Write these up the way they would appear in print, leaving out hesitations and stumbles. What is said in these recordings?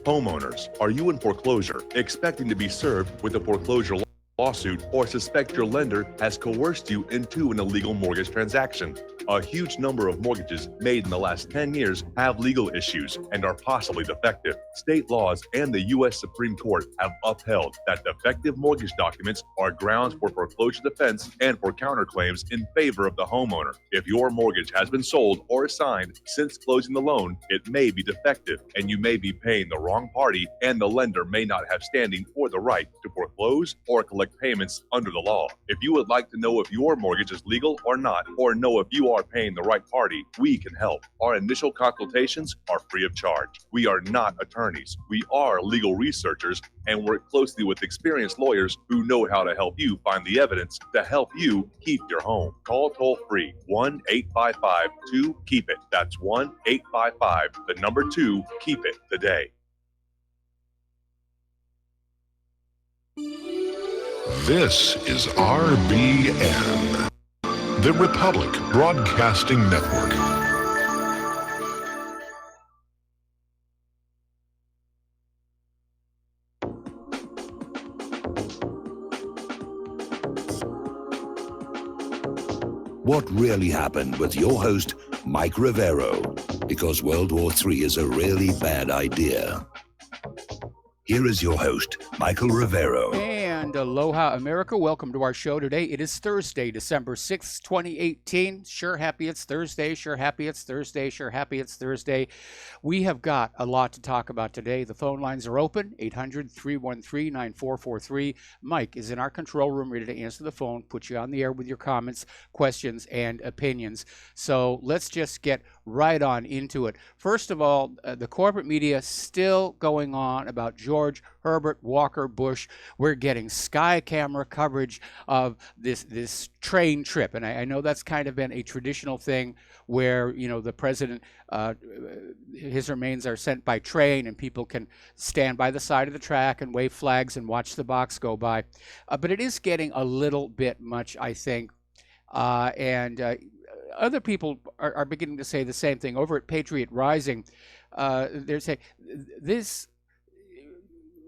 Homeowners, are you in foreclosure, expecting to be served with a foreclosure lawsuit, or suspect your lender has coerced you into an illegal mortgage transaction? A huge number of mortgages made in the last 10 years have legal issues and are possibly defective. State laws and the U.S. Supreme Court have upheld that defective mortgage documents are grounds for foreclosure defense and for counterclaims in favor of the homeowner. If your mortgage has been sold or assigned since closing the loan, it may be defective and you may be paying the wrong party, and the lender may not have standing or the right to foreclose or collect payments under the law. If you would like to know if your mortgage is legal or not, or know if you are paying the right party, we can help. Our initial consultations are free of charge. We are not attorneys. We are legal researchers and work closely with experienced lawyers who know how to help you find the evidence to help you keep your home. Call toll free 1-855-2-KEEP-IT. That's 1-855-2-KEEP-IT today. This is RBN, the Republic Broadcasting Network. What really happened with your host, Mike Rivero, because World War III is a really bad idea. Here is your host, Michael Rivero. And aloha, America. Welcome to our show today. It is Thursday, December 6th, 2018. Sure happy it's Thursday. Sure happy it's Thursday. Sure happy it's Thursday. We have got a lot to talk about today. The phone lines are open, 800-313-9443. Mike is in our control room ready to answer the phone, put you on the air with your comments, questions, and opinions. So let's just get right on into it. First of all, the corporate media still going on about George Herbert Walker Bush. We're getting sky camera coverage of this train trip, and I know that's kind of been a traditional thing where, you know, the president, his remains are sent by train and people can stand by the side of the track and wave flags and watch the box go by. But it is getting a little bit much, I think, and other people are beginning to say the same thing. Over at Patriot Rising, they're saying this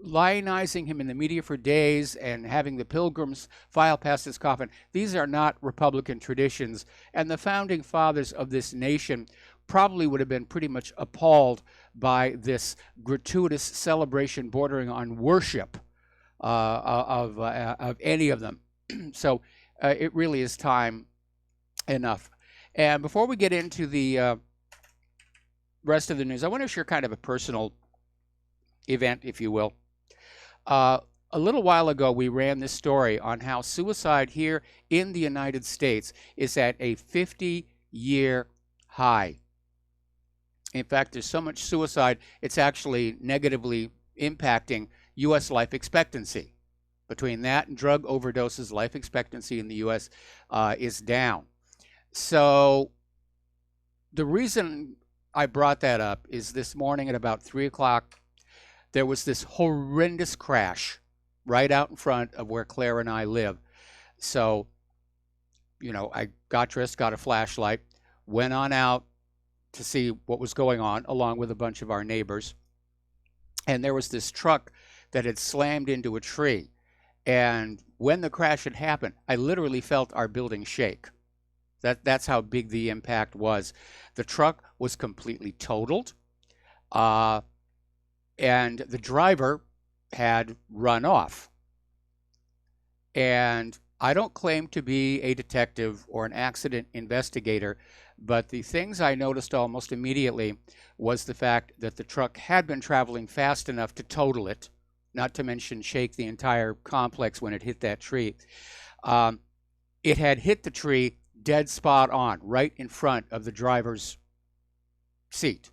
lionizing him in the media for days and having the pilgrims file past his coffin. These are not Republican traditions. And the founding fathers of this nation probably would have been pretty much appalled by this gratuitous celebration bordering on worship of any of them. So it really is time enough. And before we get into the rest of the news, I want to share kind of a personal event, if you will. A little while ago, we ran this story on how suicide here in the United States is at a 50-year high. In fact, there's so much suicide, it's actually negatively impacting U.S. life expectancy. Between that and drug overdoses, life expectancy in the U.S. Is down. So the reason I brought that up is this morning at about 3 o'clock, there was this horrendous crash right out in front of where Claire and I live. So, you know, I got dressed, got a flashlight, went on out to see what was going on, along with a bunch of our neighbors. And there was this truck that had slammed into a tree. And when the crash had happened, I literally felt our building shake. That's how big the impact was. The truck was completely totaled. And the driver had run off. And I don't claim to be a detective or an accident investigator, but the things I noticed almost immediately was the fact that the truck had been traveling fast enough to total it, not to mention shake the entire complex when it hit that tree. It had hit the tree dead spot on, right in front of the driver's seat.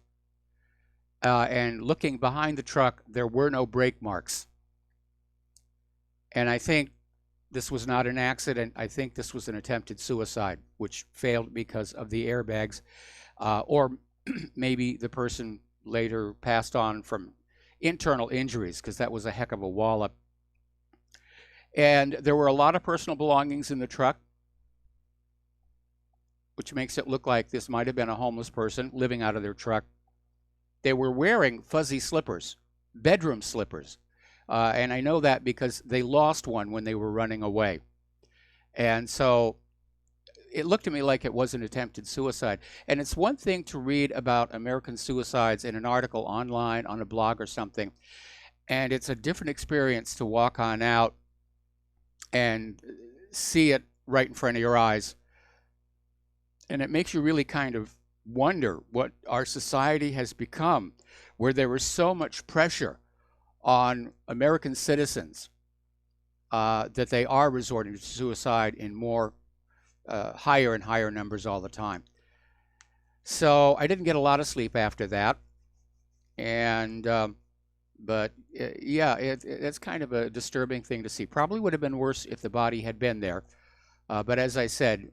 And looking behind the truck, there were no brake marks. And I think this was not an accident. I think this was an attempted suicide, which failed because of the airbags. Or maybe the person later passed on from internal injuries, because that was a heck of a wallop. And there were a lot of personal belongings in the truck, which makes it look like this might have been a homeless person living out of their truck. They were wearing fuzzy slippers, bedroom slippers. And I know that because they lost one when they were running away. And so it looked to me like it was an attempted suicide. And it's one thing to read about American suicides in an article online, on a blog or something. And it's a different experience to walk on out and see it right in front of your eyes. And it makes you really kind of wonder what our society has become, where there was so much pressure on American citizens that they are resorting to suicide in more higher and higher numbers all the time. So I didn't get a lot of sleep after that. And but yeah, it's kind of a disturbing thing to see. Probably would have been worse if the body had been there. But as I said,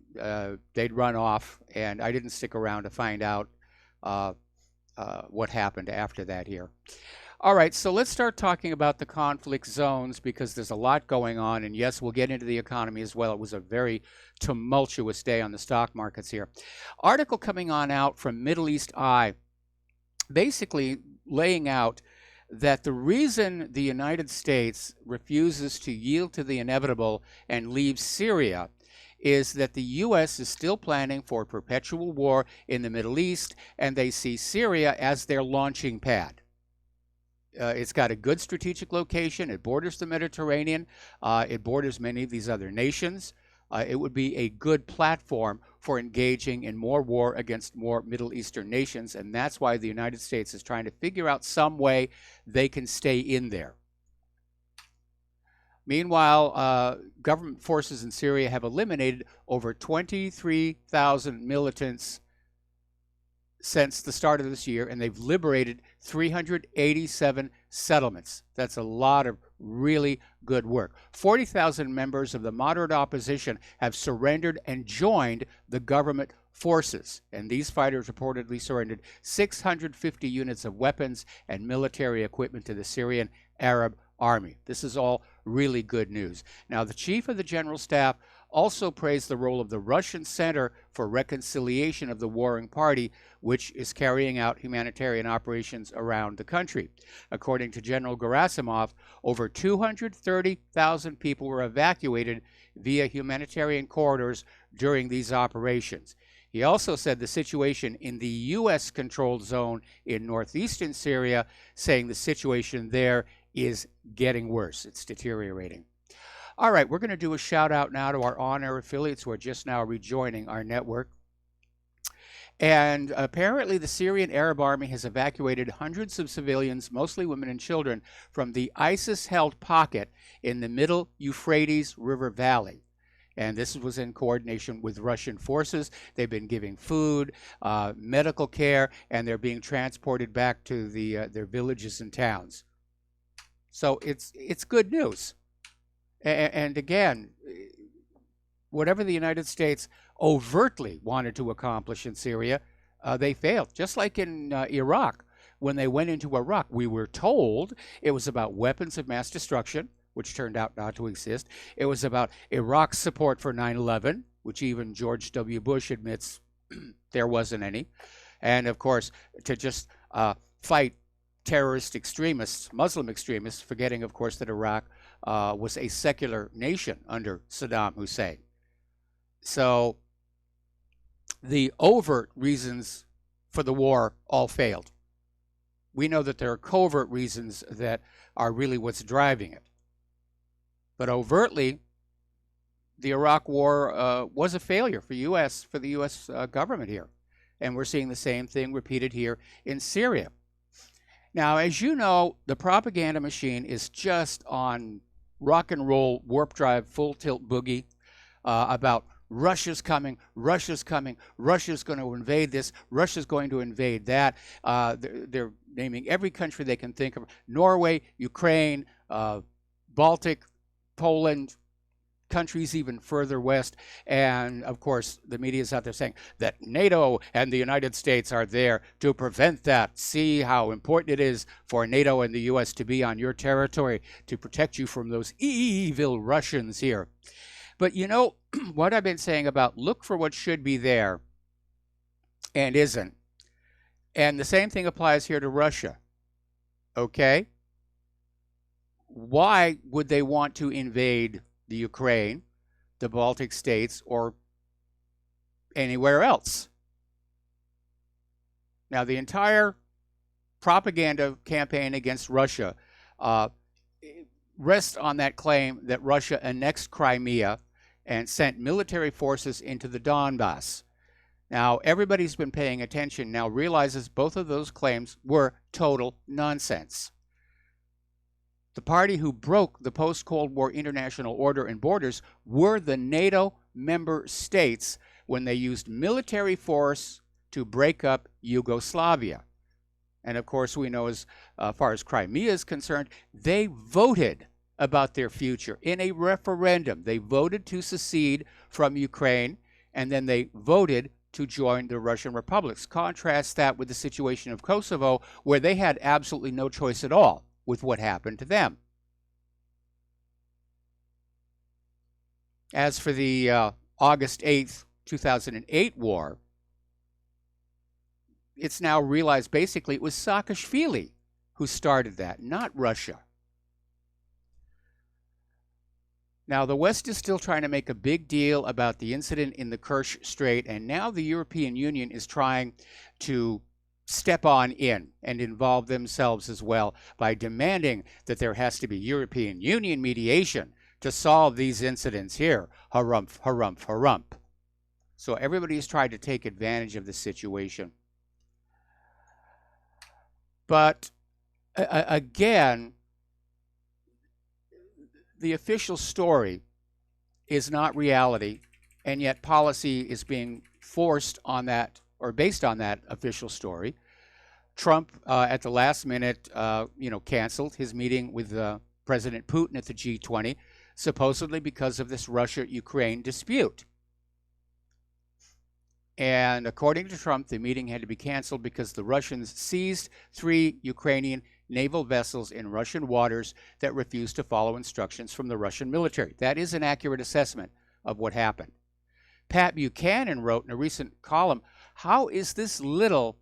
they'd run off, and I didn't stick around to find out what happened after that here. All right, so let's start talking about the conflict zones, because there's a lot going on. And yes, we'll get into the economy as well. It was a very tumultuous day on the stock markets here. Article coming on out from Middle East Eye, basically laying out that the reason the United States refuses to yield to the inevitable and leave Syria is that the U.S. is still planning for perpetual war in the Middle East, and they see Syria as their launching pad. It's got a good strategic location. It borders the Mediterranean. It borders many of these other nations. It would be a good platform for engaging in more war against more Middle Eastern nations, and that's why the United States is trying to figure out some way they can stay in there. Meanwhile, government forces in Syria have eliminated over 23,000 militants since the start of this year, and they've liberated 387 settlements. That's a lot of really good work. 40,000 members of the moderate opposition have surrendered and joined the government forces, and these fighters reportedly surrendered 650 units of weapons and military equipment to the Syrian Arab Army. This is all really good news. Now, the chief of the general staff also praised the role of the Russian Center for Reconciliation of the Warring Party, which is carrying out humanitarian operations around the country. According to General Gerasimov, over 230,000 people were evacuated via humanitarian corridors during these operations. He also said the situation in the U.S.-controlled zone in northeastern Syria, saying the situation there is getting worse. It's deteriorating. All right, we're going to do a shout out now to our on-air affiliates who are just now rejoining our network. And apparently the Syrian Arab Army has evacuated hundreds of civilians, mostly women and children, from the ISIS-held pocket in the middle Euphrates River Valley. And this was in coordination with Russian forces. They've been giving food, medical care, and they're being transported back to their villages and towns. So it's good news. And again, whatever the United States overtly wanted to accomplish in Syria, they failed. Just like in Iraq. When they went into Iraq, we were told it was about weapons of mass destruction, which turned out not to exist. It was about Iraq's support for 9/11, which even George W. Bush admits there wasn't any. And, of course, to just fight terrorist extremists, Muslim extremists, forgetting, of course, that Iraq was a secular nation under Saddam Hussein. So the overt reasons for the war all failed. We know that there are covert reasons that are really what's driving it. But overtly, the Iraq war was a failure for the U.S. Government here. And we're seeing the same thing repeated here in Syria. Now, as you know, the propaganda machine is just on rock and roll, warp drive, full tilt boogie about Russia's coming, Russia's coming, Russia's going to invade this, Russia's going to invade that. They're naming every country they can think of: Norway, Ukraine, Baltic, Poland, countries even further west. And of course, the media is out there saying that NATO and the United States are there to prevent that. See how important it is for NATO and the U.S. to be on your territory to protect you from those evil Russians here. But you know what I've been saying about look for what should be there and isn't. And the same thing applies here to Russia. Okay? why would they want to invade the Ukraine, the Baltic states, or anywhere else? Now, the entire propaganda campaign against Russia rests on that claim that Russia annexed Crimea and sent military forces into the Donbass. Now, everybody's been paying attention now realizes both of those claims were total nonsense. The party who broke the post-Cold War international order and borders were the NATO member states when they used military force to break up Yugoslavia. And of course, we know as far as Crimea is concerned, they voted about their future in a referendum. They voted to secede from Ukraine, and then they voted to join the Russian republics. Contrast that with the situation of Kosovo, where they had absolutely no choice at all with what happened to them. As for the August 8th, 2008 war, it's now realized basically it was Saakashvili who started that, not Russia. Now, the West is still trying to make a big deal about the incident in the Kerch Strait, and now the European Union is trying to step on in and involve themselves as well by demanding that there has to be European Union mediation to solve these incidents here. Harumph, harumph, harumph. So everybody's tried to take advantage of the situation. But again, the official story is not reality, and yet policy is being forced on that, or based on that official story. Trump, at the last minute, canceled his meeting with President Putin at the G20, supposedly because of this Russia-Ukraine dispute. And according to Trump, the meeting had to be canceled because the Russians seized 3 Ukrainian naval vessels in Russian waters that refused to follow instructions from the Russian military. That is an accurate assessment of what happened. Pat Buchanan wrote in a recent column, how is this little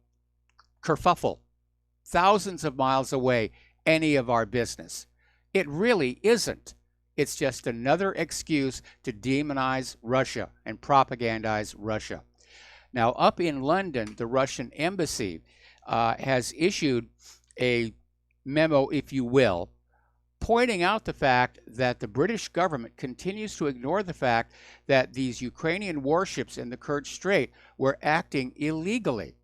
kerfuffle, thousands of miles away, any of our business? It really isn't. It's just another excuse to demonize Russia and propagandize Russia. Now, up in London, the Russian embassy has issued a memo, if you will, pointing out the fact that the British government continues to ignore the fact that these Ukrainian warships in the Kerch Strait were acting illegally,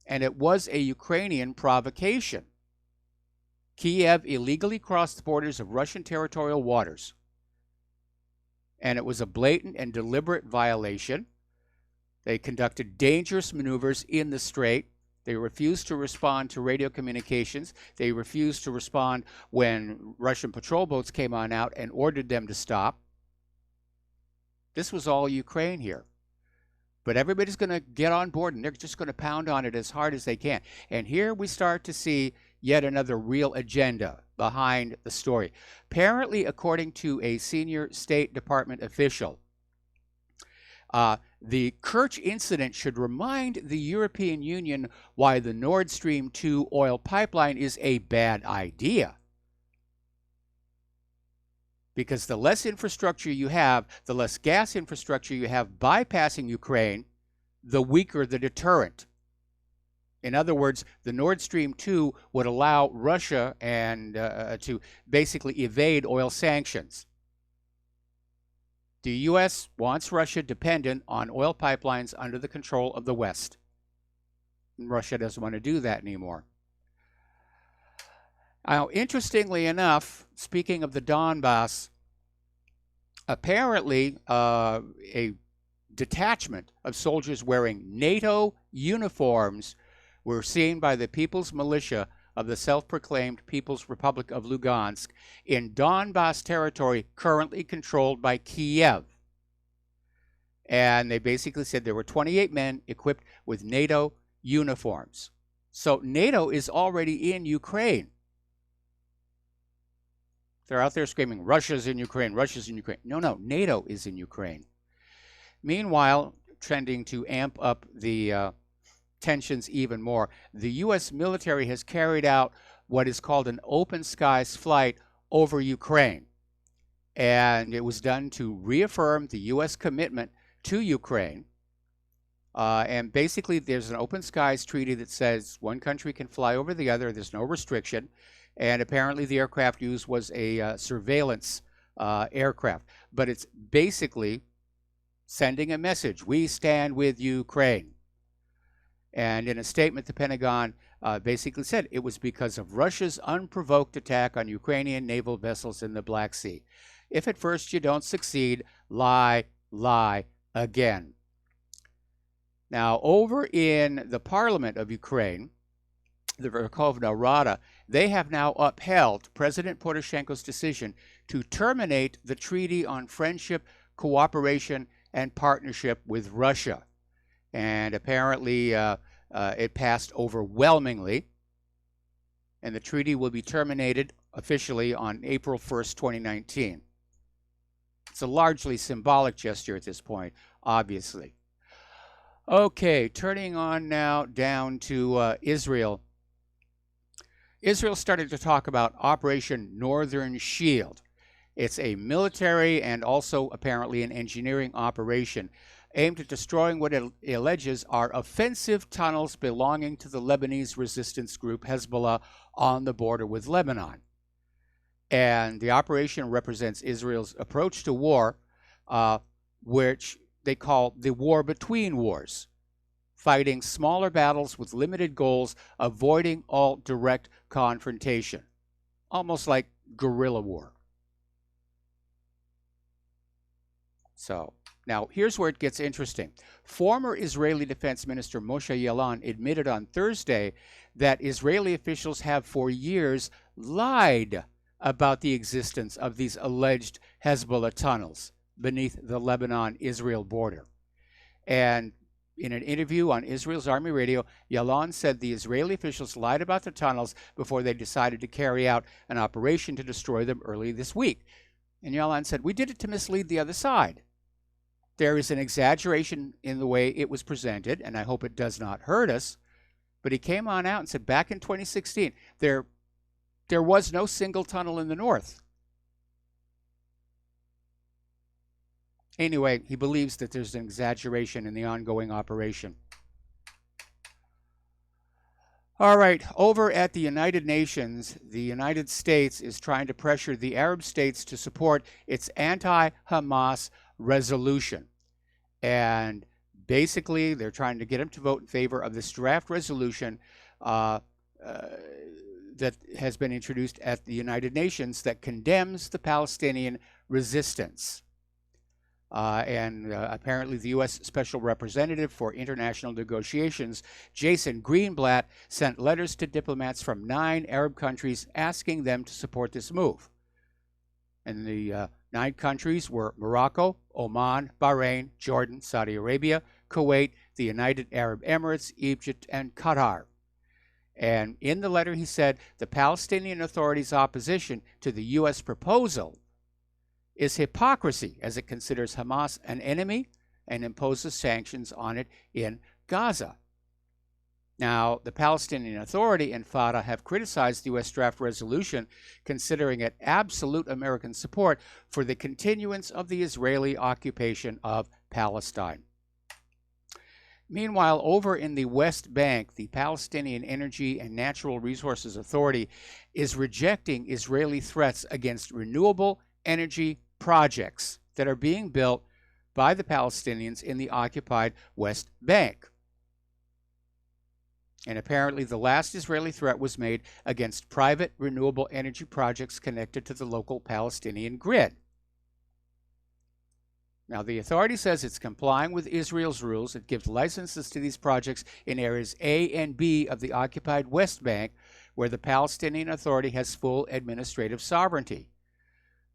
and it was a Ukrainian provocation. Kiev illegally crossed the borders of Russian territorial waters, and it was a blatant and deliberate violation. They conducted dangerous maneuvers in the strait. They refused to respond to radio communications. They refused to respond when Russian patrol boats came on out and ordered them to stop. This was all Ukraine here. But everybody's going to get on board, and they're just going to pound on it as hard as they can. And here we start to see yet another real agenda behind the story. Apparently, according to a senior State Department official, the Kerch incident should remind the European Union why the Nord Stream 2 oil pipeline is a bad idea. Because the less infrastructure you have, the less gas infrastructure you have bypassing Ukraine, the weaker the deterrent. In other words, the Nord Stream 2 would allow Russia to basically evade oil sanctions. The U.S. wants Russia dependent on oil pipelines under the control of the West. And Russia doesn't want to do that anymore. Now, interestingly enough, speaking of the Donbass, apparently a detachment of soldiers wearing NATO uniforms were seen by the People's Militia of the self-proclaimed People's Republic of Lugansk in Donbass territory currently controlled by Kiev. And they basically said there were 28 men equipped with NATO uniforms. So NATO is already in Ukraine. They're out there screaming, Russia's in Ukraine, Russia's in Ukraine. No, NATO is in Ukraine. Meanwhile, trending to amp up the tensions even more, the U.S. military has carried out what is called an open skies flight over Ukraine. And it was done to reaffirm the U.S. commitment to Ukraine. And basically, there's an open skies treaty that says one country can fly over the other. There's no restriction. And apparently, the aircraft used was a surveillance aircraft. But it's basically sending a message. We stand with Ukraine. And in a statement, the Pentagon basically said it was because of Russia's unprovoked attack on Ukrainian naval vessels in the Black Sea. If at first you don't succeed, lie, lie again. Now, over in the parliament of Ukraine, the Verkhovna Rada, they have now upheld President Poroshenko's decision to terminate the treaty on friendship, cooperation, and partnership with Russia. And apparently it passed overwhelmingly, and the treaty will be terminated officially on April 1st, 2019. It's a largely symbolic gesture at this point, obviously. Okay, turning on now down to Israel. Israel started to talk about Operation Northern Shield. It's a military and also apparently an engineering operation aimed at destroying what it alleges are offensive tunnels belonging to the Lebanese resistance group Hezbollah on the border with Lebanon. And the operation represents Israel's approach to war, which they call the war between wars, fighting smaller battles with limited goals, avoiding all direct confrontation, almost like guerrilla war. So, now here's where it gets interesting. Former Israeli Defense Minister Moshe Yaalon admitted on Thursday that Israeli officials have for years lied about the existence of these alleged Hezbollah tunnels beneath the Lebanon-Israel border. And in an interview on Israel's Army Radio, Yaalon said the Israeli officials lied about the tunnels before they decided to carry out an operation to destroy them early this week. And Yaalon said, "We did it to mislead the other side. There is an exaggeration in the way it was presented, and I hope it does not hurt us." But he came on out and said back in 2016, there was no single tunnel in the north. Anyway, he believes that there's an exaggeration in the ongoing operation. All right, over at the United Nations, the United States is trying to pressure the Arab states to support its anti-Hamas resolution. And basically, they're trying to get them to vote in favor of this draft resolution that has been introduced at the United Nations that condemns the Palestinian resistance. Apparently the U.S. Special Representative for International Negotiations, Jason Greenblatt, sent letters to diplomats from 9 Arab countries asking them to support this move. And the 9 countries were Morocco, Oman, Bahrain, Jordan, Saudi Arabia, Kuwait, the United Arab Emirates, Egypt, and Qatar. And in the letter he said the Palestinian Authority's opposition to the U.S. proposal is hypocrisy, as it considers Hamas an enemy and imposes sanctions on it in Gaza. Now, the Palestinian Authority and Fatah have criticized the U.S. draft resolution, considering it absolute American support for the continuance of the Israeli occupation of Palestine. Meanwhile, over in the West Bank, the Palestinian Energy and Natural Resources Authority is rejecting Israeli threats against renewable energy projects that are being built by the Palestinians in the occupied West Bank. And apparently the last Israeli threat was made against private renewable energy projects connected to the local Palestinian grid. Now, the authority says it's complying with Israel's rules. It gives licenses to these projects in areas A and B of the occupied West Bank, where the Palestinian Authority has full administrative sovereignty.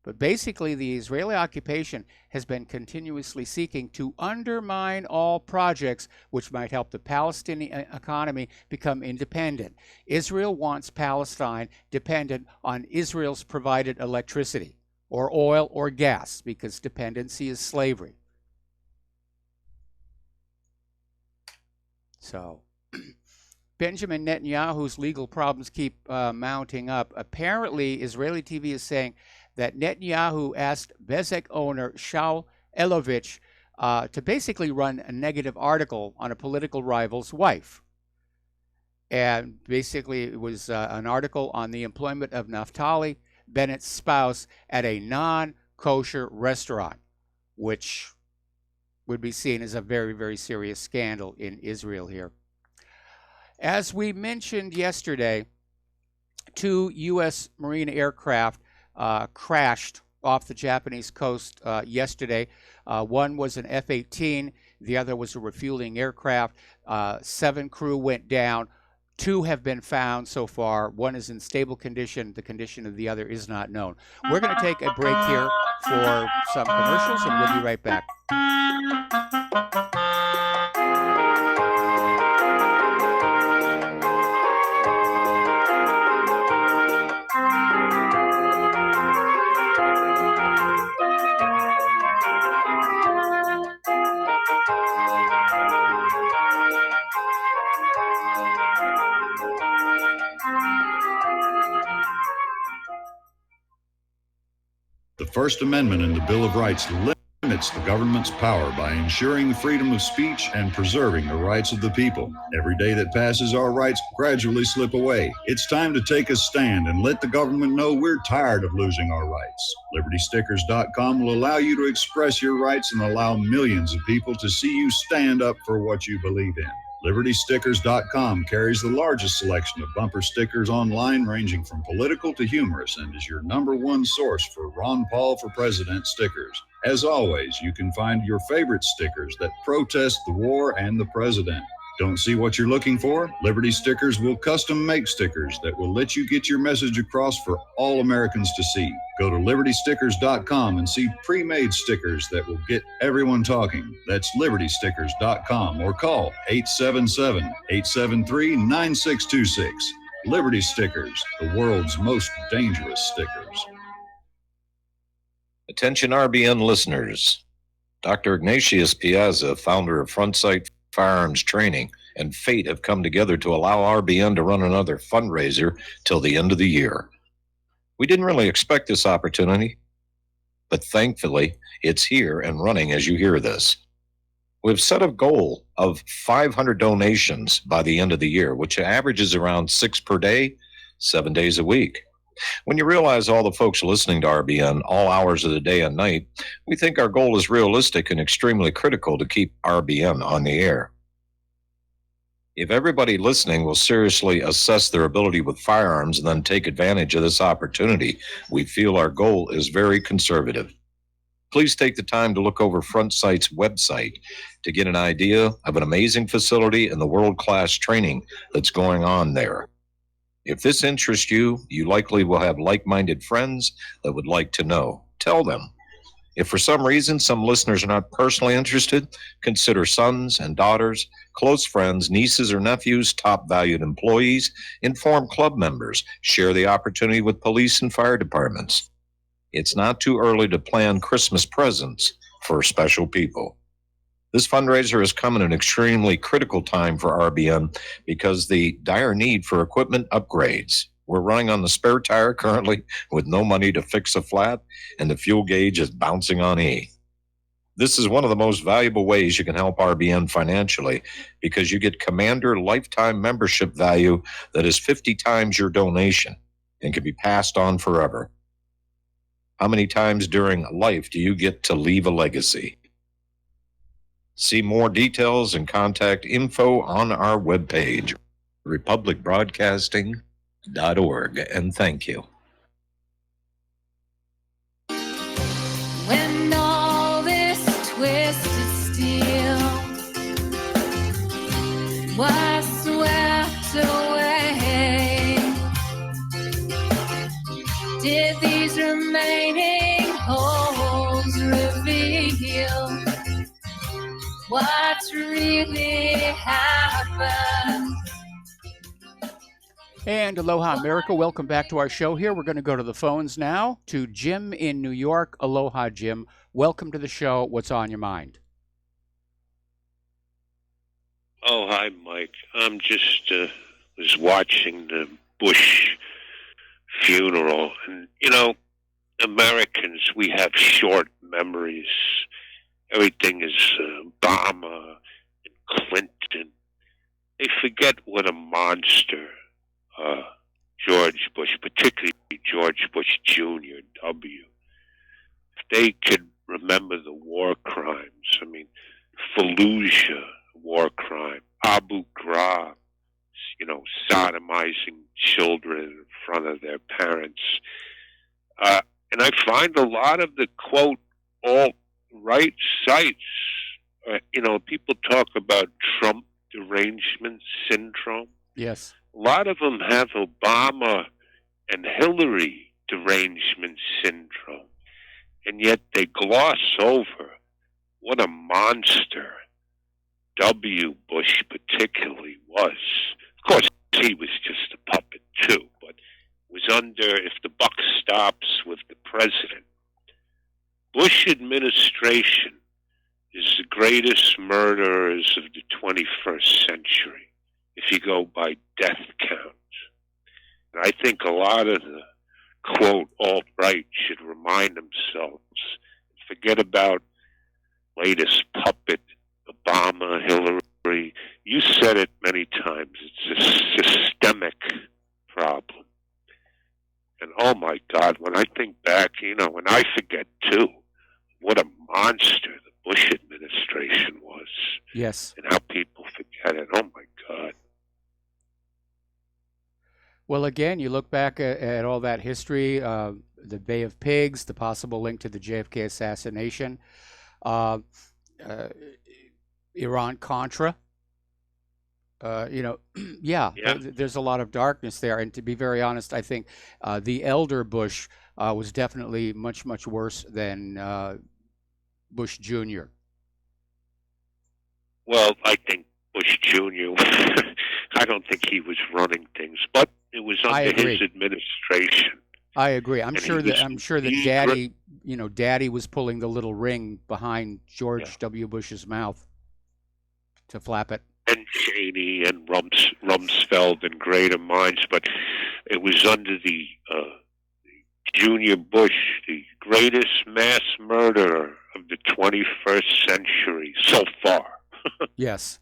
But basically, the Israeli occupation has been continuously seeking to undermine all projects which might help the Palestinian economy become independent. Israel wants Palestine dependent on Israel's provided electricity, or oil or gas, because dependency is slavery. So, Benjamin Netanyahu's legal problems keep mounting up. Apparently, Israeli TV is saying that Netanyahu asked Bezek owner Shaul Elovich to basically run a negative article on a political rival's wife. And basically, it was an article on the employment of Naftali Bennett's spouse at a non-kosher restaurant, which would be seen as a very, very serious scandal in Israel here. As we mentioned yesterday, 2 U.S. Marine aircraft crashed off the Japanese coast yesterday. One was an F-18, the other was a refueling aircraft. 7 crew went down. 2 have been found so far. 1 is in stable condition. The condition of the other is not known. We're going to take a break here for some commercials, and we'll be right back. The First Amendment in the Bill of Rights limits the government's power by ensuring freedom of speech and preserving the rights of the people. Every day that passes, our rights gradually slip away. It's time to take a stand and let the government know we're tired of losing our rights. LibertyStickers.com will allow you to express your rights and allow millions of people to see you stand up for what you believe in. LibertyStickers.com carries the largest selection of bumper stickers online, ranging from political to humorous, and is your #1 source for Ron Paul for President stickers. As always, you can find your favorite stickers that protest the war and the president. Don't see what you're looking for? Liberty Stickers will custom make stickers that will let you get your message across for all Americans to see. Go to LibertyStickers.com and see pre-made stickers that will get everyone talking. That's LibertyStickers.com, or call 877-873-9626. Liberty Stickers, the world's most dangerous stickers. Attention RBN listeners. Dr. Ignatius Piazza, founder of Front Sight Firearms Training, and fate have come together to allow RBN to run another fundraiser till the end of the year. We didn't really expect this opportunity, but thankfully it's here and running as you hear this. We've set a goal of 500 donations by the end of the year, which averages around 6 per day, 7 days a week. When you realize all the folks listening to RBN all hours of the day and night, we think our goal is realistic and extremely critical to keep RBN on the air. If everybody listening will seriously assess their ability with firearms and then take advantage of this opportunity, we feel our goal is very conservative. Please take the time to look over Front Sight's website to get an idea of an amazing facility and the world-class training that's going on there. If this interests you, you likely will have like-minded friends that would like to know. Tell them. If for some reason some listeners are not personally interested, consider sons and daughters, close friends, nieces or nephews, top valued employees, inform club members, share the opportunity with police and fire departments. It's not too early to plan Christmas presents for special people. This fundraiser has come at an extremely critical time for RBN because the dire need for equipment upgrades. We're running on the spare tire currently with no money to fix a flat, and the fuel gauge is bouncing on E. This is one of the most valuable ways you can help RBN financially because you get Commander lifetime membership value that is 50 times your donation and can be passed on forever. How many times during life do you get to leave a legacy? See more details and contact info on our webpage, republicbroadcasting.org, and thank you. When all this twisted steel was swept away, did these remaining holes reveal what's really happened? And aloha, America. Welcome back to our show here. We're going to go to the phones now to Jim in New York. Aloha, Jim. Welcome to the show. What's on your mind? Oh, hi, Mike. I'm just was watching the Bush funeral. And, you know, Americans, we have short memories. Everything is Obama and Clinton. They forget what a monster George Bush, particularly George Bush Jr., W. If they could remember the war crimes, I mean, Fallujah, war crime, Abu Ghraib, you know, sodomizing children in front of their parents. And I find a lot of the, quote, alt-right sites, you know, people talk about Trump derangement syndrome. Yes. A lot of them have Obama and Hillary derangement syndrome. And yet they gloss over what a monster W. Bush particularly was. Of course, he was just a puppet too, but was under, if the buck stops with the president. Bush administration is the greatest murderers of the 21st century, if you go by death count. And I think a lot of the, quote, alt-right should remind themselves, forget about latest puppet, Obama, Hillary. You said it many times. It's a systemic problem. And oh my God, when I think back, you know, and I forget too, what a monster the Bush administration was. Yes. And how people forget it. Oh my God. Well, again, you look back at all that history, the Bay of Pigs, the possible link to the JFK assassination, Iran-Contra. You know, yeah, there's a lot of darkness there. And to be very honest, I think the elder Bush was definitely much, much worse than Bush Jr. Well, I think Bush Jr., I don't think he was running things, but it was under his administration. I agree. I'm sure that Daddy, you know, Daddy was pulling the little ring behind George W. Bush's mouth to flap it. And Cheney and Rumsfeld and greater minds, but it was under the Junior Bush, the greatest mass murderer of the 21st century so far. Yes.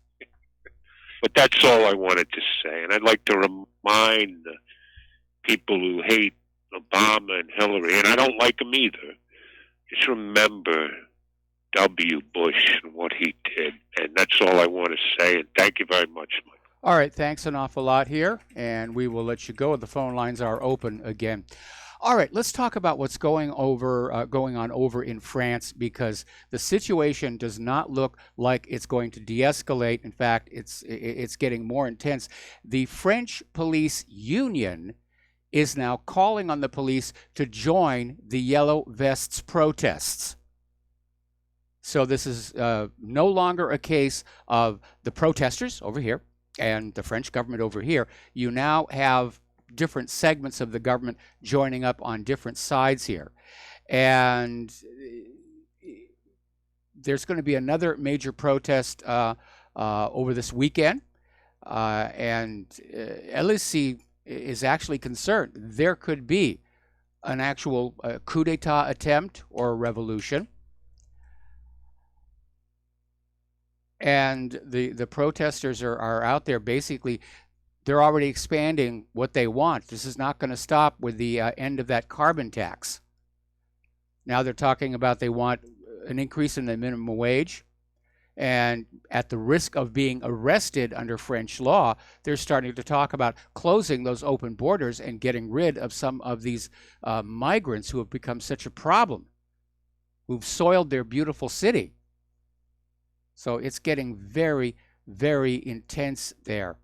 But that's all I wanted to say. And I'd like to remind the people who hate Obama and Hillary, and I don't like them either, just remember W. Bush and what he did. And that's all I want to say. And thank you very much, Mike. All right. Thanks an awful lot here. And we will let you go. The phone lines are open again. All right, let's talk about what's going on over in France, because the situation does not look like it's going to de-escalate. In fact, it's getting more intense. The French police union is now calling on the police to join the Yellow Vests protests. So this is no longer a case of the protesters over here and the French government over here. You now have different segments of the government joining up on different sides here. And there's going to be another major protest over this weekend. And LSC is actually concerned there could be an actual coup d'etat attempt or a revolution. And the protesters are out there basically. They're already expanding what they want. This is not going to stop with the end of that carbon tax. Now they're talking about they want an increase in the minimum wage. And at the risk of being arrested under French law, they're starting to talk about closing those open borders and getting rid of some of these migrants who have become such a problem, who've soiled their beautiful city. So it's getting very, very intense there.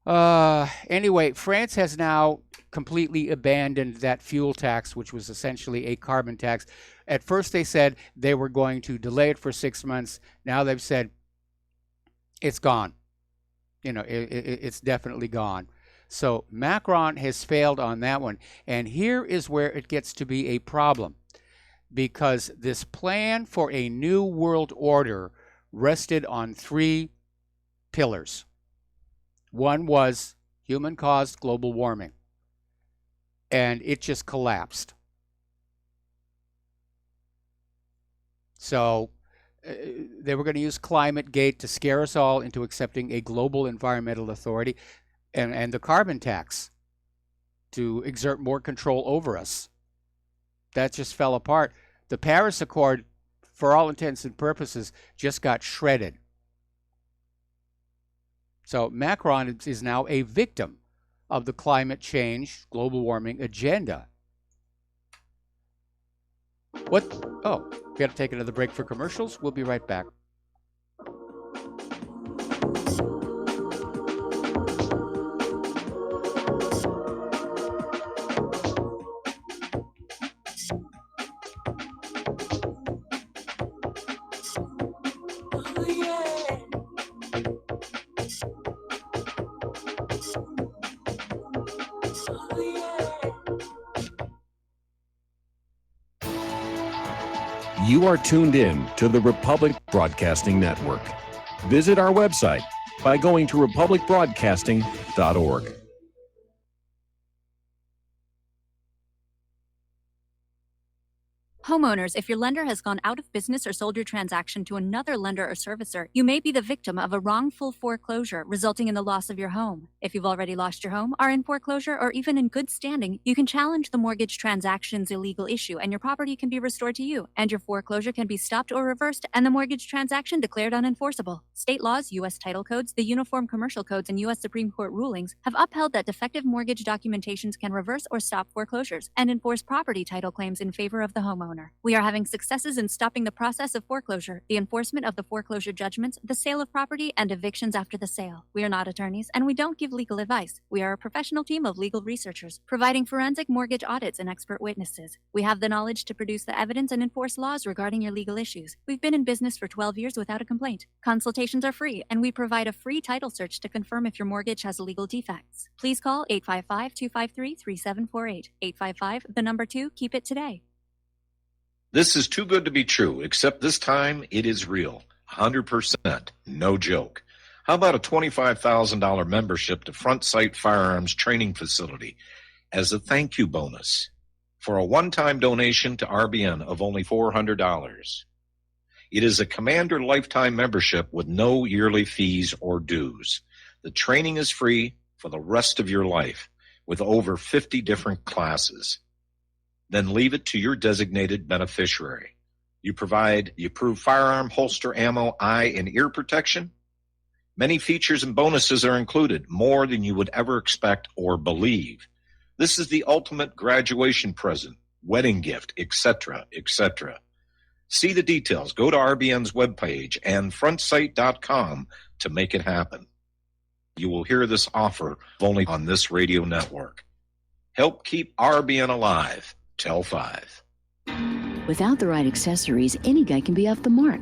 Anyway, France has now completely abandoned that fuel tax, which was essentially a carbon tax. At first they said they were going to delay it for 6 months. Now they've said it's gone. You know, it's definitely gone. So Macron has failed on that one. And here is where it gets to be a problem, because this plan for a new world order rested on 3 pillars. One was human-caused global warming, and it just collapsed. So they were going to use ClimateGate to scare us all into accepting a global environmental authority and the carbon tax to exert more control over us. That just fell apart. The Paris Accord, for all intents and purposes, just got shredded. So Macron is now a victim of the climate change, global warming agenda. What? Oh, we got to take another break for commercials. We'll be right back. You are tuned in to the Republic Broadcasting Network. Visit our website by going to republicbroadcasting.org. Homeowners, if your lender has gone out of business or sold your transaction to another lender or servicer, you may be the victim of a wrongful foreclosure resulting in the loss of your home. If you've already lost your home, are in foreclosure, or even in good standing, you can challenge the mortgage transaction's illegal issue and your property can be restored to you, and your foreclosure can be stopped or reversed and the mortgage transaction declared unenforceable. State laws, U.S. title codes, the Uniform Commercial Codes, and U.S. Supreme Court rulings have upheld that defective mortgage documentations can reverse or stop foreclosures and enforce property title claims in favor of the homeowner. We are having successes in stopping the process of foreclosure, the enforcement of the foreclosure judgments, the sale of property, and evictions after the sale. We are not attorneys, and we don't give legal advice. We are a professional team of legal researchers, providing forensic mortgage audits and expert witnesses. We have the knowledge to produce the evidence and enforce laws regarding your legal issues. We've been in business for 12 years without a complaint. Consultations are free, and we provide a free title search to confirm if your mortgage has legal defects. Please call 855-253-3748. 855, the number 2, keep it today. This is too good to be true, except this time it is real. 100%. No joke. How about a $25,000 membership to Front Sight Firearms Training Facility as a thank you bonus for a one-time donation to RBN of only $400? It is a Commander lifetime membership with no yearly fees or dues. The training is free for the rest of your life with over 50 different classes. Then leave it to your designated beneficiary. You provide the approved firearm, holster, ammo, eye, and ear protection. Many features and bonuses are included, more than you would ever expect or believe. This is the ultimate graduation present, wedding gift, etc., etc. See the details. Go to RBN's webpage and frontsight.com to make it happen. You will hear this offer only on this radio network. Help keep RBN alive. Tell 5. Without the right accessories, any guy can be off the mark.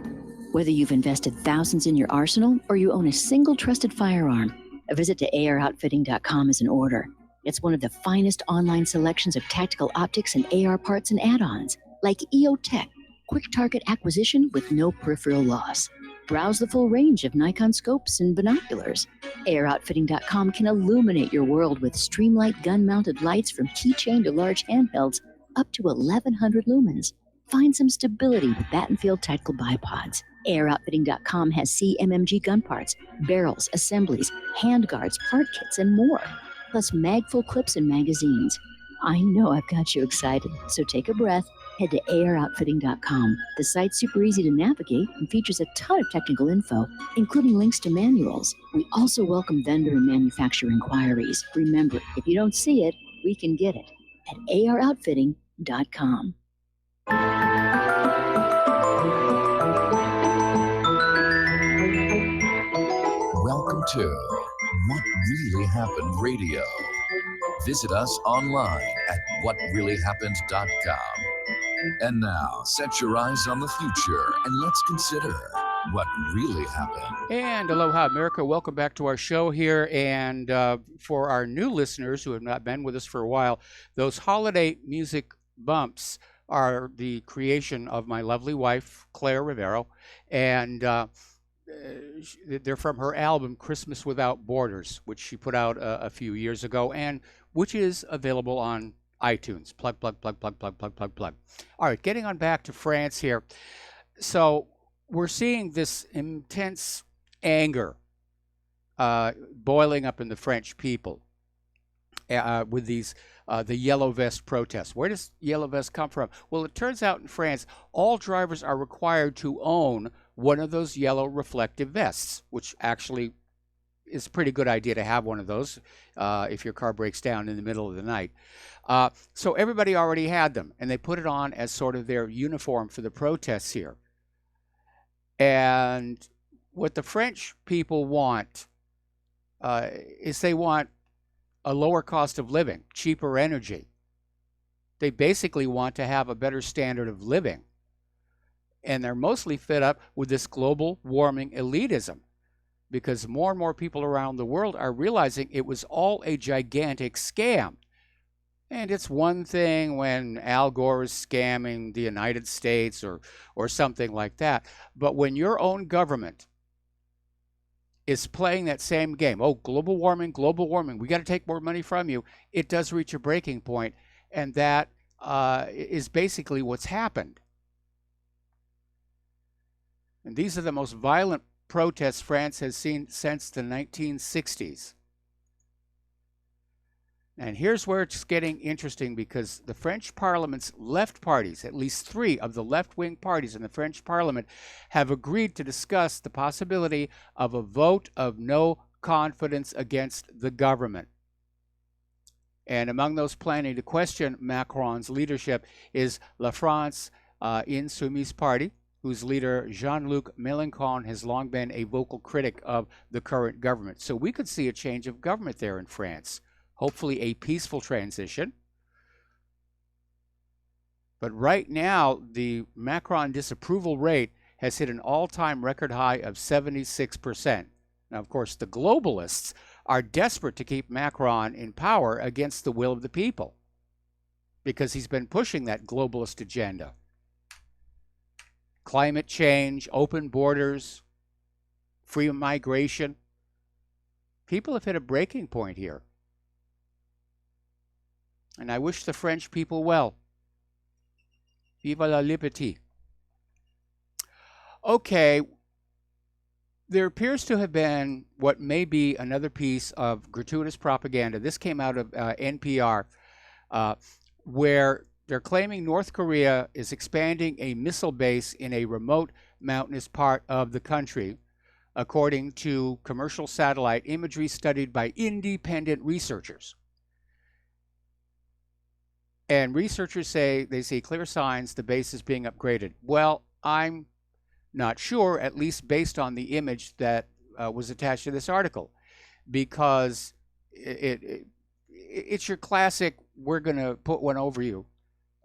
Whether you've invested thousands in your arsenal or you own a single trusted firearm, a visit to AROutfitting.com is in order. It's one of the finest online selections of tactical optics and AR parts and add-ons, like EOTech, quick target acquisition with no peripheral loss. Browse the full range of Nikon scopes and binoculars. AROutfitting.com can illuminate your world with Streamlight gun-mounted lights from keychain to large handhelds, up to 1,100 lumens. Find some stability with Battenfield tactical bipods. AirOutfitting.com has CMMG gun parts, barrels, assemblies, handguards, part kits, and more. Plus mag-full clips and magazines. I know I've got you excited, so take a breath. Head to AirOutfitting.com. The site's super easy to navigate and features a ton of technical info, including links to manuals. We also welcome vendor and manufacturer inquiries. Remember, if you don't see it, we can get it at AROutfitting.com. Welcome to What Really Happened Radio. Visit us online at whatreallyhappened.com. And now, set your eyes on the future and let's consider what really happened. And aloha, America. Welcome back to our show here. And for our new listeners who have not been with us for a while, those holiday music bumps are the creation of my lovely wife, Claire Rivero. And they're from her album Christmas Without Borders, which she put out a few years ago, and which is available on iTunes. Plug, plug, plug, plug, plug, plug, plug, plug. All right, getting on back to France here. So we're seeing this intense anger boiling up in the French people with these the yellow vest protests. Where does yellow vest come from? Well, it turns out in France, all drivers are required to own one of those yellow reflective vests, which actually is a pretty good idea to have one of those if your car breaks down in the middle of the night. So everybody already had them, and they put it on as sort of their uniform for the protests here. And what the French people want is they want a lower cost of living, cheaper energy. They basically want to have a better standard of living. And they're mostly fed up with this global warming elitism, because more and more people around the world are realizing it was all a gigantic scam. And it's one thing when Al Gore is scamming the United States or something like that. But when your own government is playing that same game, oh, global warming, we got to take more money from you, it does reach a breaking point, and that is basically what's happened. And these are the most violent protests France has seen since the 1960s. And here's where it's getting interesting, because the French Parliament's left parties, at least 3 of the left-wing parties in the French Parliament, have agreed to discuss the possibility of a vote of no confidence against the government. And among those planning to question Macron's leadership is La France Insoumise Party, whose leader Jean-Luc Mélenchon has long been a vocal critic of the current government. So we could see a change of government there in France. Hopefully a peaceful transition. But right now, the Macron disapproval rate has hit an all-time record high of 76%. Now, of course, the globalists are desperate to keep Macron in power against the will of the people, because he's been pushing that globalist agenda. Climate change, open borders, free migration. People have hit a breaking point here. And I wish the French people well. Vive la liberté. Okay, there appears to have been what may be another piece of gratuitous propaganda. This came out of NPR, where they're claiming North Korea is expanding a missile base in a remote mountainous part of the country, according to commercial satellite imagery studied by independent researchers. And researchers say they see clear signs the base is being upgraded. Well, I'm not sure, at least based on the image that was attached to this article, because it's your classic, we're going to put one over you.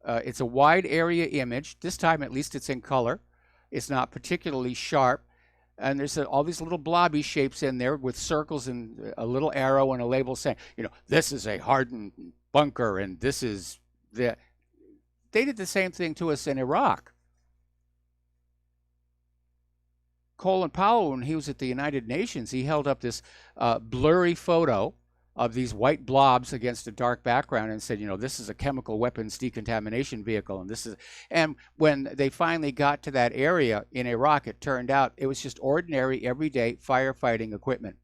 It's a wide area image. This time, at least, it's in color. It's not particularly sharp. And there's all these little blobby shapes in there with circles and a little arrow and a label saying, you know, this is a hardened bunker and this is the... They did the same thing to us in Iraq. Colin Powell, when he was at the United Nations, he held up this blurry photo of these white blobs against a dark background and said, you know, this is a chemical weapons decontamination vehicle. And this is, and when they finally got to that area in Iraq, it turned out it was just ordinary, everyday firefighting equipment.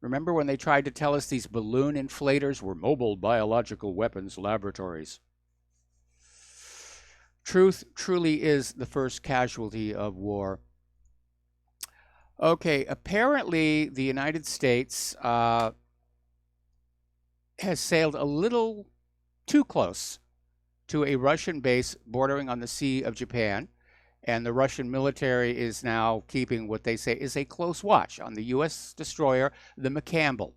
Remember when they tried to tell us these balloon inflators were mobile biological weapons laboratories? Truth truly is the first casualty of war. Okay, apparently the United States has sailed a little too close to a Russian base bordering on the Sea of Japan, and the Russian military is now keeping what they say is a close watch on the U.S. destroyer, the McCampbell.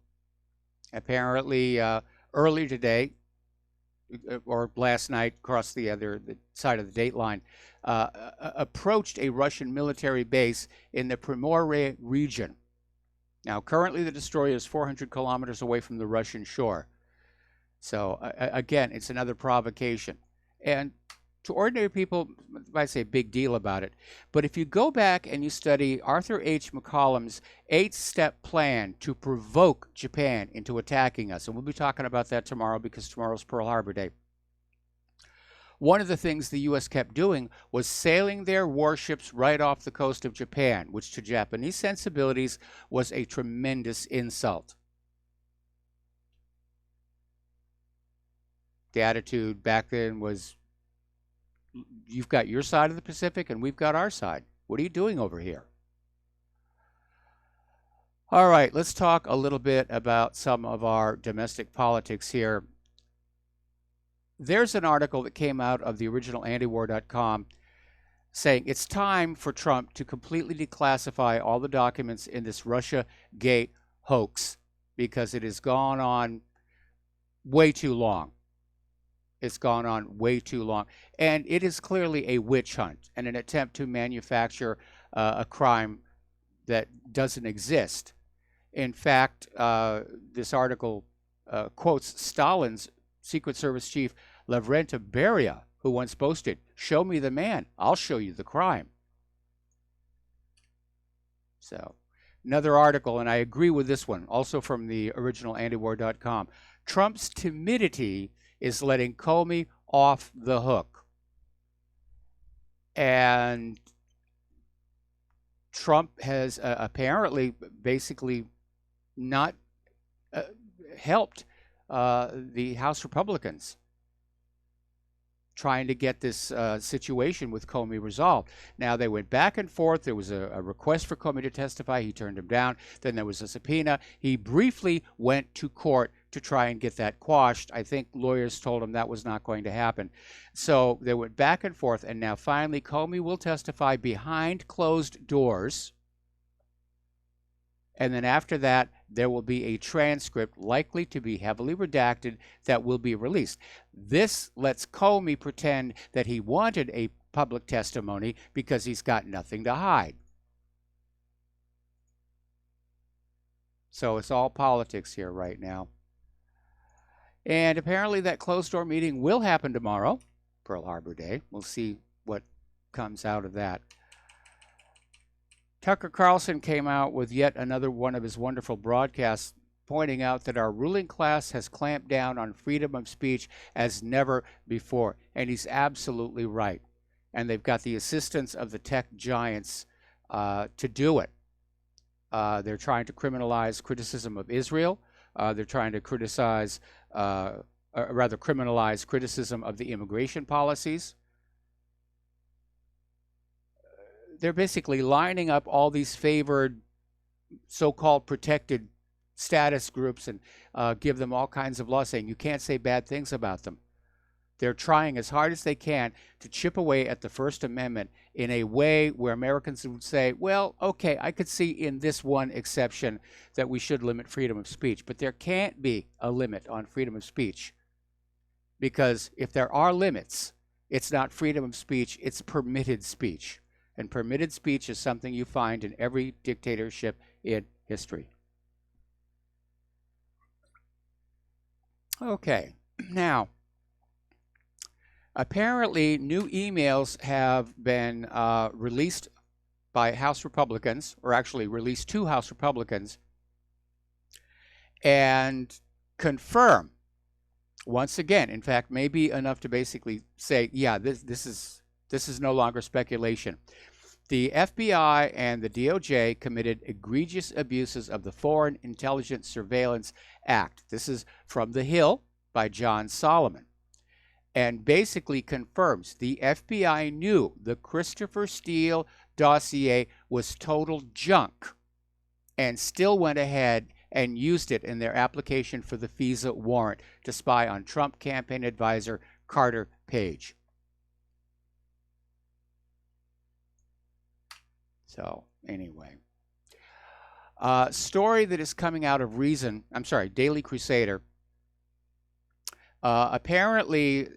Apparently, earlier today, or last night, across the other side of the date line, approached a Russian military base in the Primorye region. Now, currently the destroyer is 400 kilometers away from the Russian shore. So, again, it's another provocation. And To ordinary people, I say a big deal about it. But if you go back and you study Arthur H. McCollum's 8-step plan to provoke Japan into attacking us, and we'll be talking about that tomorrow because tomorrow's Pearl Harbor Day. One of the things the U.S. kept doing was sailing their warships right off the coast of Japan, which to Japanese sensibilities was a tremendous insult. The attitude back then was, you've got your side of the Pacific and we've got our side. What are you doing over here? All right, let's talk a little bit about some of our domestic politics here. There's an article that came out of the original antiwar.com saying it's time for Trump to completely declassify all the documents in this Russiagate hoax because it has gone on way too long. It's gone on way too long. And it is clearly a witch hunt and an attempt to manufacture a crime that doesn't exist. In fact, this article quotes Stalin's Secret Service chief Lavrentiy Beria, who once boasted, "Show me the man, I'll show you the crime." So, another article, and I agree with this one, also from the original antiwar.com. Trump's timidity is letting Comey off the hook. And Trump has apparently basically not helped the House Republicans trying to get this situation with Comey resolved. Now, they went back and forth. There was a request for Comey to testify. He turned him down. Then there was a subpoena. He briefly went to court to try and get that quashed. I think lawyers told him that was not going to happen. So they went back and forth, and now finally Comey will testify behind closed doors. And then after that, there will be a transcript likely to be heavily redacted that will be released. This lets Comey pretend that he wanted a public testimony because he's got nothing to hide. So it's all politics here right now. And apparently that closed-door meeting will happen tomorrow, Pearl Harbor Day. We'll see what comes out of that. Tucker Carlson came out with yet another one of his wonderful broadcasts, pointing out that our ruling class has clamped down on freedom of speech as never before. And he's absolutely right. And they've got the assistance of the tech giants to do it. They're trying to criminalize criticism of Israel. They're trying to criminalize criticism of the immigration policies. They're basically lining up all these favored so-called protected status groups and give them all kinds of laws saying you can't say bad things about them. They're trying as hard as they can to chip away at the First Amendment in a way where Americans would say, well, okay, I could see in this one exception that we should limit freedom of speech, but there can't be a limit on freedom of speech. Because if there are limits, it's not freedom of speech, it's permitted speech. And permitted speech is something you find in every dictatorship in history. Okay, now, apparently new emails have been released by House Republicans, or actually released to House Republicans, and confirm, once again, in fact, maybe enough to basically say, yeah, this is no longer speculation. The FBI and the DOJ committed egregious abuses of the Foreign Intelligence Surveillance Act. This is from The Hill by John Solomon. And basically confirms the FBI knew the Christopher Steele dossier was total junk and still went ahead and used it in their application for the FISA warrant to spy on Trump campaign advisor Carter Page. So, anyway. Story that is coming out of Daily Crusader. Apparently,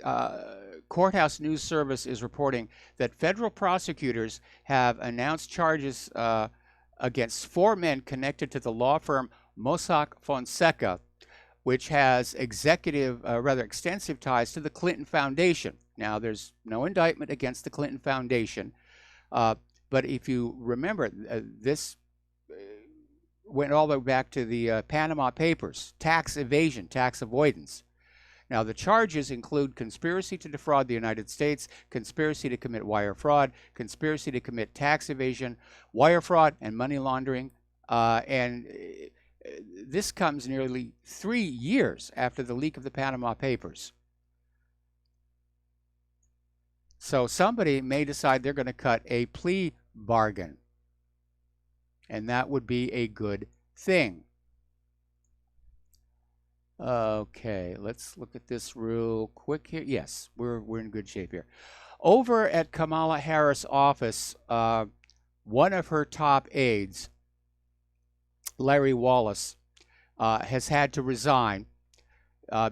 Courthouse News Service is reporting that federal prosecutors have announced charges against 4 men connected to the law firm Mossack Fonseca which has rather extensive ties to the Clinton Foundation. Now, there's no indictment against the Clinton Foundation, but if you remember, this went all the way back to the Panama Papers, tax evasion, tax avoidance. Now, the charges include conspiracy to defraud the United States, conspiracy to commit wire fraud, conspiracy to commit tax evasion, wire fraud, and money laundering. And this comes nearly 3 years after the leak of the Panama Papers. So somebody may decide they're going to cut a plea bargain, and that would be a good thing. Okay, let's look at this real quick here. Yes, we're in good shape here. Over at Kamala Harris' office, one of her top aides, Larry Wallace, has had to resign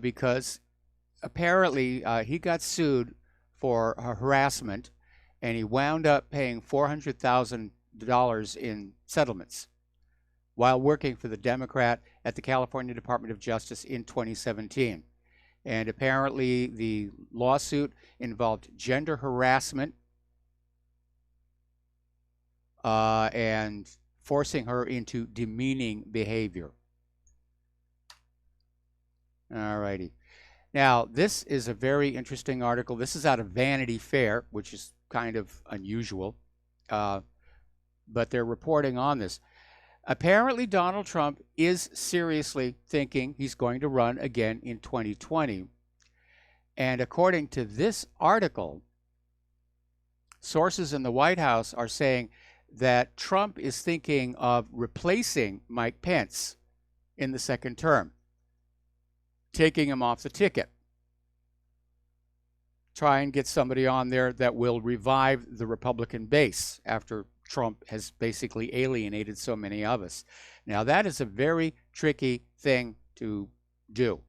because apparently he got sued for harassment, and he wound up paying $400,000 in settlements while working for the Democrat at the California Department of Justice in 2017. And apparently the lawsuit involved gender harassment and forcing her into demeaning behavior. All righty. Now, this is a very interesting article. This is out of Vanity Fair, which is kind of unusual, but they're reporting on this. Apparently, Donald Trump is seriously thinking he's going to run again in 2020. And according to this article, sources in the White House are saying that Trump is thinking of replacing Mike Pence in the second term, taking him off the ticket. Try and get somebody on there that will revive the Republican base after Trump has basically alienated so many of us. Now, that is a very tricky thing to do,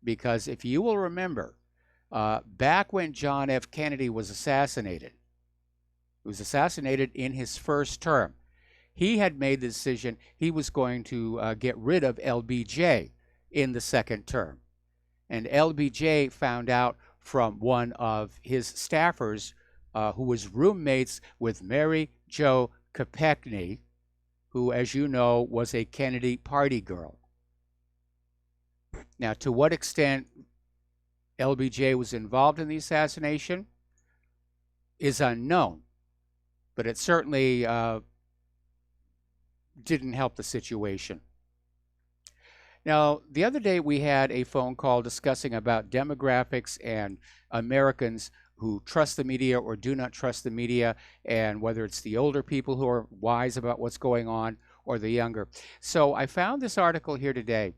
because if you will remember, back when John F. Kennedy was assassinated, he was assassinated in his first term, he had made the decision he was going to get rid of LBJ in the second term. And LBJ found out from one of his staffers who was roommates with Mary Jo Kopechne, who, as you know, was a Kennedy party girl. Now, to what extent LBJ was involved in the assassination is unknown, but it certainly didn't help the situation. Now, the other day we had a phone call discussing about demographics and Americans who trust the media or do not trust the media, and whether it's the older people who are wise about what's going on or the younger. So I found this article here today.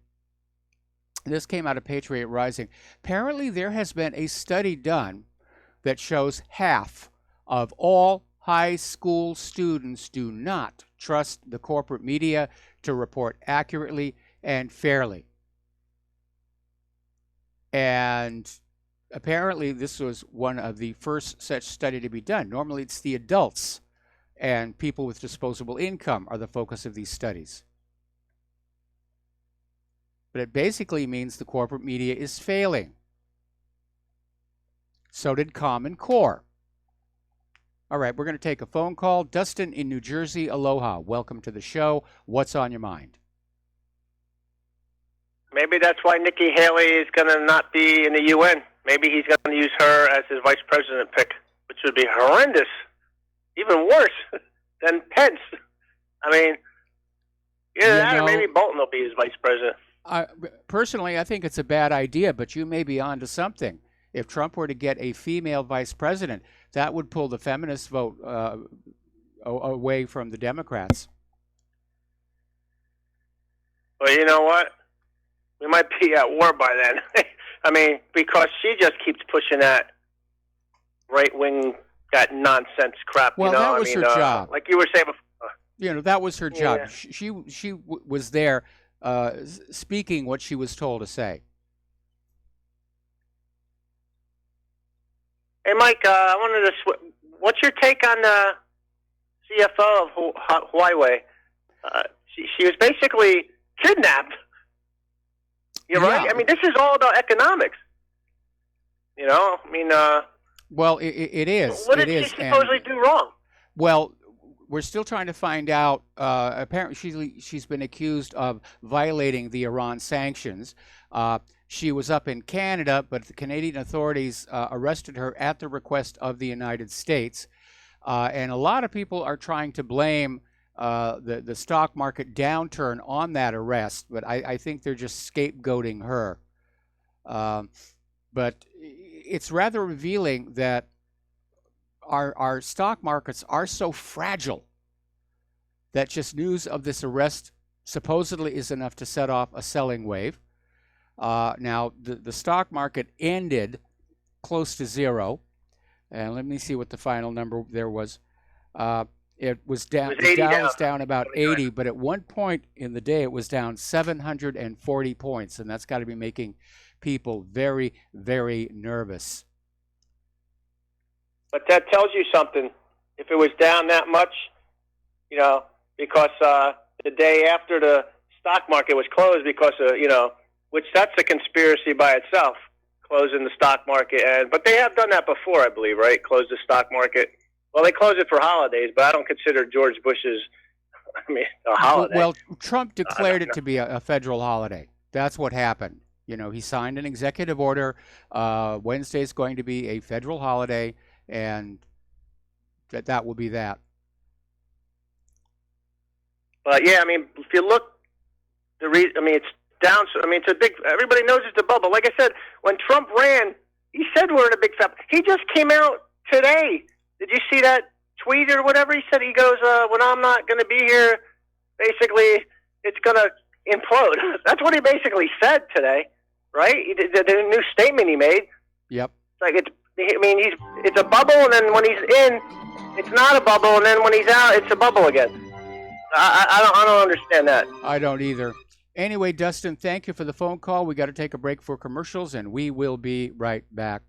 This came out of Patriot Rising. Apparently there has been a study done that shows half of all high school students do not trust the corporate media to report accurately and fairly. And apparently this was one of the first such study to be done. Normally it's the adults and people with disposable income are the focus of these studies. But it basically means the corporate media is failing. So did Common Core. All right, we're going to take a phone call. Dustin in New Jersey, aloha. Welcome to the show. What's on your mind? Maybe that's why Nikki Haley is going to not be in the UN. Maybe he's going to use her as his vice president pick, which would be horrendous, even worse than Pence. I mean, either that or maybe Bolton will be his vice president. Personally, I think it's a bad idea, but you may be onto something. If Trump were to get a female vice president, that would pull the feminist vote away from the Democrats. Well, you know what? We might be at war by then. I mean, because she just keeps pushing that right-wing, that nonsense crap. Well, you know? that was her job. Like you were saying before. You know, that was her job. Yeah. She was there speaking what she was told to say. Hey, Mike, I wanted to what's your take on the CFO of Huawei? She was basically kidnapped. You're right. Yeah. I mean, this is all about economics. You know, I mean, well, it is. what it did is. she supposedly do wrong? Well, we're still trying to find out. Apparently, she's been accused of violating the Iran sanctions. She was up in Canada, but the Canadian authorities arrested her at the request of the United States. And a lot of people are trying to blame the stock market downturn on that arrest, but I think they're just scapegoating her. But it's rather revealing that our stock markets are so fragile that just news of this arrest supposedly is enough to set off a selling wave. Now, the stock market ended close to zero. And let me see what the final number there was. It was down. The Dow was down about 80, but at one point in the day, it was down 740 points, and that's got to be making people very, very nervous. But that tells you something. If it was down that much, you know, because the day after the stock market was closed, because which that's a conspiracy by itself, closing the stock market. But they have done that before, I believe, right? Close the stock market. Well, they close it for holidays, but I don't consider George Bush's, a holiday. Well, Trump declared it to be a federal holiday. That's what happened. You know, he signed an executive order. Wednesday is going to be a federal holiday, and that will be that. But yeah, I mean, if you look, it's down. It's a big. Everybody knows it's a bubble. Like I said, when Trump ran, he said we're in a big fab. He just came out today. Did you see that tweet or whatever? He said, he goes, when I'm not going to be here, basically, it's going to implode. That's what he basically said today, right? The new statement he made. Yep. It's like it's a bubble, and then when he's in, it's not a bubble, and then when he's out, it's a bubble again. I don't understand that. I don't either. Anyway, Dustin, thank you for the phone call. We got to take a break for commercials, and we will be right back.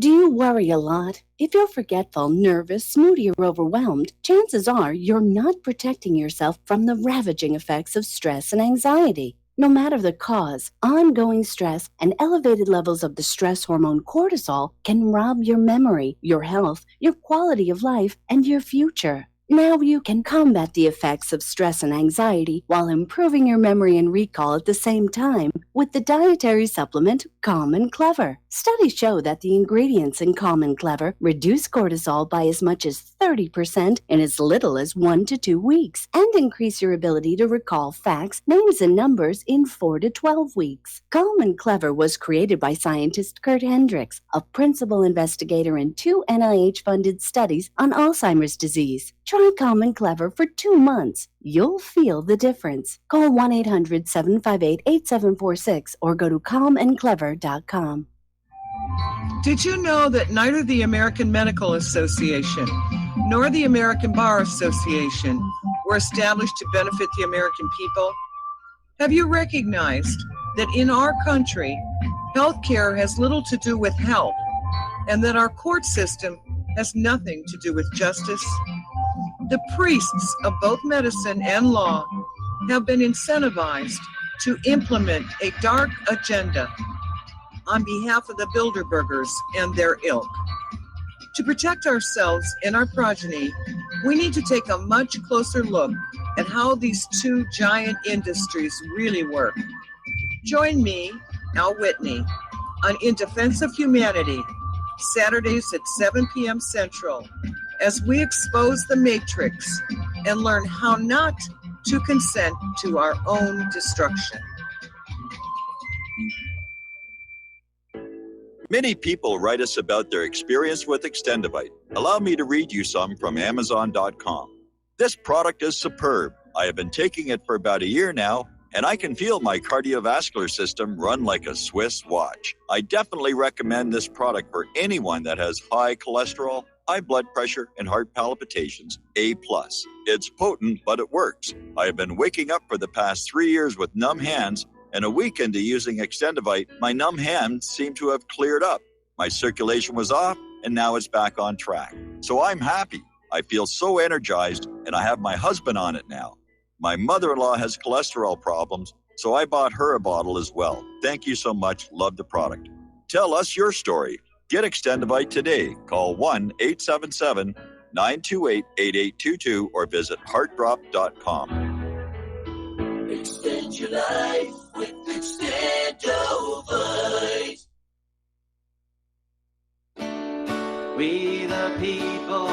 Do you worry a lot? If you're forgetful, nervous, moody, or overwhelmed, chances are you're not protecting yourself from the ravaging effects of stress and anxiety. No matter the cause, ongoing stress and elevated levels of the stress hormone cortisol can rob your memory, your health, your quality of life, and your future. Now you can combat the effects of stress and anxiety while improving your memory and recall at the same time with the dietary supplement Calm and Clever. Studies show that the ingredients in Calm and Clever reduce cortisol by as much as 30% in as little as 1 to 2 weeks and increase your ability to recall facts, names, and numbers in 4 to 12 weeks. Calm and Clever was created by scientist Kurt Hendricks, a principal investigator in 2 NIH-funded studies on Alzheimer's disease. Try Calm and Clever for 2 months. You'll feel the difference. Call 1-800-758-8746 or go to calmandclever.com. Did you know that neither the American Medical Association nor the American Bar Association were established to benefit the American people? Have you recognized that in our country, healthcare has little to do with health, and that our court system has nothing to do with justice? The priests of both medicine and law have been incentivized to implement a dark agenda on behalf of the Bilderbergers and their ilk. To protect ourselves and our progeny, we need to take a much closer look at how these two giant industries really work. Join me, Al Whitney, on In Defense of Humanity, Saturdays at 7 p.m. Central, as we expose the matrix and learn how not to consent to our own destruction. Many people write us about their experience with Extendivite. Allow me to read you some from Amazon.com. This product is superb. I have been taking it for about a year now, and I can feel my cardiovascular system run like a Swiss watch. I definitely recommend this product for anyone that has high cholesterol, high blood pressure, and heart palpitations, A+. It's potent, but it works. I have been waking up for the past 3 years with numb hands, and a week into using Extendivite, my numb hands seem to have cleared up. My circulation was off, and now it's back on track. So I'm happy. I feel so energized, and I have my husband on it now. My mother-in-law has cholesterol problems, so I bought her a bottle as well. Thank you so much. Love the product. Tell us your story. Get Extendivite today. Call 1-877-928-8822 or visit heartdrop.com. Extend your life with Extendivite. We the people,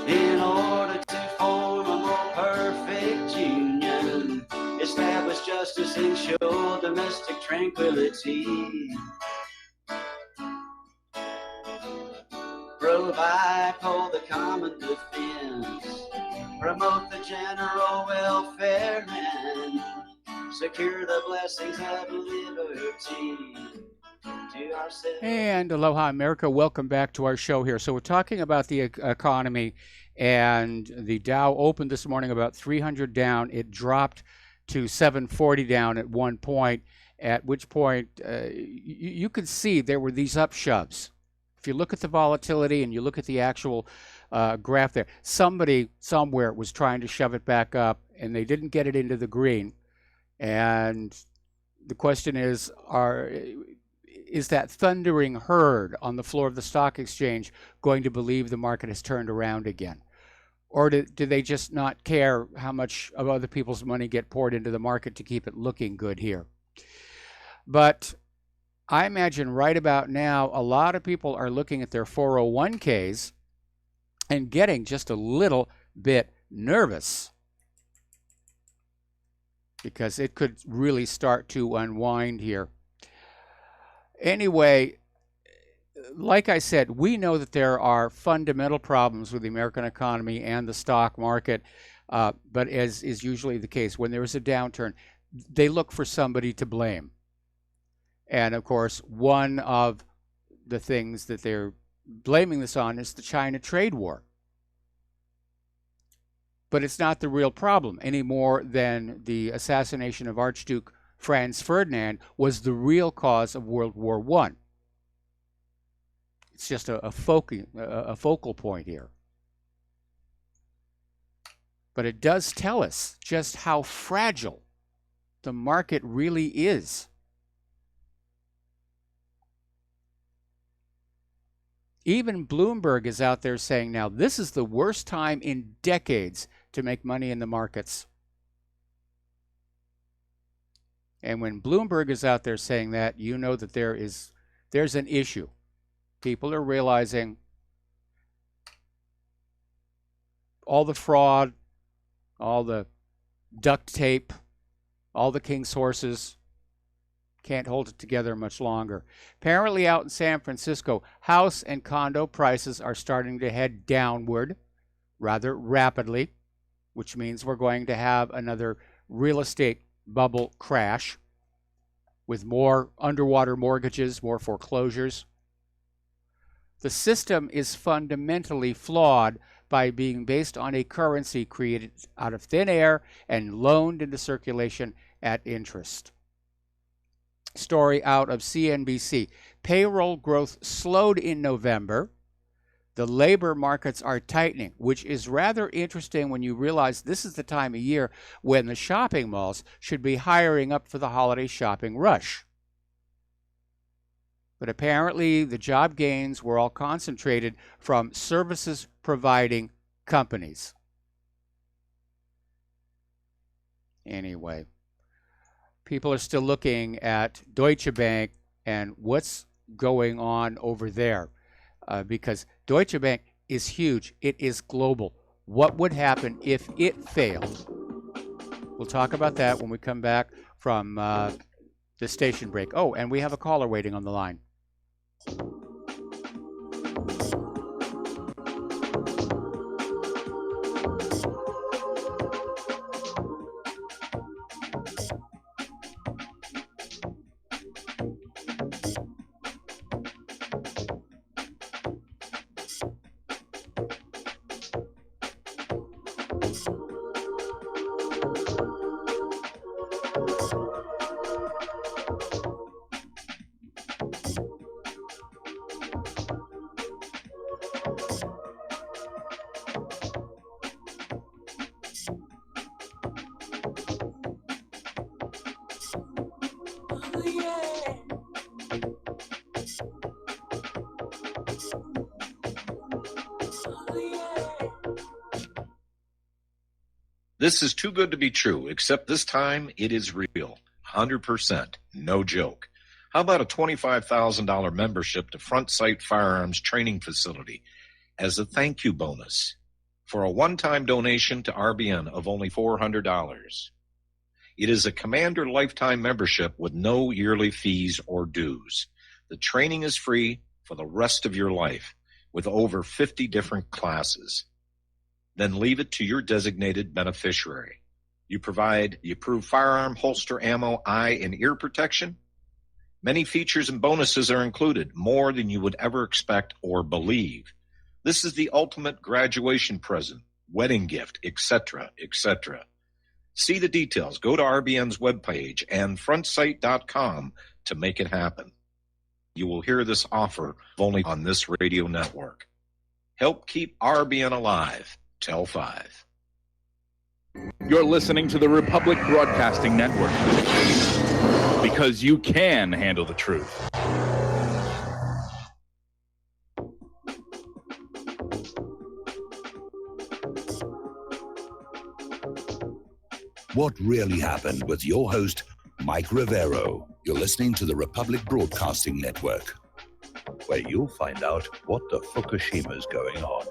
in order to form a more perfect union, establish justice, ensure domestic tranquility, provide for the common defense, promote the general welfare, and secure the blessings of liberty. And aloha, America. Welcome back to our show here. So we're talking about the economy, and the Dow opened this morning about 300 down. It dropped to 740 down at one point, at which point you could see there were these upshoves. If you look at the volatility and you look at the actual graph there, somebody somewhere was trying to shove it back up, and they didn't get it into the green. And the question is that thundering herd on the floor of the stock exchange going to believe the market has turned around again? Or do they just not care how much of other people's money get poured into the market to keep it looking good here? But I imagine right about now, a lot of people are looking at their 401ks and getting just a little bit nervous, because it could really start to unwind here. Anyway, like I said, we know that there are fundamental problems with the American economy and the stock market, but as is usually the case, when there is a downturn, they look for somebody to blame. And of course, one of the things that they're blaming this on is the China trade war. But it's not the real problem any more than the assassination of Archduke Franz Ferdinand was the real cause of World War I. It's just a focal point here. But it does tell us just how fragile the market really is. Even Bloomberg is out there saying now this is the worst time in decades to make money in the markets. And when Bloomberg is out there saying that, you know that there's an issue. People are realizing all the fraud, all the duct tape, all the king's horses can't hold it together much longer. Apparently out in San Francisco, house and condo prices are starting to head downward rather rapidly, which means we're going to have another real estate bubble crash with more underwater mortgages, more foreclosures. The system is fundamentally flawed by being based on a currency created out of thin air and loaned into circulation at interest. Story out of CNBC. Payroll growth slowed in November. The labor markets are tightening, which is rather interesting when you realize this is the time of year when the shopping malls should be hiring up for the holiday shopping rush. But apparently the job gains were all concentrated from services providing companies. Anyway, people are still looking at Deutsche Bank and what's going on over there, because Deutsche Bank is huge. It is global. What would happen if it failed? We'll talk about that when we come back from the station break. Oh, and we have a caller waiting on the line. This is too good to be true, except this time it is real. 100%. No joke. How about a $25,000 membership to Front Sight Firearms Training Facility as a thank you bonus for a one-time donation to RBN of only $400? It is a Commander lifetime membership with no yearly fees or dues. The training is free for the rest of your life with over 50 different classes. Then leave it to your designated beneficiary. You provide the approved firearm, holster, ammo, eye, and ear protection. Many features and bonuses are included, more than you would ever expect or believe. This is the ultimate graduation present, wedding gift, etc., etc. See the details. Go to RBN's webpage and frontsight.com to make it happen. You will hear this offer only on this radio network. Help keep RBN alive. Tell 5. You're listening to the Republic Broadcasting Network, because you can handle the truth. What Really Happened with your host, Mike Rivero. You're listening to the Republic Broadcasting Network, where you'll find out what the Fukushima's going on.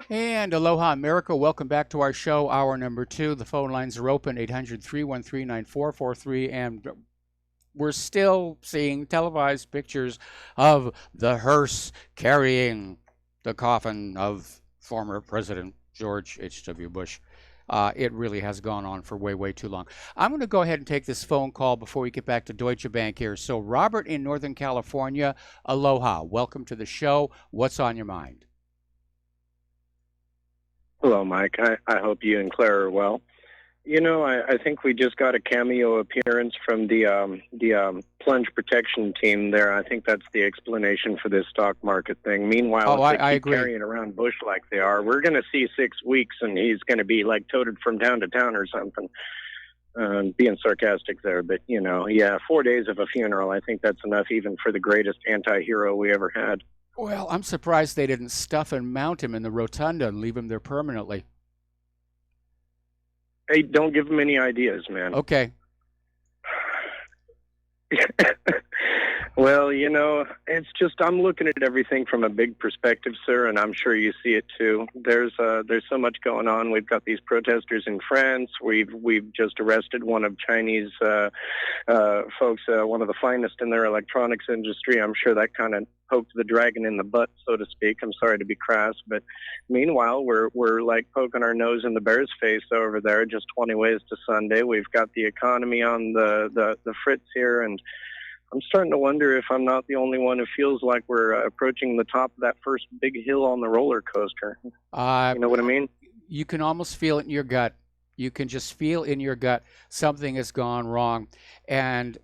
And aloha, America. Welcome back to our show, hour number 2. The phone lines are open, 800-313-9443, and we're still seeing televised pictures of the hearse carrying the coffin of former President George H.W. Bush. It really has gone on for way, way too long. I'm going to go ahead and take this phone call before we get back to Deutsche Bank here. So, Robert in Northern California, aloha. Welcome to the show. What's on your mind? Hello, Mike. I hope you and Claire are well. You know, I think we just got a cameo appearance from the plunge protection team there. I think that's the explanation for this stock market thing. Meanwhile, if they keep carrying around Bush like they are, we're going to see 6 weeks and he's going to be like toted from town to town or something. Being sarcastic there, but, you know, yeah, 4 days of a funeral, I think that's enough even for the greatest anti-hero we ever had. Well, I'm surprised they didn't stuff and mount him in the rotunda and leave him there permanently. Hey, don't give him any ideas, man. Okay. Well, you know, it's just I'm looking at everything from a big perspective, sir, and I'm sure you see it too. There's so much going on. We've got these protesters in France. We've just arrested one of Chinese folks, one of the finest in their electronics industry. I'm sure that kind of poked the dragon in the butt, so to speak. I'm sorry to be crass, but meanwhile, we're like poking our nose in the bear's face over there. Just 20 ways to Sunday. We've got the economy on the fritz here, and I'm starting to wonder if I'm not the only one who feels like we're approaching the top of that first big hill on the roller coaster. You know what I mean? You can almost feel it in your gut. You can just feel in your gut something has gone wrong. And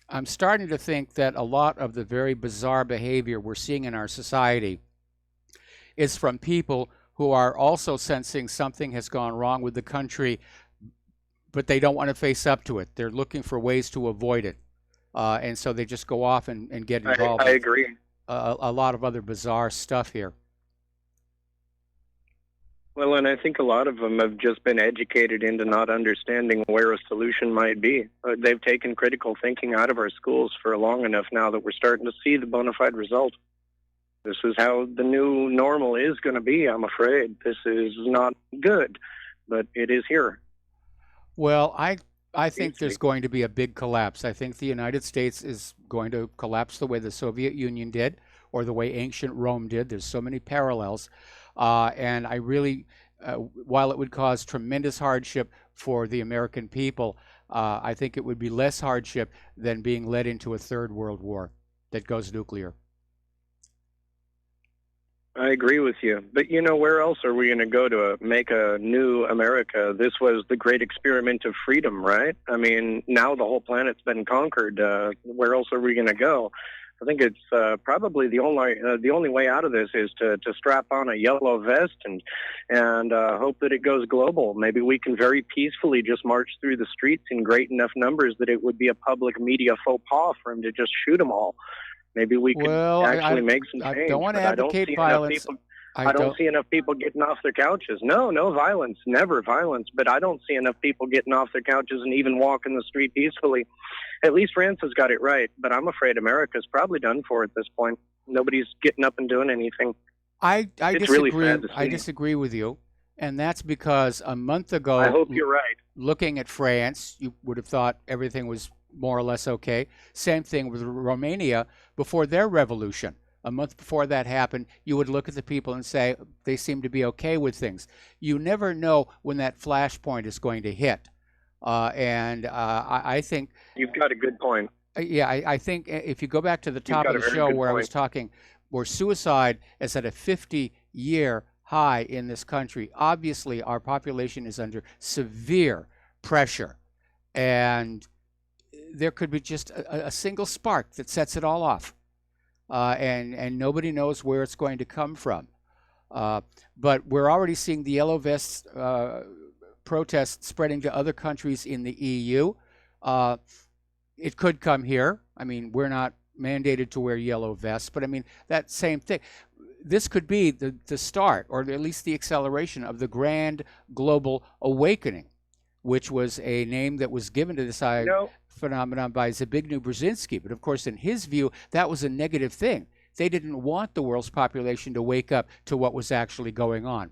I'm starting to think that a lot of the very bizarre behavior we're seeing in our society is from people who are also sensing something has gone wrong with the country, but they don't want to face up to it. They're looking for ways to avoid it. And so they just go off and get involved. I agree. A lot of other bizarre stuff here. Well, and I think a lot of them have just been educated into not understanding where a solution might be. They've taken critical thinking out of our schools for long enough now that we're starting to see the bona fide result. This is how the new normal is going to be, I'm afraid. This is not good, but it is here. Well, I think there's going to be a big collapse. I think the United States is going to collapse the way the Soviet Union did or the way ancient Rome did. There's so many parallels. And I really, while it would cause tremendous hardship for the American people, I think it would be less hardship than being led into a third world war that goes nuclear. I agree with you. But, you know, where else are we going to go to make a new America? This was the great experiment of freedom, right? I mean, now the whole planet's been conquered. Where else are we going to go? I think it's probably the only way out of this is to strap on a yellow vest and hope that it goes global. Maybe we can very peacefully just march through the streets in great enough numbers that it would be a public media faux pas for him to just shoot them all. Maybe we could actually make some change. I don't want to advocate violence. I don't see enough people getting off their couches. No violence, never violence. But I don't see enough people getting off their couches and even walking the street peacefully. At least France has got it right. But I'm afraid America's probably done for at this point. Nobody's getting up and doing anything. I It's disagree. really sad to I see. disagree with you, and that's because a month ago, I hope you're right. looking at France, you would have thought everything was more or less okay. Same thing with Romania before their revolution. A month before that happened, you would look at the people and say they seem to be okay with things. You never know when that flashpoint is going to hit, I think You've got a good point. yeah, I think if you go back to the top got of a the very show good where I was point. talking, where suicide is at a 50-year high in this country, obviously our population is under severe pressure, and there could be just a single spark that sets it all off, and nobody knows where it's going to come from. But we're already seeing the Yellow Vests protests spreading to other countries in the EU. It could come here. I mean, we're not mandated to wear yellow vests, but I mean, that same thing. This could be the start, or at least the acceleration of the grand global awakening, which was a name that was given to this phenomenon by Zbigniew Brzezinski. But of course, in his view, that was a negative thing. They didn't want the world's population to wake up to what was actually going on.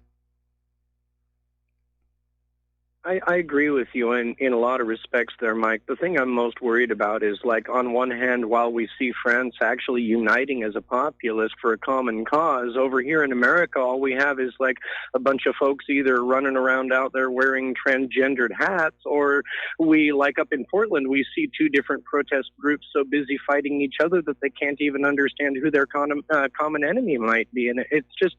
I agree with you in a lot of respects there, Mike. The thing I'm most worried about is, like, on one hand, while we see France actually uniting as a populace for a common cause, over here in America, all we have is, like, a bunch of folks either running around out there wearing transgendered hats, or we, like up in Portland, we see two different protest groups so busy fighting each other that they can't even understand who their common enemy might be. And it's just,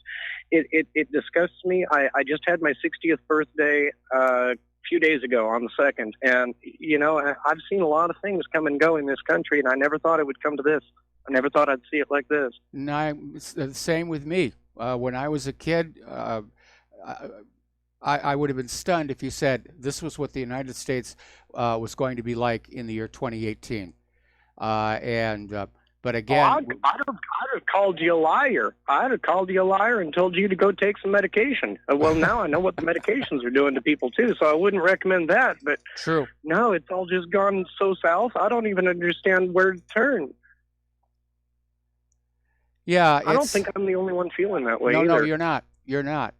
it disgusts me. I just had my 60th birthday a few days ago on the 2nd, and you know, I've seen a lot of things come and go in this country, and I never thought it would come to this. I never thought I'd see it like this. No, it's the same with me. When I was a kid, I would have been stunned if you said this was what the United States was going to be like in the year 2018. But again, I'd have called you a liar. I'd have called you a liar and told you to go take some medication. Well, now I know what the medications are doing to people too, so I wouldn't recommend that. But true. No, it's all just gone so south. I don't even understand where to turn. Yeah, I don't think I'm the only one feeling that way. No, either. no, you're not. You're not.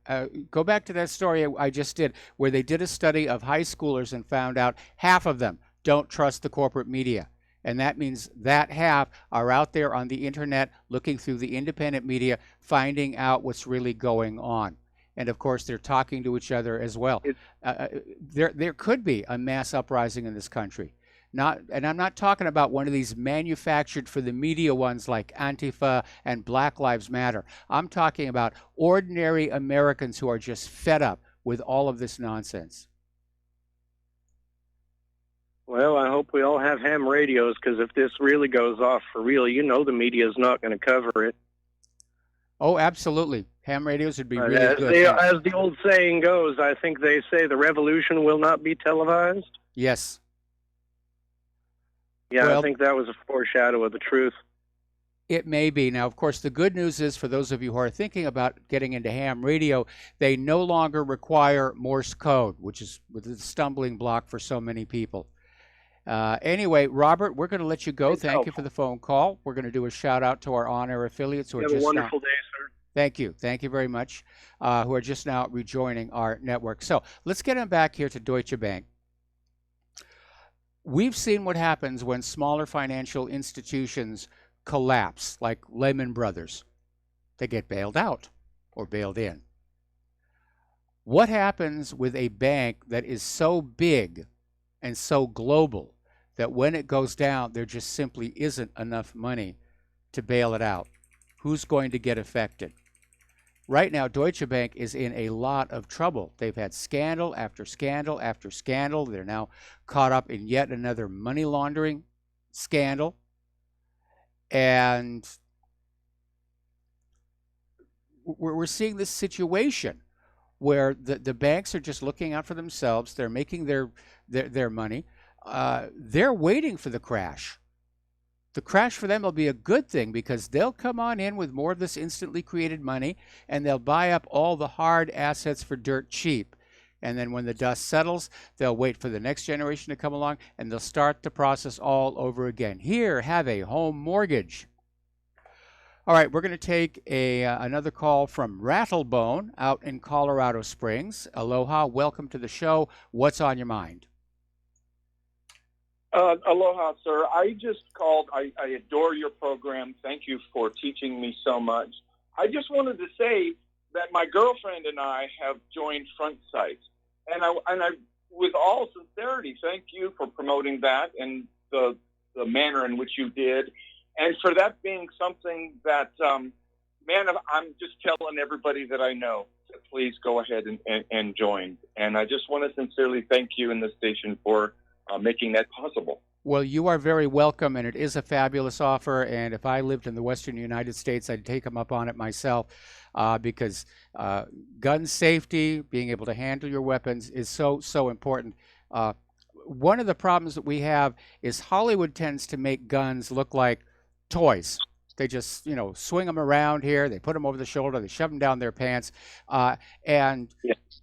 Go back to that story I just did, where they did a study of high schoolers and found out half of them don't trust the corporate media. And that means that half are out there on the internet looking through the independent media, finding out what's really going on. And of course, they're talking to each other as well. There could be a mass uprising in this country. And I'm not talking about one of these manufactured for the media ones like Antifa and Black Lives Matter. I'm talking about ordinary Americans who are just fed up with all of this nonsense. Well, I hope we all have ham radios, because if this really goes off for real, you know the media is not going to cover it. Oh, absolutely. Ham radios would be really as good. As the old saying goes, I think they say the revolution will not be televised. Yes. Yeah, Well, I think that was a foreshadow of the truth. It may be. Now, of course, the good news is for those of you who are thinking about getting into ham radio, they no longer require Morse code, which is a stumbling block for so many people. Anyway, Robert, we're going to let you go. Thank you for the phone call. We're going to do a shout out to our on-air affiliates who are Have just a wonderful day, sir. Thank you. Thank you very much. Who are just now rejoining our network. So let's get them back here to Deutsche Bank. We've seen what happens when smaller financial institutions collapse, like Lehman Brothers. They get bailed out or bailed in. What happens with a bank that is so big and so global that when it goes down, there just simply isn't enough money to bail it out? Who's going to get affected? Right now, Deutsche Bank is in a lot of trouble. They've had scandal after scandal after scandal. They're now caught up in yet another money laundering scandal. And we're seeing this situation where the banks are just looking out for themselves. They're making their money. They're waiting for the crash. the crash for them will be a good thing because they'll come on in with more of this instantly created money and they'll buy up all the hard assets for dirt cheap. And then when the dust settles, they'll wait for the next generation to come along and they'll start the process all over again. Here, have a home mortgage. All right, we're going to take another call from Rattlebone out in Colorado Springs. Aloha, welcome to the show. What's on your mind? Aloha, sir. I just called. I adore your program. Thank you for teaching me so much. I just wanted to say that my girlfriend and I have joined Front Sight. And I, with all sincerity, thank you for promoting that and the manner in which you did. And for that being something that, man, I'm just telling everybody that I know to please go ahead and join. And I just want to sincerely thank you and the station for making that possible. Well, you are very welcome, and it is a fabulous offer. And if I lived in the Western United States, I'd take them up on it myself because gun safety, being able to handle your weapons is so important. One of the problems that we have is Hollywood tends to make guns look like toys. They just, swing them around here. They put them over the shoulder. They shove them down their pants.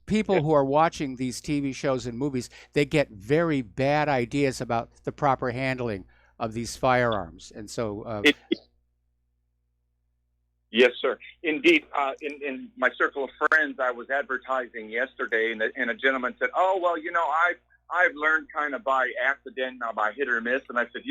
People who are watching these TV shows and movies, they get very bad ideas about the proper handling of these firearms. And so... Yes, sir. Indeed. In my circle of friends, I was advertising yesterday, and a gentleman said, "Oh, well, I've learned kind of by accident, not by hit or miss." And I said,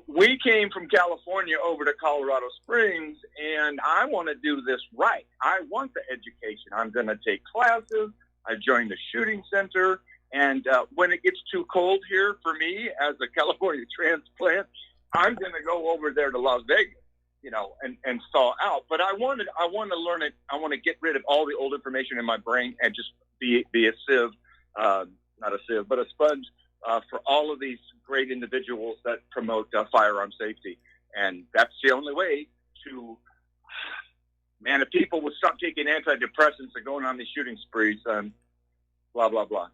we came from California over to Colorado Springs, and I want to do this right. I want the education. I'm going to take classes. I joined the shooting center. And when it gets too cold here for me as a California transplant, I'm going to go over there to Las Vegas, and thaw out. But I want to learn it. I want to get rid of all the old information in my brain and just be a sieve, not a sieve, but a sponge for all of these great individuals that promote firearm safety. And that's the only way to, man, if people would stop taking antidepressants and going on these shooting sprees, blah, blah, blah.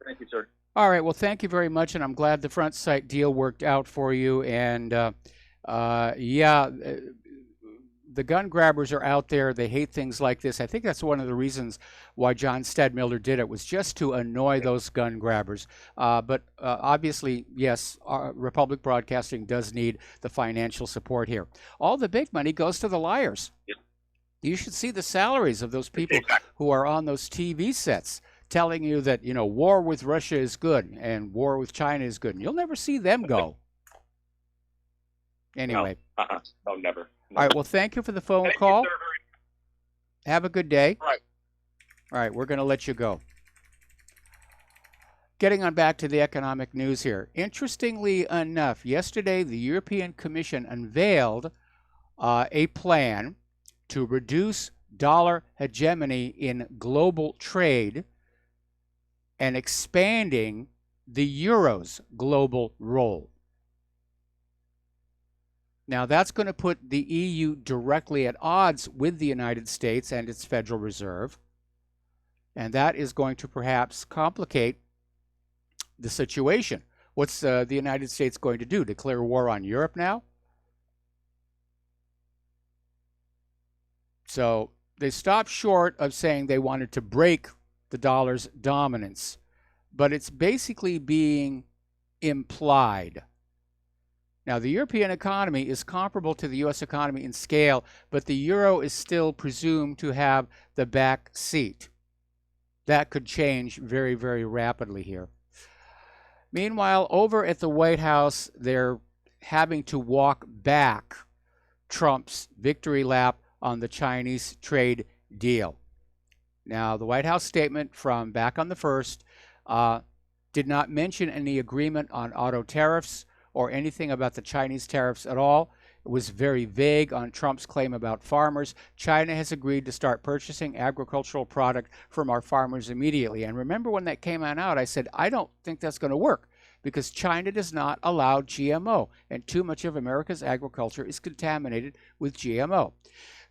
Thank you, sir. All right. Well, thank you very much. And I'm glad the Front Sight deal worked out for you. And the gun grabbers are out there. They hate things like this. I think that's one of the reasons why John Stadmiller did it, was just to annoy those gun grabbers. But obviously, yes, Republic Broadcasting does need the financial support here. All the big money goes to the liars. Yep. You should see the salaries of those people who are on those TV sets telling you that, war with Russia is good and war with China is good. And you'll never see them go. Anyway. No, never. All right. Well, thank you for the phone call. Have a good day. Right. All right. We're going to let you go. Getting on back to the economic news here. Interestingly enough, yesterday the European Commission unveiled a plan to reduce dollar hegemony in global trade and expanding the euro's global role. Now, that's going to put the EU directly at odds with the United States and its Federal Reserve, and that is going to perhaps complicate the situation. What's the United States going to do? Declare war on Europe now? So they stopped short of saying they wanted to break the dollar's dominance, but it's basically being implied. Now, the European economy is comparable to the U.S. economy in scale, but the euro is still presumed to have the back seat. That could change very, very rapidly here. Meanwhile, over at the White House, they're having to walk back Trump's victory lap on the Chinese trade deal. Now, the White House statement from back on the 1st did not mention any agreement on auto tariffs or anything about the Chinese tariffs at all. It was very vague on Trump's claim about farmers. China has agreed to start purchasing agricultural product from our farmers immediately. And remember when that came out, I said, I don't think that's going to work because China does not allow GMO, and too much of America's agriculture is contaminated with GMO.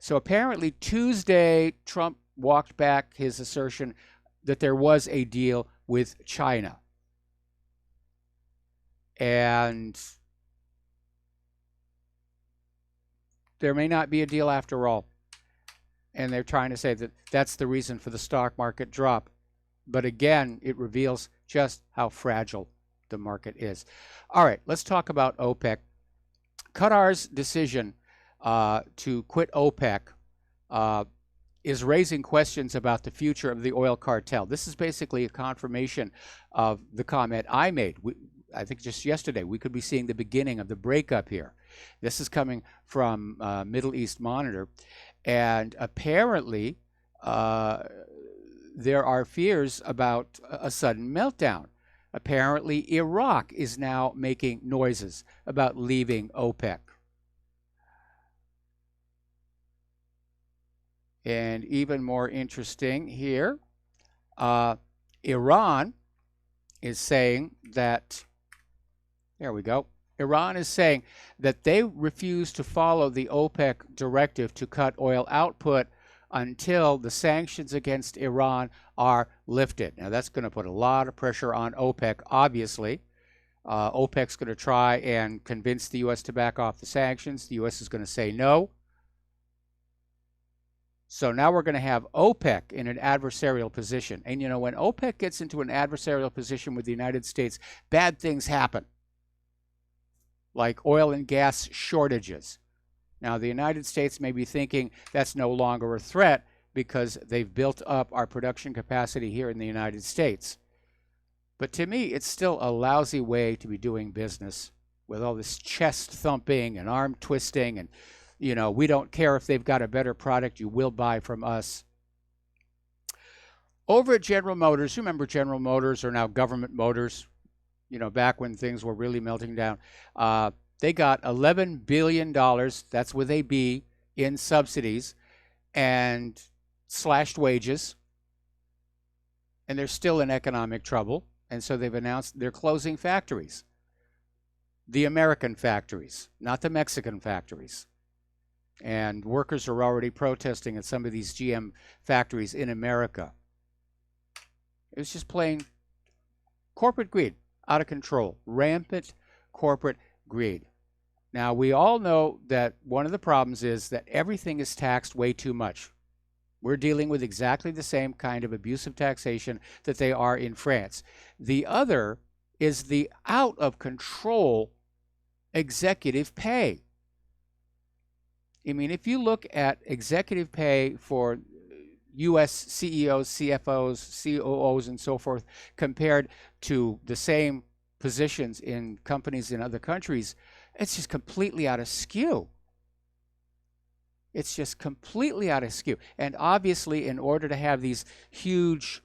So apparently Tuesday, Trump walked back his assertion that there was a deal with China. And there may not be a deal after all. And they're trying to say that that's the reason for the stock market drop. But again, it reveals just how fragile the market is. All right, let's talk about OPEC. Qatar's decision to quit OPEC is raising questions about the future of the oil cartel. This is basically a confirmation of the comment I made. I think just yesterday, we could be seeing the beginning of the breakup here. This is coming from Middle East Monitor. And apparently, there are fears about a sudden meltdown. Apparently, Iraq is now making noises about leaving OPEC. And even more interesting here, Iran is saying that, there we go, Iran is saying that they refuse to follow the OPEC directive to cut oil output until the sanctions against Iran are lifted. Now, that's going to put a lot of pressure on OPEC, obviously. OPEC's going to try and convince the U.S. to back off the sanctions. The U.S. is going to say no. So now we're going to have OPEC in an adversarial position. And, you know, when OPEC gets into an adversarial position with the United States, bad things happen, like oil and gas shortages. Now, the United States may be thinking that's no longer a threat because they've built up our production capacity here in the United States. But to me, it's still a lousy way to be doing business with all this chest thumping and arm twisting and, you know, we don't care if they've got a better product, you will buy from us. Over at General Motors, you remember General Motors are now Government Motors, you know, back when things were really melting down. They got $11 billion, that's with a B, in subsidies and slashed wages. And they're still in economic trouble. And so they've announced they're closing factories. The American factories, not the Mexican factories. And workers are already protesting at some of these GM factories in America. It was just plain corporate greed, out of control, rampant corporate greed. Now, we all know that one of the problems is that everything is taxed way too much. We're dealing with exactly the same kind of abusive taxation that they are in France. The other is the out of control executive pay. I mean, if you look at executive pay for U.S. CEOs, CFOs, COOs, and so forth, compared to the same positions in companies in other countries, it's just completely out of skew. It's just completely out of skew. And obviously, in order to have these huge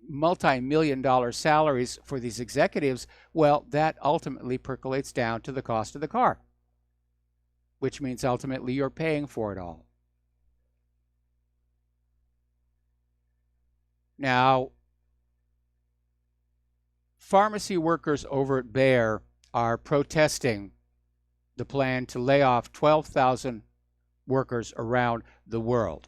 multi-million-dollar salaries for these executives, well, that ultimately percolates down to the cost of the car, which means ultimately you're paying for it all. Now, pharmacy workers over at Bayer are protesting the plan to lay off 12,000 workers around the world.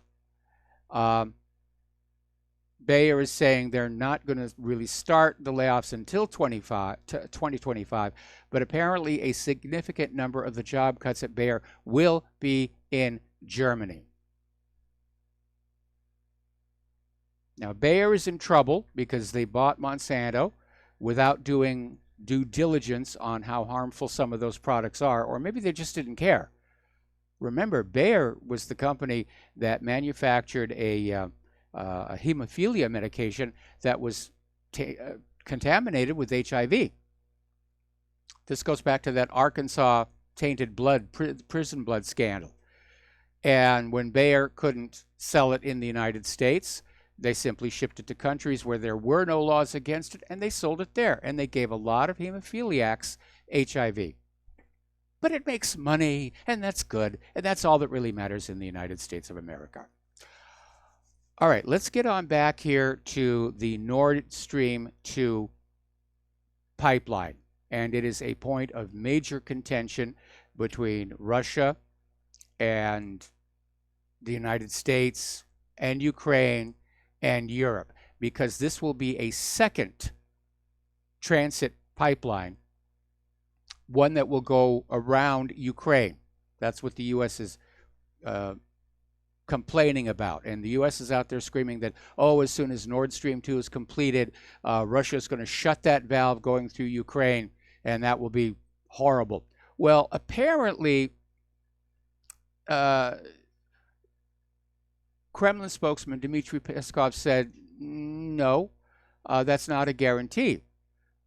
Bayer is saying they're not going to really start the layoffs until 2025, but apparently a significant number of the job cuts at Bayer will be in Germany. Now, Bayer is in trouble because they bought Monsanto without doing due diligence on how harmful some of those products are, or maybe they just didn't care. Remember, Bayer was the company that manufactured a hemophilia medication that was contaminated with HIV. This goes back to that Arkansas tainted blood, prison blood scandal. And when Bayer couldn't sell it in the United States, they simply shipped it to countries where there were no laws against it, and they sold it there. And they gave a lot of hemophiliacs HIV. But it makes money, and that's good, and that's all that really matters in the United States of America. All right, let's get on back here to the Nord Stream 2 pipeline. And it is a point of major contention between Russia and the United States and Ukraine and Europe, because this will be a second transit pipeline, one that will go around Ukraine. That's what the U.S. is complaining about. And the U.S. is out there screaming that, oh, as soon as Nord Stream 2 is completed, Russia is going to shut that valve going through Ukraine, and that will be horrible. Well, apparently, Kremlin spokesman Dmitry Peskov said, no, that's not a guarantee.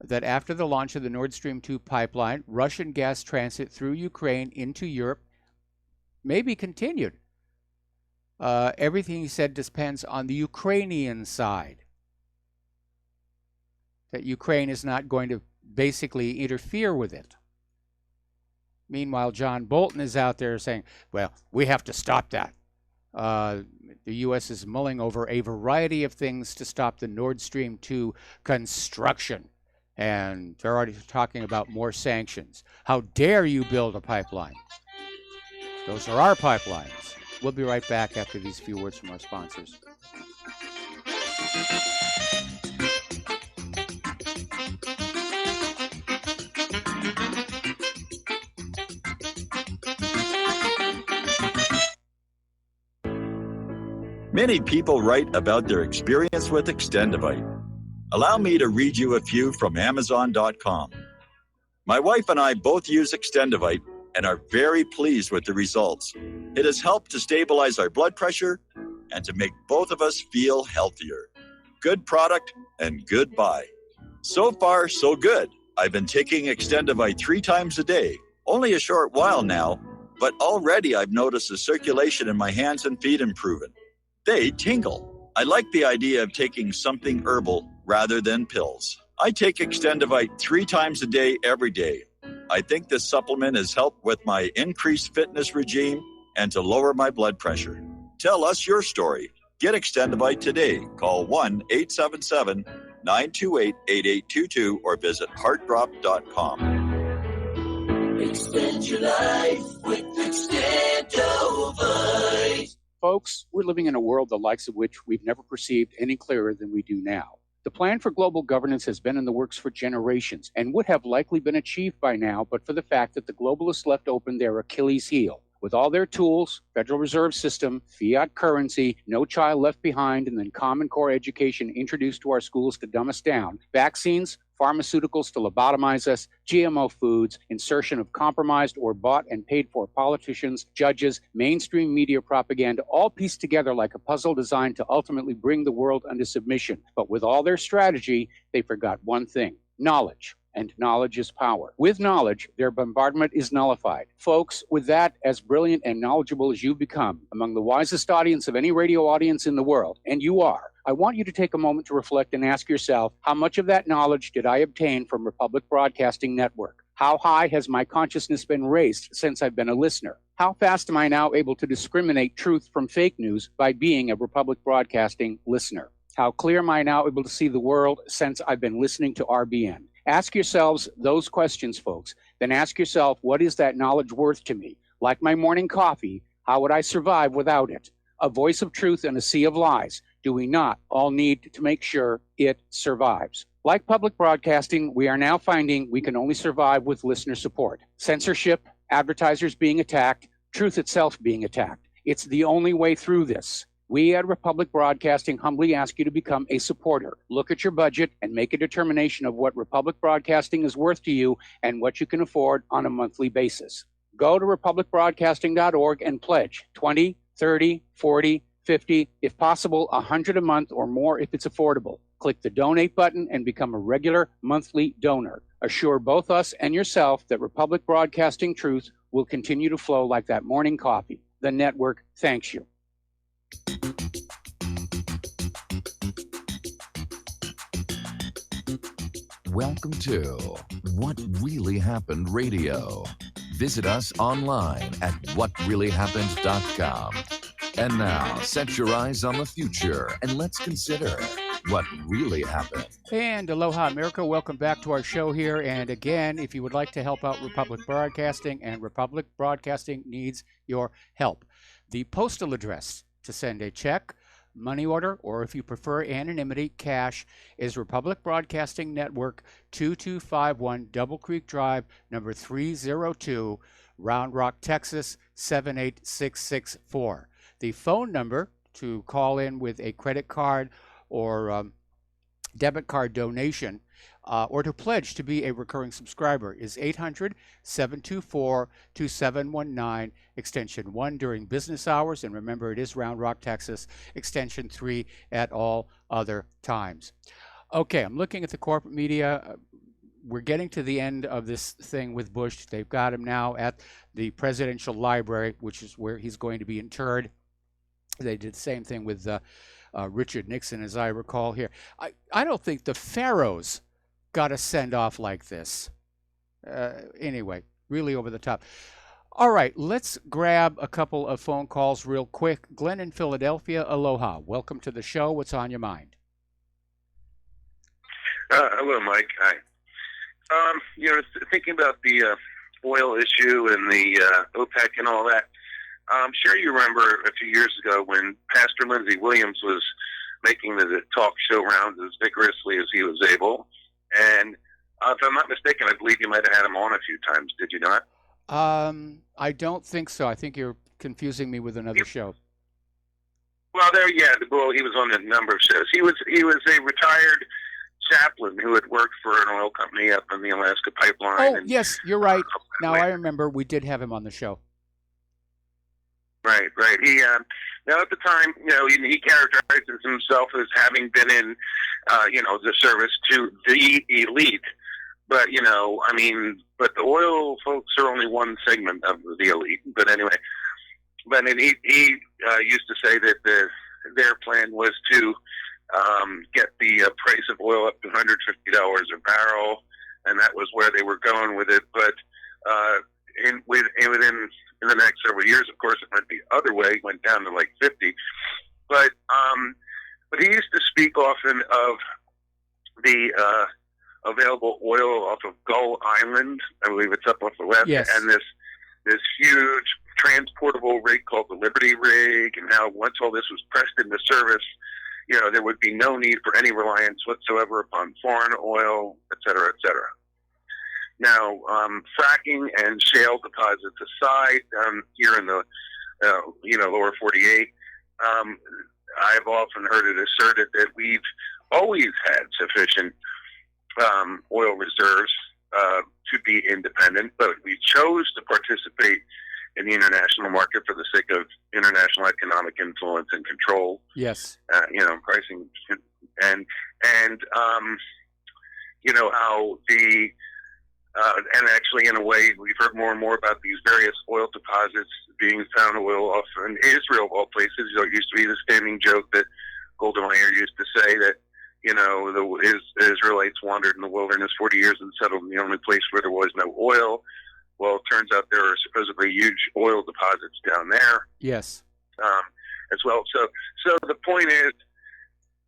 That after the launch of the Nord Stream 2 pipeline, Russian gas transit through Ukraine into Europe may be continued. Everything he said depends on the Ukrainian side. That Ukraine is not going to basically interfere with it. Meanwhile, John Bolton is out there saying, well, we have to stop that. The U.S. is mulling over a variety of things to stop the Nord Stream 2 construction. And they're already talking about more sanctions. How dare you build a pipeline? Those are our pipelines. We'll be right back after these few words from our sponsors. Many people write about their experience with Extendivite. Allow me to read you a few from Amazon.com. My wife and I both use Extendivite and are very pleased with the results. It has helped to stabilize our blood pressure and to make both of us feel healthier. Good product and good buy. So far, so good. I've been taking Extendivite 3 times a day, only a short while now, but already I've noticed the circulation in my hands and feet improving. They tingle. I like the idea of taking something herbal rather than pills. I take Extendivite 3 times a day, every day. I think this supplement has helped with my increased fitness regime and to lower my blood pressure. Tell us your story. Get Extendivite today. Call 1-877-928-8822 or visit heartdrop.com. Extend your life with Extendivite. Folks, we're living in a world the likes of which we've never perceived any clearer than we do now. The plan for global governance has been in the works for generations and would have likely been achieved by now, but for the fact that the globalists left open their Achilles heel. With all their tools, Federal Reserve System, fiat currency, no child left behind, and then Common Core education introduced to our schools to dumb us down, vaccines, pharmaceuticals to lobotomize us, GMO foods, insertion of compromised or bought and paid for politicians, judges, mainstream media propaganda, all pieced together like a puzzle designed to ultimately bring the world under submission. But with all their strategy, they forgot one thing: knowledge. And knowledge is power. With knowledge, their bombardment is nullified. Folks, with that, as brilliant and knowledgeable as you become, among the wisest audience of any radio audience in the world, and you are, I want you to take a moment to reflect and ask yourself, how much of that knowledge did I obtain from Republic Broadcasting Network? How high has my consciousness been raised since I've been a listener? How fast am I now able to discriminate truth from fake news by being a Republic Broadcasting listener? How clear am I now able to see the world since I've been listening to RBN? Ask yourselves those questions, folks. Then ask yourself, what is that knowledge worth to me? Like my morning coffee, how would I survive without it? A voice of truth in a sea of lies. Do we not all need to make sure it survives? Like public broadcasting, we are now finding we can only survive with listener support. Censorship, advertisers being attacked, truth itself being attacked. It's the only way through this. We at Republic Broadcasting humbly ask you to become a supporter. Look at your budget and make a determination of what Republic Broadcasting is worth to you and what you can afford on a monthly basis. Go to republicbroadcasting.org and pledge 20, 30, 40, 50, if possible, 100 a month or more if it's affordable. Click the donate button and become a regular monthly donor. Assure both us and yourself that Republic Broadcasting truth will continue to flow like that morning coffee. The network thanks you. Welcome to What Really Happened Radio. Visit us online at whatreallyhappened.com. And now, set your eyes on the future and let's consider what really happened. And aloha, America. Welcome back to our show here. And again, if you would like to help out Republic Broadcasting, and Republic Broadcasting needs your help, the postal address to send a check, money order, or if you prefer anonymity, cash, is Republic Broadcasting Network, 2251 Double Creek Drive, number 302, Round Rock, Texas 78664. The phone number to call in with a credit card or debit card donation or to pledge to be a recurring subscriber is 800-724-2719, extension 1 during business hours. And remember, it is Round Rock, Texas, extension 3 at all other times. Okay, I'm looking at the corporate media. We're getting to the end of this thing with Bush. They've got him now at the Presidential Library, which is where he's going to be interred. They did the same thing with Richard Nixon, as I recall here. I don't think the pharaohs got a send-off like this. Anyway, really over the top. All right, let's grab a couple of phone calls real quick. Glenn in Philadelphia, aloha. Welcome to the show. What's on your mind? Hello, Mike. Hi. Thinking about the oil issue and the OPEC and all that, I'm sure you remember a few years ago when Pastor Lindsey Williams was making the talk show rounds as vigorously as he was able. And if I'm not mistaken, I believe you might have had him on a few times. Did you not? I don't think so. I think you're confusing me with another show. Well, he was on a number of shows. He was a retired chaplain who had worked for an oil company up in the Alaska pipeline. Oh, yes, you're right. Now I remember we did have him on the show. Right. He now at the time, he characterizes himself as having been in, the service to the elite. But but the oil folks are only one segment of the elite. But anyway, he used to say that their plan was to get the price of oil up to $150 a barrel, and that was where they were going with it. But within the next several years, of course, it went the other way, went down to like 50. But he used to speak often of the available oil off of Gull Island. I believe it's up off the left, yes. And this huge transportable rig called the Liberty rig, and how once all this was pressed into service, there would be no need for any reliance whatsoever upon foreign oil, et cetera, et cetera. Now, fracking and shale deposits aside, here in the lower 48, I've often heard it asserted that we've always had sufficient oil reserves to be independent, but we chose to participate in the international market for the sake of international economic influence and control. Yes. Pricing and how the and actually, in a way, we've heard more and more about these various oil deposits being found oil off in Israel, of all places. It used to be the standing joke that Golda Meir used to say that, the Israelites wandered in the wilderness 40 years and settled in the only place where there was no oil. Well, it turns out there are supposedly huge oil deposits down there. Yes. As well. So the point is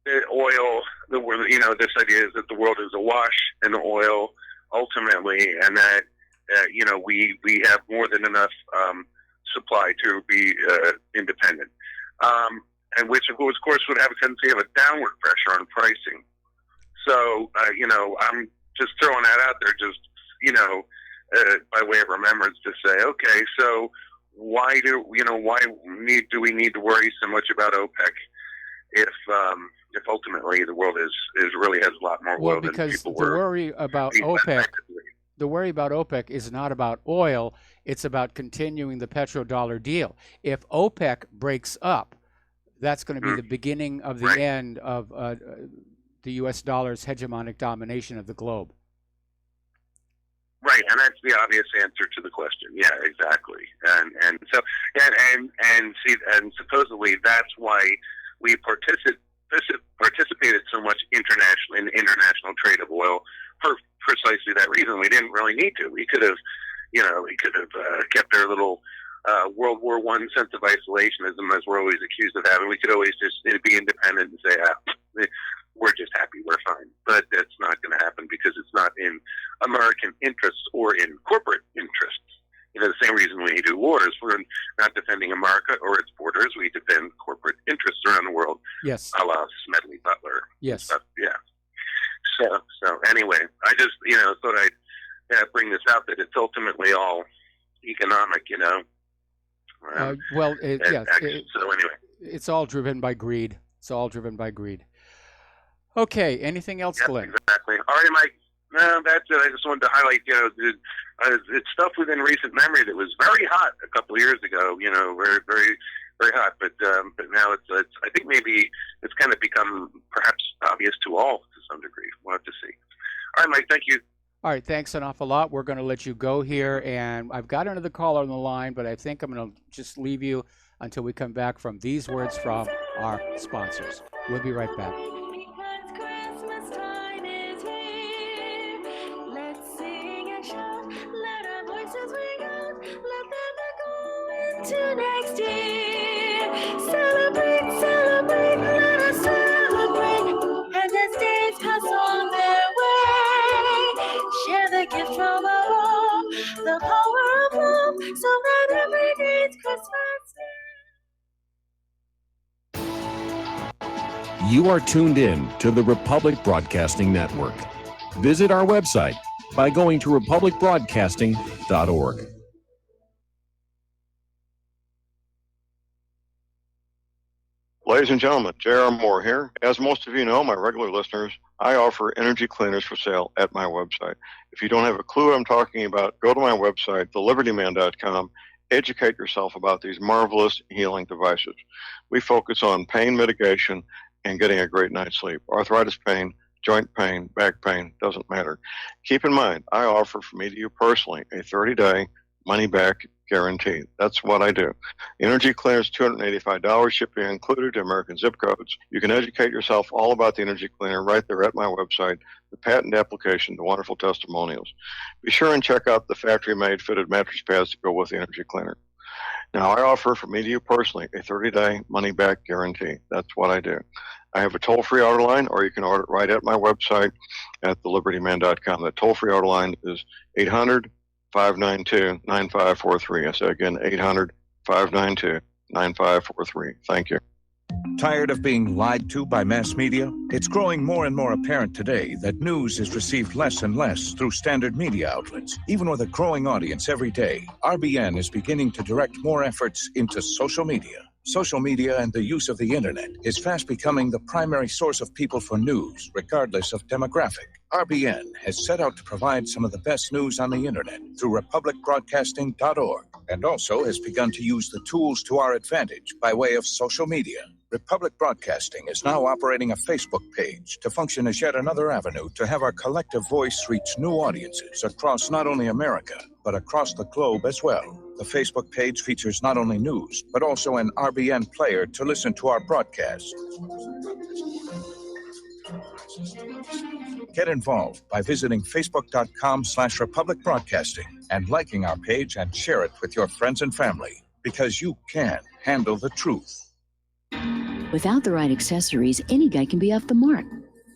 that oil, this idea is that the world is awash in oil ultimately, and that, we have more than enough supply to be independent. And which, of course, would have a tendency of a downward pressure on pricing. So, I'm just throwing that out there, just, by way of remembrance to say, okay, so why do we need to worry so much about OPEC if ultimately the world is really has a lot more oil than people were? The worry about OPEC is not about oil, it's about continuing the petrodollar deal. If OPEC breaks up, that's going to be the beginning of the end of the U.S. dollar's hegemonic domination of the globe. Right, and that's the obvious answer to the question. Yeah, exactly. And so and supposedly that's why we participated so much internationally in the international trade of oil for precisely that reason. We didn't really need to. We could have, kept our little World War I sense of isolationism, as we're always accused of having. We could always just be independent and say, we're just happy, we're fine. But that's not going to happen because it's not in American interests or in corporate interests. The same reason we do wars. We're not defending America or its borders. We defend corporate interests around the world. Yes. A la Smedley Butler. Yes. Yeah. So anyway, I just, thought I'd bring this out, that it's ultimately all, economic, Well, so anyway. It's all driven by greed. It's all driven by greed. Okay, anything else, Yep, Glenn? exactly. All right, Mike. No, that's it. I just wanted to highlight, it's stuff within recent memory that was very hot a couple of years ago. Very, very, very hot. But now it's. I think maybe it's kind of become perhaps obvious to all to some degree. We'll have to see. All right, Mike. Thank you. All right, thanks an awful lot. We're going to let you go here, and I've got another caller on the line, but I think I'm going to just leave you until we come back from these words from our sponsors. We'll be right back. To next year, celebrate, let us celebrate. As the days pass on their way, share the gift from above, the power of love, so that every day's Christmas. You are tuned in to the Republic Broadcasting Network. Visit our website by going to republicbroadcasting.org. Ladies and gentlemen, J.R. Moore here. As most of you know, my regular listeners, I offer energy cleaners for sale at my website. If you don't have a clue what I'm talking about, go to my website, thelibertyman.com, educate yourself about these marvelous healing devices. We focus on pain mitigation and getting a great night's sleep. Arthritis pain, joint pain, back pain, doesn't matter. Keep in mind, I offer from me to you personally a 30-day money-back guarantee. That's what I do. Energy cleaners, $285, shipping included to American zip codes. You can educate yourself all about the energy cleaner right there at my website, the patent application, the wonderful testimonials. Be sure and check out the factory-made fitted mattress pads to go with the energy cleaner. Now, I offer from me to you personally a 30-day money-back guarantee. That's what I do. I have a toll-free order line, or you can order it right at my website at thelibertyman.com. The toll-free order line is 800-592-9543. I say again, 800-592-9543. Thank you. Tired of being lied to by mass media? It's growing more and more apparent today that news is received less and less through standard media outlets. Even with a growing audience every day, RBN is beginning to direct more efforts into social media. Social media and the use of the internet is fast becoming the primary source of people for news, regardless of demographic. RBN has set out to provide some of the best news on the internet through republicbroadcasting.org, and also has begun to use the tools to our advantage by way of social media. Republic Broadcasting is now operating a Facebook page to function as yet another avenue to have our collective voice reach new audiences across not only America, but across the globe as well. The Facebook page features not only news, but also an RBN player to listen to our broadcast. Get involved by visiting facebook.com/Republic Broadcasting and liking our page and share it with your friends and family, because you can handle the truth. Without the right accessories, any guy can be off the mark.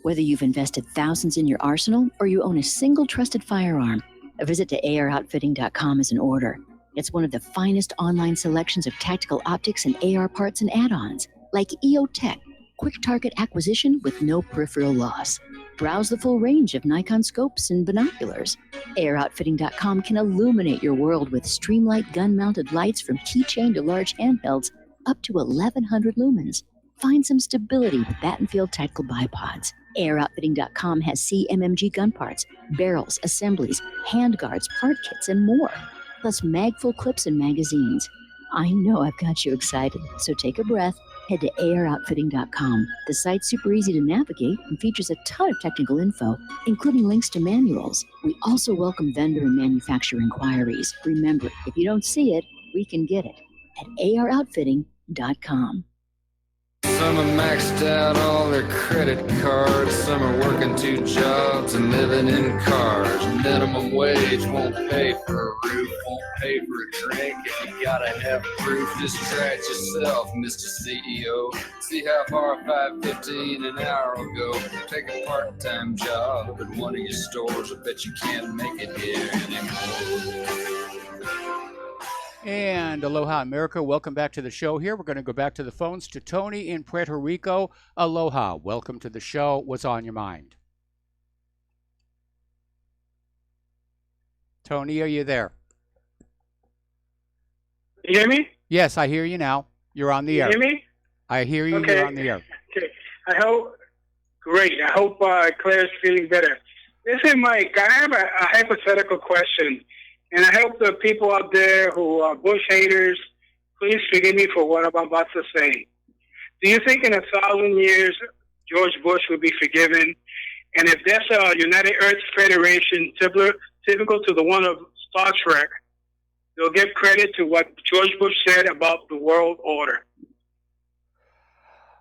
Whether you've invested thousands in your arsenal or you own a single trusted firearm, a visit to AROutfitting.com is in order. It's one of the finest online selections of tactical optics and AR parts and add-ons, like EOTech, quick target acquisition with no peripheral loss. Browse the full range of Nikon scopes and binoculars. AROutfitting.com can illuminate your world with Streamlight gun-mounted lights from keychain to large handhelds, up to 1,100 lumens. Find some stability with Battenfield tactical bipods. AROutfitting.com has CMMG gun parts, barrels, assemblies, handguards, part kits, and more, plus mag-full clips and magazines. I know I've got you excited, so take a breath. Head to AROutfitting.com. The site's super easy to navigate and features a ton of technical info, including links to manuals. We also welcome vendor and manufacturer inquiries. Remember, if you don't see it, we can get it at AROutfitting.com. Some are maxed out all their credit cards. Some are working 2 jobs and living in cars. Minimum wage won't pay for a roof, won't pay for a drink. If you gotta have proof, just try it yourself, Mr. CEO. See how far 5.15 an hour will go. Take a part-time job at one of your stores. I bet you can't make it here anymore. And aloha, America. Welcome back to the show here. We're going to go back to the phones to Tony in Puerto Rico. Aloha. Welcome to the show. What's on your mind? Tony, are you there? You hear me? Yes, I hear you now. You're on the You air. hear me? I hear you. Okay. You're on the air. Okay. I hope. Great. I hope Claire's feeling better. Listen, Mike, I have a hypothetical question, and I hope the people out there who are Bush haters, please forgive me for what I'm about to say. Do you think in 1,000 years George Bush will be forgiven? And if there's a United Earth Federation typical to the one of Star Trek, they'll give credit to what George Bush said about the world order.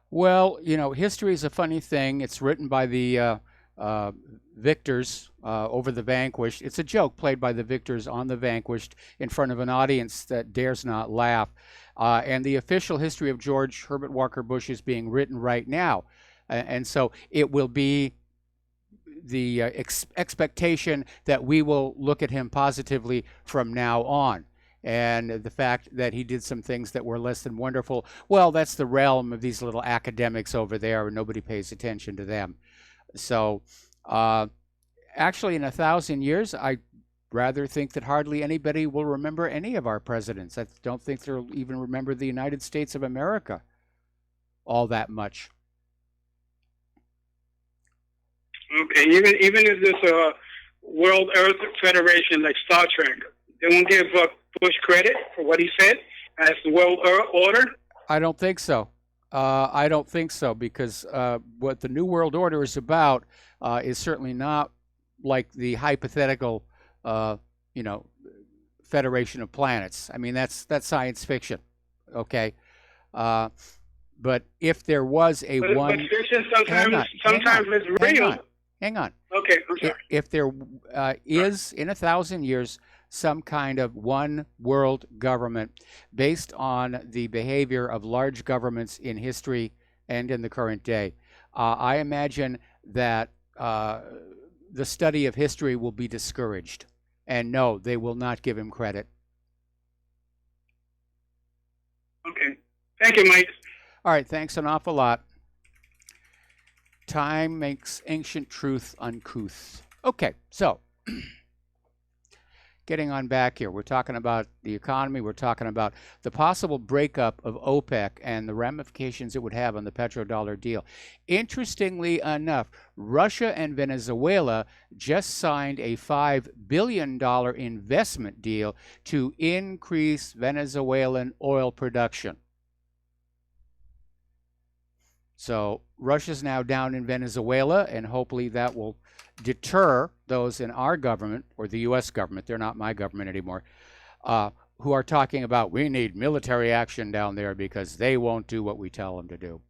Well, history is a funny thing. It's written by the victors over the vanquished. It's a joke played by the victors on the vanquished in front of an audience that dares not laugh. And the official history of George Herbert Walker Bush is being written right now. And so it will be the expectation that we will look at him positively from now on. And the fact that he did some things that were less than wonderful, well, that's the realm of these little academics over there, and nobody pays attention to them. So actually, in 1,000 years, I rather think that hardly anybody will remember any of our presidents. I don't think they'll even remember the United States of America all that much. Okay, even if there's a World Earth Federation like Star Trek, they won't give Bush credit for what he said as the world order? I don't think so. I don't think so, because what the New World Order is about is certainly not like the hypothetical, Federation of Planets. I mean, that's science fiction, okay? But if there was a But fiction sometimes is real. Hang on. Okay, I'm sorry. If there is, in 1,000 years, some kind of one world government based on the behavior of large governments in history and in the current day, I imagine that the study of history will be discouraged. And no, they will not give him credit. Okay. Thank you, Mike. All right, thanks an awful lot. Time makes ancient truth uncouth. Okay, so getting on back here, we're talking about the economy, we're talking about the possible breakup of OPEC and the ramifications it would have on the petrodollar deal. Interestingly enough, Russia and Venezuela just signed a $5 billion investment deal to increase Venezuelan oil production. So Russia's now down in Venezuela, and hopefully that will deter those in our government, or the U.S. government, they're not my government anymore, who are talking about we need military action down there because they won't do what we tell them to do.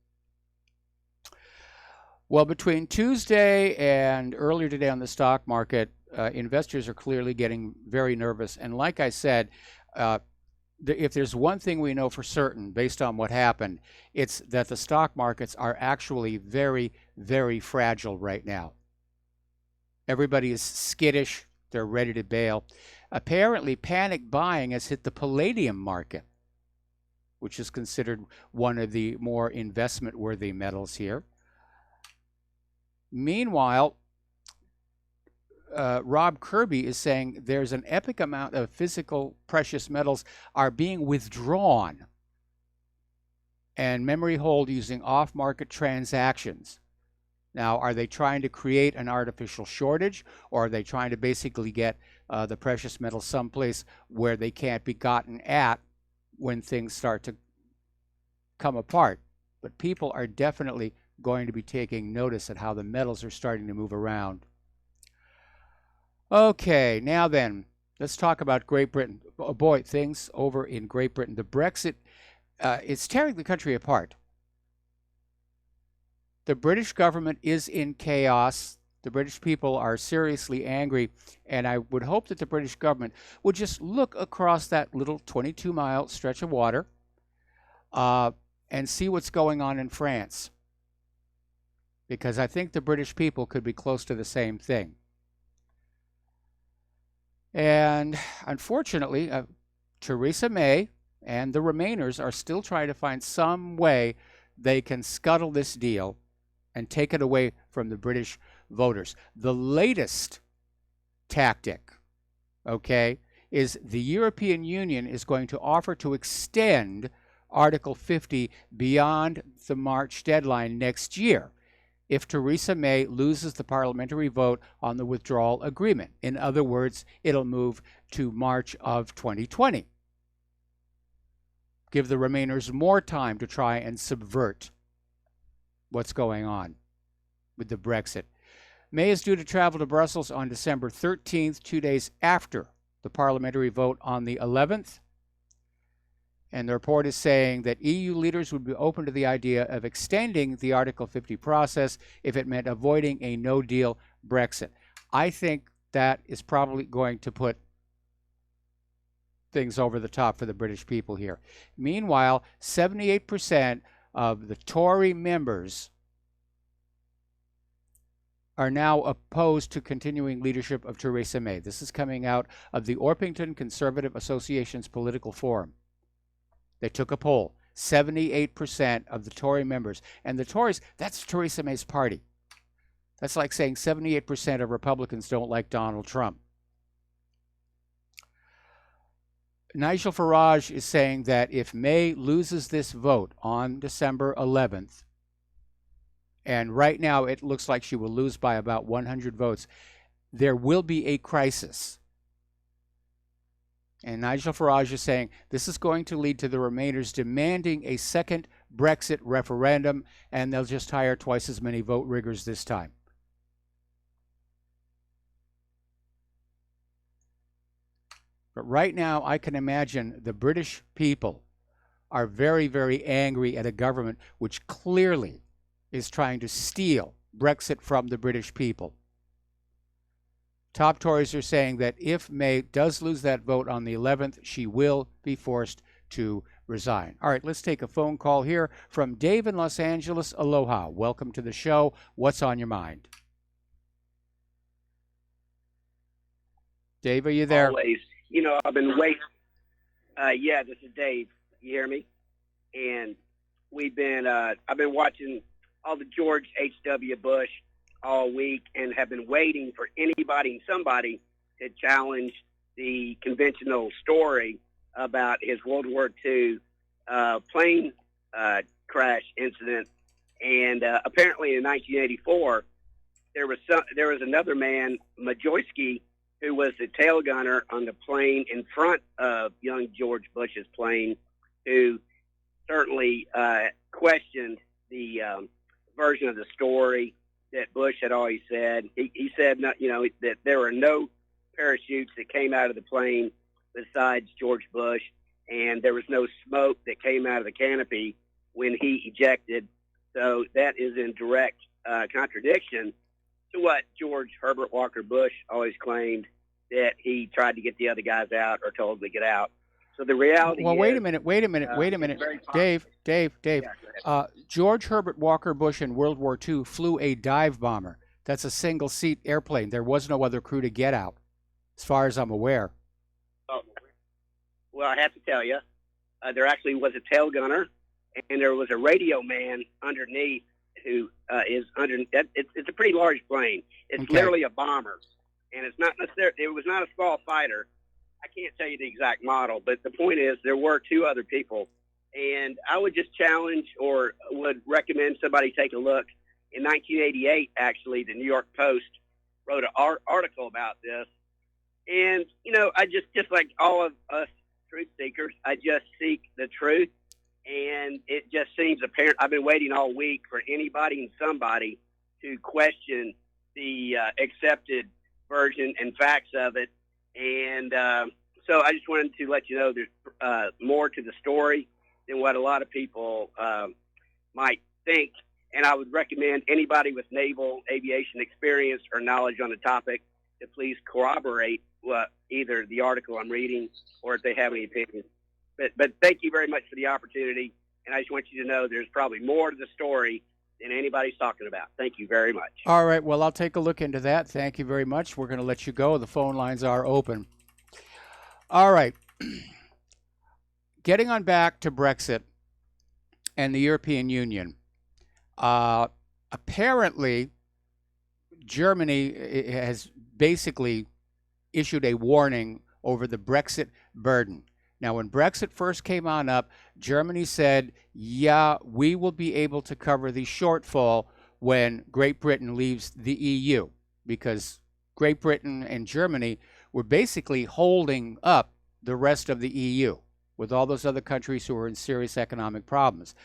Well, between Tuesday and earlier today on the stock market, investors are clearly getting very nervous. And like I said, if there's one thing we know for certain based on what happened, it's that the stock markets are actually very, very fragile right now. Everybody is skittish. They're ready to bail. Apparently, panic buying has hit the palladium market, which is considered one of the more investment-worthy metals here. Meanwhile, Rob Kirby is saying there's an epic amount of physical precious metals are being withdrawn and memory hold using off-market transactions. Now, are they trying to create an artificial shortage, or are they trying to basically get the precious metals someplace where they can't be gotten at when things start to come apart? But people are definitely going to be taking notice at how the metals are starting to move around. Okay, now then, let's talk about Great Britain. Oh boy, things over in Great Britain. The Brexit, it's tearing the country apart. The British government is in chaos. The British people are seriously angry, and I would hope that the British government would just look across that little 22-mile stretch of water and see what's going on in France. Because I think the British people could be close to the same thing. And unfortunately, Theresa May and the Remainers are still trying to find some way they can scuttle this deal and take it away from the British voters. The latest tactic, okay, is the European Union is going to offer to extend Article 50 beyond the March deadline next year if Theresa May loses the parliamentary vote on the withdrawal agreement. In other words, it'll move to March of 2020. Give the Remainers more time to try and subvert what's going on with the Brexit. May is due to travel to Brussels on December 13th, 2 days after the parliamentary vote on the 11th. And the report is saying that EU leaders would be open to the idea of extending the Article 50 process if it meant avoiding a no-deal Brexit. I think that is probably going to put things over the top for the British people here. Meanwhile, 78% of the Tory members are now opposed to continuing leadership of Theresa May. This is coming out of the Orpington Conservative Association's political forum. They took a poll. 78% of the Tory members. And the Tories, that's Theresa May's party. That's like saying 78% of Republicans don't like Donald Trump. Nigel Farage is saying that if May loses this vote on December 11th, and right now it looks like she will lose by about 100 votes, there will be a crisis. And Nigel Farage is saying this is going to lead to the Remainers demanding a second Brexit referendum, and they'll just hire twice as many vote riggers this time. But right now, I can imagine the British people are very, very angry at a government which clearly is trying to steal Brexit from the British people. Top Tories are saying that if May does lose that vote on the 11th, she will be forced to resign. All right, let's take a phone call here from Dave in Los Angeles. Aloha. Welcome to the show. What's on your mind? Dave, are you there? Always. You know, I've been waiting. Yeah, this is Dave. You hear me? And we've been, I've been watching all the George H.W. Bush all week and have been waiting for anybody and somebody to challenge the conventional story about his World War II plane crash incident. And apparently in 1984, there was another man, Majoyski, who was the tail gunner on the plane in front of young George Bush's plane, who certainly questioned the version of the story that Bush had always said. He said, you know, that there were no parachutes that came out of the plane besides George Bush, and there was no smoke that came out of the canopy when he ejected. So that is in direct contradiction to what George Herbert Walker Bush always claimed, that he tried to get the other guys out or told them to get out. So the reality well, is... wait a minute. Dave. Yeah, George Herbert Walker Bush in World War II flew a dive bomber. That's a single-seat airplane. There was no other crew to get out, as far as I'm aware. Oh, well, I have to tell you, there actually was a tail gunner, and there was a radio man underneath who is under. It's a pretty large plane. It's Okay. literally a bomber, and it's not necessarily. It was not a small fighter. I can't tell you the exact model, but the point is there were two other people, and I would just challenge or would recommend somebody take a look. In 1988, actually, the New York Post wrote an article about this, and you know, I just like all of us truth seekers, I just seek the truth. And it just seems apparent. I've been waiting all week for anybody and somebody to question the accepted version and facts of it. And so I just wanted to let you know there's more to the story than what a lot of people might think. And I would recommend anybody with naval aviation experience or knowledge on the topic to please corroborate either the article I'm reading or if they have any opinions. But thank you very much for the opportunity, and I just want you to know there's probably more to the story than anybody's talking about. Thank you very much. All right, well, I'll take a look into that. Thank you very much. We're going to let you go. The phone lines are open. All right. Getting on back to Brexit and the European Union. Apparently, Germany has basically issued a warning over the Brexit burden. Now, when Brexit first came on up, Germany said, yeah, we will be able to cover the shortfall when Great Britain leaves the EU, because Great Britain and Germany were basically holding up the rest of the EU with all those other countries who were in serious economic problems.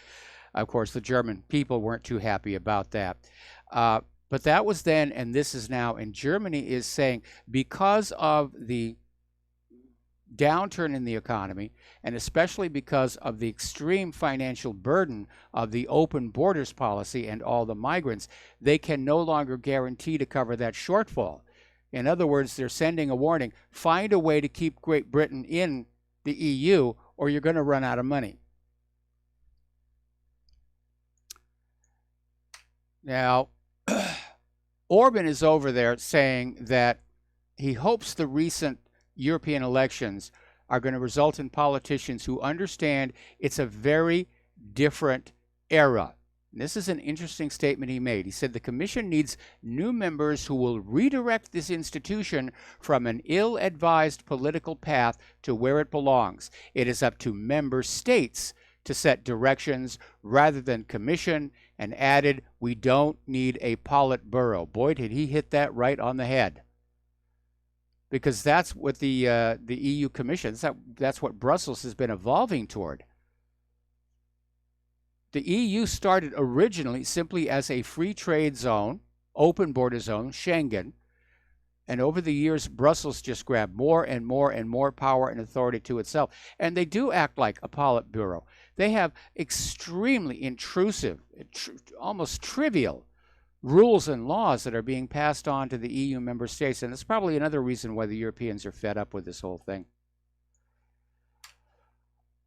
Of course, the German people weren't too happy about that. But that was then, and this is now, and Germany is saying, because of the downturn in the economy, and especially because of the extreme financial burden of the open borders policy and all the migrants, they can no longer guarantee to cover that shortfall. In other words, they're sending a warning, find a way to keep Great Britain in the EU or you're going to run out of money. Now, Orban is over there saying that he hopes the recent European elections are going to result in politicians who understand it's a very different era. And this is an interesting statement he made. He said the Commission needs new members who will redirect this institution from an ill-advised political path to where it belongs. It is up to member states to set directions rather than Commission, and added, we don't need a Politburo. Boy, did he hit that right on the head. Because that's what the EU Commission, that's what Brussels has been evolving toward. The EU started originally simply as a free trade zone, open border zone, Schengen, and over the years, Brussels just grabbed more and more and more power and authority to itself. And they do act like a Politburo. They have extremely intrusive, almost trivial rules and laws that are being passed on to the EU member states, and it's probably another reason why the Europeans are fed up with this whole thing.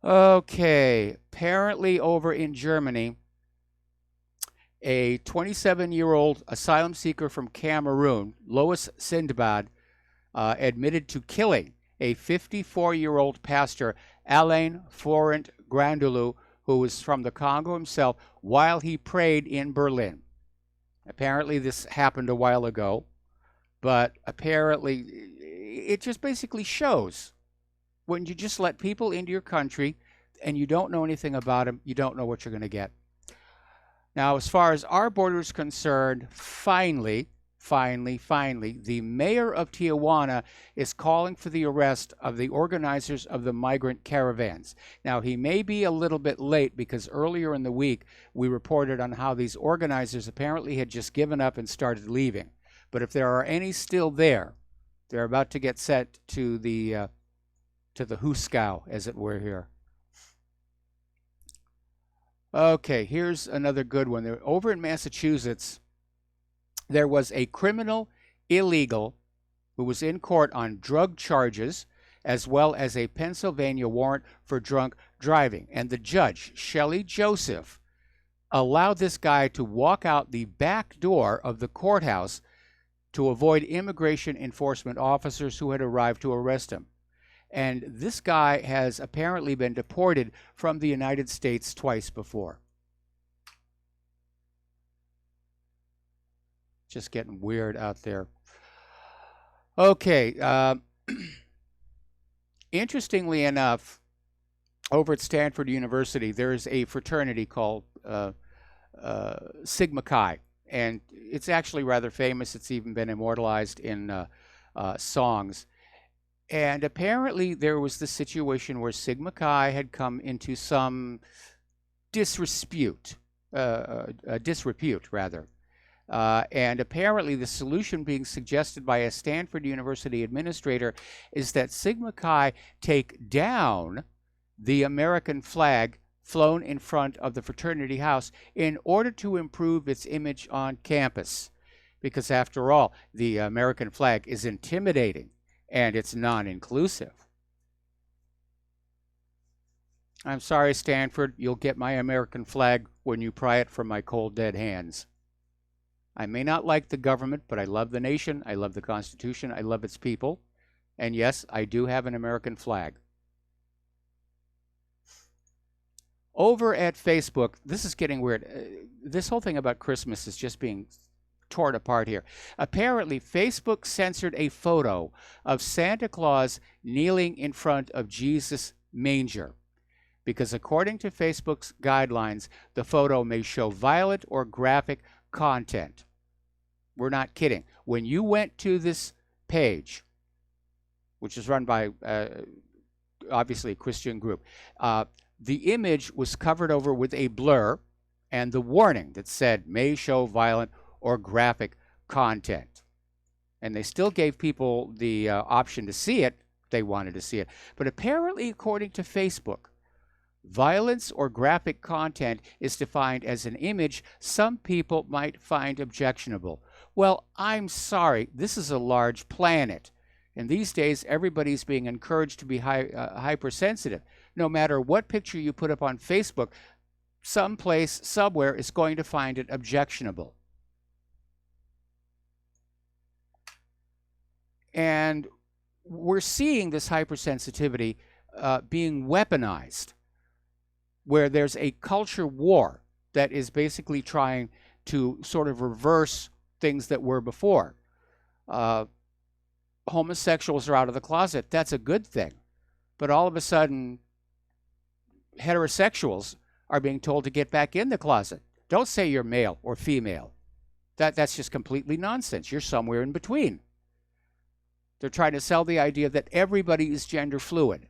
Okay, apparently over in Germany, a 27-year-old asylum seeker from Cameroon, Lois Sindbad, admitted to killing a 54-year-old pastor, Alain Florent Grandulu, who was from the Congo himself, while he prayed in Berlin. Apparently this happened a while ago, but apparently it just basically shows when you just let people into your country and you don't know anything about them, you don't know what you're going to get. Now, as far as our border is concerned, finally, the mayor of Tijuana is calling for the arrest of the organizers of the migrant caravans. Now, he may be a little bit late because earlier in the week we reported on how these organizers apparently had just given up and started leaving. But if there are any still there, they're about to get sent to the Huskow, as it were, here. Okay, here's another good one. Over in Massachusetts, there was a criminal illegal who was in court on drug charges as well as a Pennsylvania warrant for drunk driving. And the judge, Shelley Joseph, allowed this guy to walk out the back door of the courthouse to avoid immigration enforcement officers who had arrived to arrest him. And this guy has apparently been deported from the United States twice before. Just getting weird out there. Okay. Interestingly enough, over at Stanford University, there is a fraternity called Sigma Chi. And it's actually rather famous. It's even been immortalized in songs. And apparently there was the situation where Sigma Chi had come into some disrepute. And apparently the solution being suggested by a Stanford University administrator is that Sigma Chi take down the American flag flown in front of the fraternity house in order to improve its image on campus. Because after all, the American flag is intimidating and it's non-inclusive. I'm sorry, Stanford, you'll get my American flag when you pry it from my cold, dead hands. I may not like the government, but I love the nation, I love the Constitution, I love its people. And yes, I do have an American flag. Over at Facebook, this is getting weird. This whole thing about Christmas is just being torn apart here. Apparently, Facebook censored a photo of Santa Claus kneeling in front of Jesus' manger because according to Facebook's guidelines, the photo may show violent or graphic content. We're not kidding. When you went to this page, which is run by obviously a Christian group, the image was covered over with a blur and the warning that said may show violent or graphic content. And they still gave people the option to see it if they wanted to see it. But apparently, according to Facebook, violence or graphic content is defined as an image some people might find objectionable. Well, I'm sorry, this is a large planet. And these days, everybody's being encouraged to be hypersensitive. No matter what picture you put up on Facebook, someplace, somewhere is going to find it objectionable. And we're seeing this hypersensitivity being weaponized, where there's a culture war that is basically trying to sort of reverse things that were before. Homosexuals are out of the closet. That's a good thing. But all of a sudden, heterosexuals are being told to get back in the closet. Don't say you're male or female. That's just completely nonsense. You're somewhere in between. They're trying to sell the idea that everybody is gender fluid.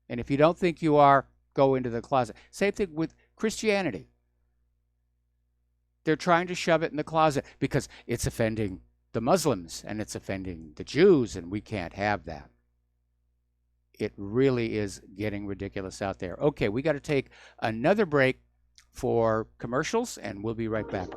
And if you don't think you are, go into the closet. Same thing with Christianity. They're trying to shove it in the closet because it's offending the Muslims and it's offending the Jews, and we can't have that. It really is getting ridiculous out there. Okay, we got to take another break for commercials, and we'll be right back.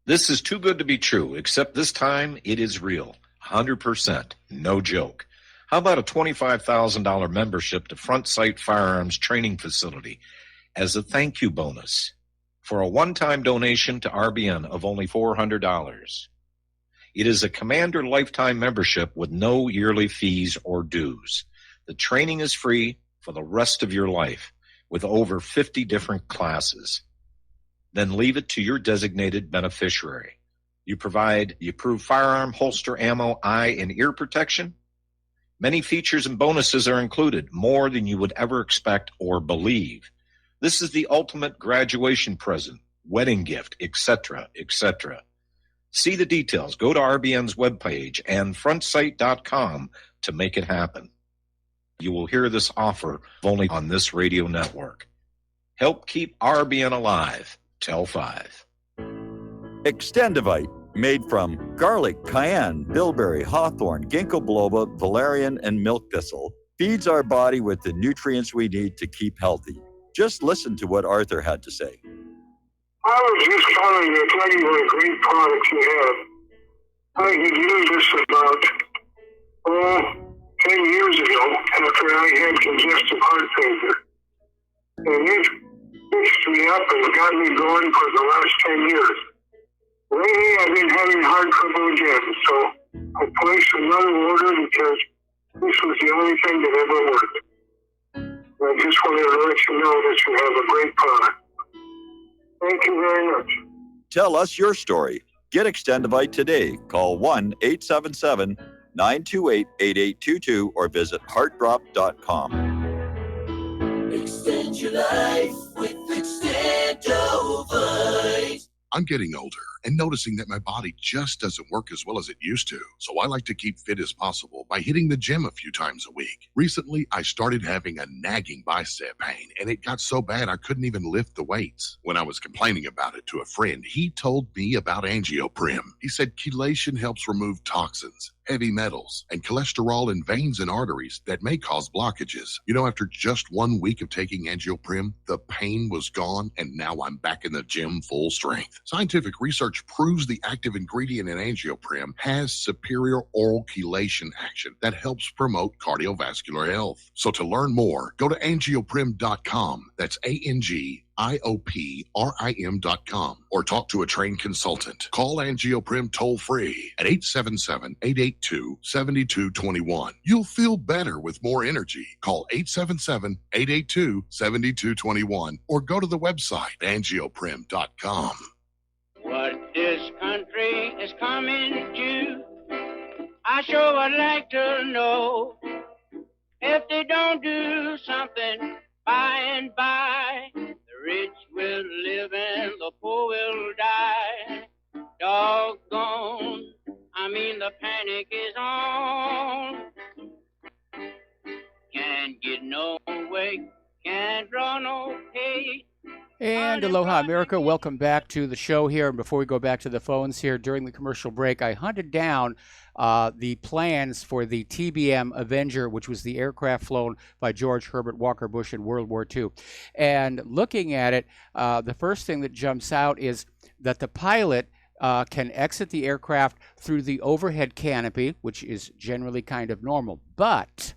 This is too good to be true, except this time it is real. 100%. No joke. How about a $25,000 membership to Front Sight Firearms Training Facility as a thank you bonus for a one-time donation to RBN of only $400? It is a Commander lifetime membership with no yearly fees or dues. The training is free for the rest of your life with over 50 different classes. Then leave it to your designated beneficiary. You provide the approved firearm, holster, ammo, eye, and ear protection. Many features and bonuses are included, more than you would ever expect or believe. This is the ultimate graduation present, wedding gift, etc., etc. See the details. Go to RBN's webpage and frontsight.com to make it happen. You will hear this offer only on this radio network. Help keep RBN alive. Tell 5. Extendivite, made from garlic, cayenne, bilberry, hawthorn, ginkgo biloba, valerian, and milk thistle, feeds our body with the nutrients we need to keep healthy. Just listen to what Arthur had to say. I was just calling to tell you what a great product you have. I had used this about 10 years ago after I had congestive heart failure. And it fixed me up and got me going for the last 10 years. Lately, I've been having heart trouble again, so I placed another order because this was the only thing that ever worked. I just wanted to let you know that you have a great product. Thank you very much. Tell us your story. Get Extendivite today. Call 1-877-928-8822 or visit heartdrop.com. Extend your life with Extendovite. I'm getting older and noticing that my body just doesn't work as well as it used to. So I like to keep fit as possible by hitting the gym a few times a week. Recently, I started having a nagging bicep pain, and it got so bad I couldn't even lift the weights. When I was complaining about it to a friend, he told me about Angioprim. He said chelation helps remove toxins, heavy metals, and cholesterol in veins and arteries that may cause blockages. You know, after just 1 week of taking Angioprim, the pain was gone, and now I'm back in the gym full strength. Scientific research proves the active ingredient in Angioprim has superior oral chelation action that helps promote cardiovascular health. So to learn more, go to angioprim.com. That's ANGIOPRIM.com, or talk to a trained consultant. Call Angioprim toll free at 877-882-7221. You'll feel better with more energy. Call 877-882-7221 or go to the website angioprim.com. What this country is coming to, I sure would like to know. If they don't do something by and by, the rich will live and the poor will die. Doggone, I mean the panic is on. Can't get no way, can't draw no pay. And aloha, America. Welcome back to the show here. And before we go back to the phones here, during the commercial break, I hunted down the plans for the TBM Avenger, which was the aircraft flown by George Herbert Walker Bush in World War II. And looking at it, the first thing that jumps out is that the pilot can exit the aircraft through the overhead canopy, which is generally kind of normal. But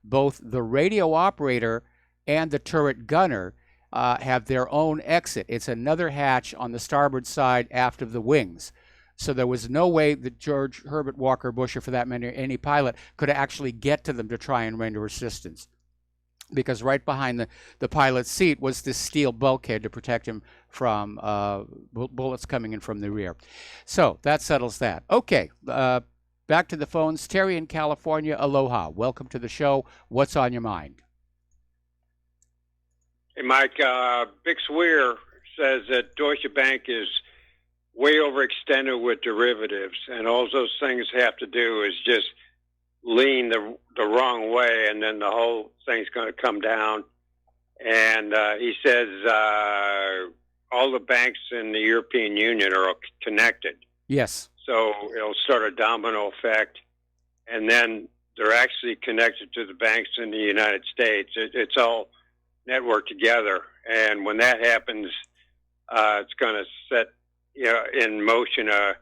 both the radio operator and the turret gunner have their own exit. It's another hatch on the starboard side aft of the wings. So there was no way that George Herbert Walker Bush, or for that matter any pilot, could actually get to them to try and render assistance. Because right behind the pilot's seat was this steel bulkhead to protect him from bullets coming in from the rear. So that settles that. Okay, back to the phones. Terry in California, aloha. Welcome to the show. What's on your mind? Hey, Mike, Big Swear says that Deutsche Bank is way overextended with derivatives, and all those things have to do is just lean the wrong way, and then the whole thing's going to come down. And he says all the banks in the European Union are connected. Yes. So it'll start a domino effect, and then they're actually connected to the banks in the United States. It's all network together, and when that happens, it's going to set in motion a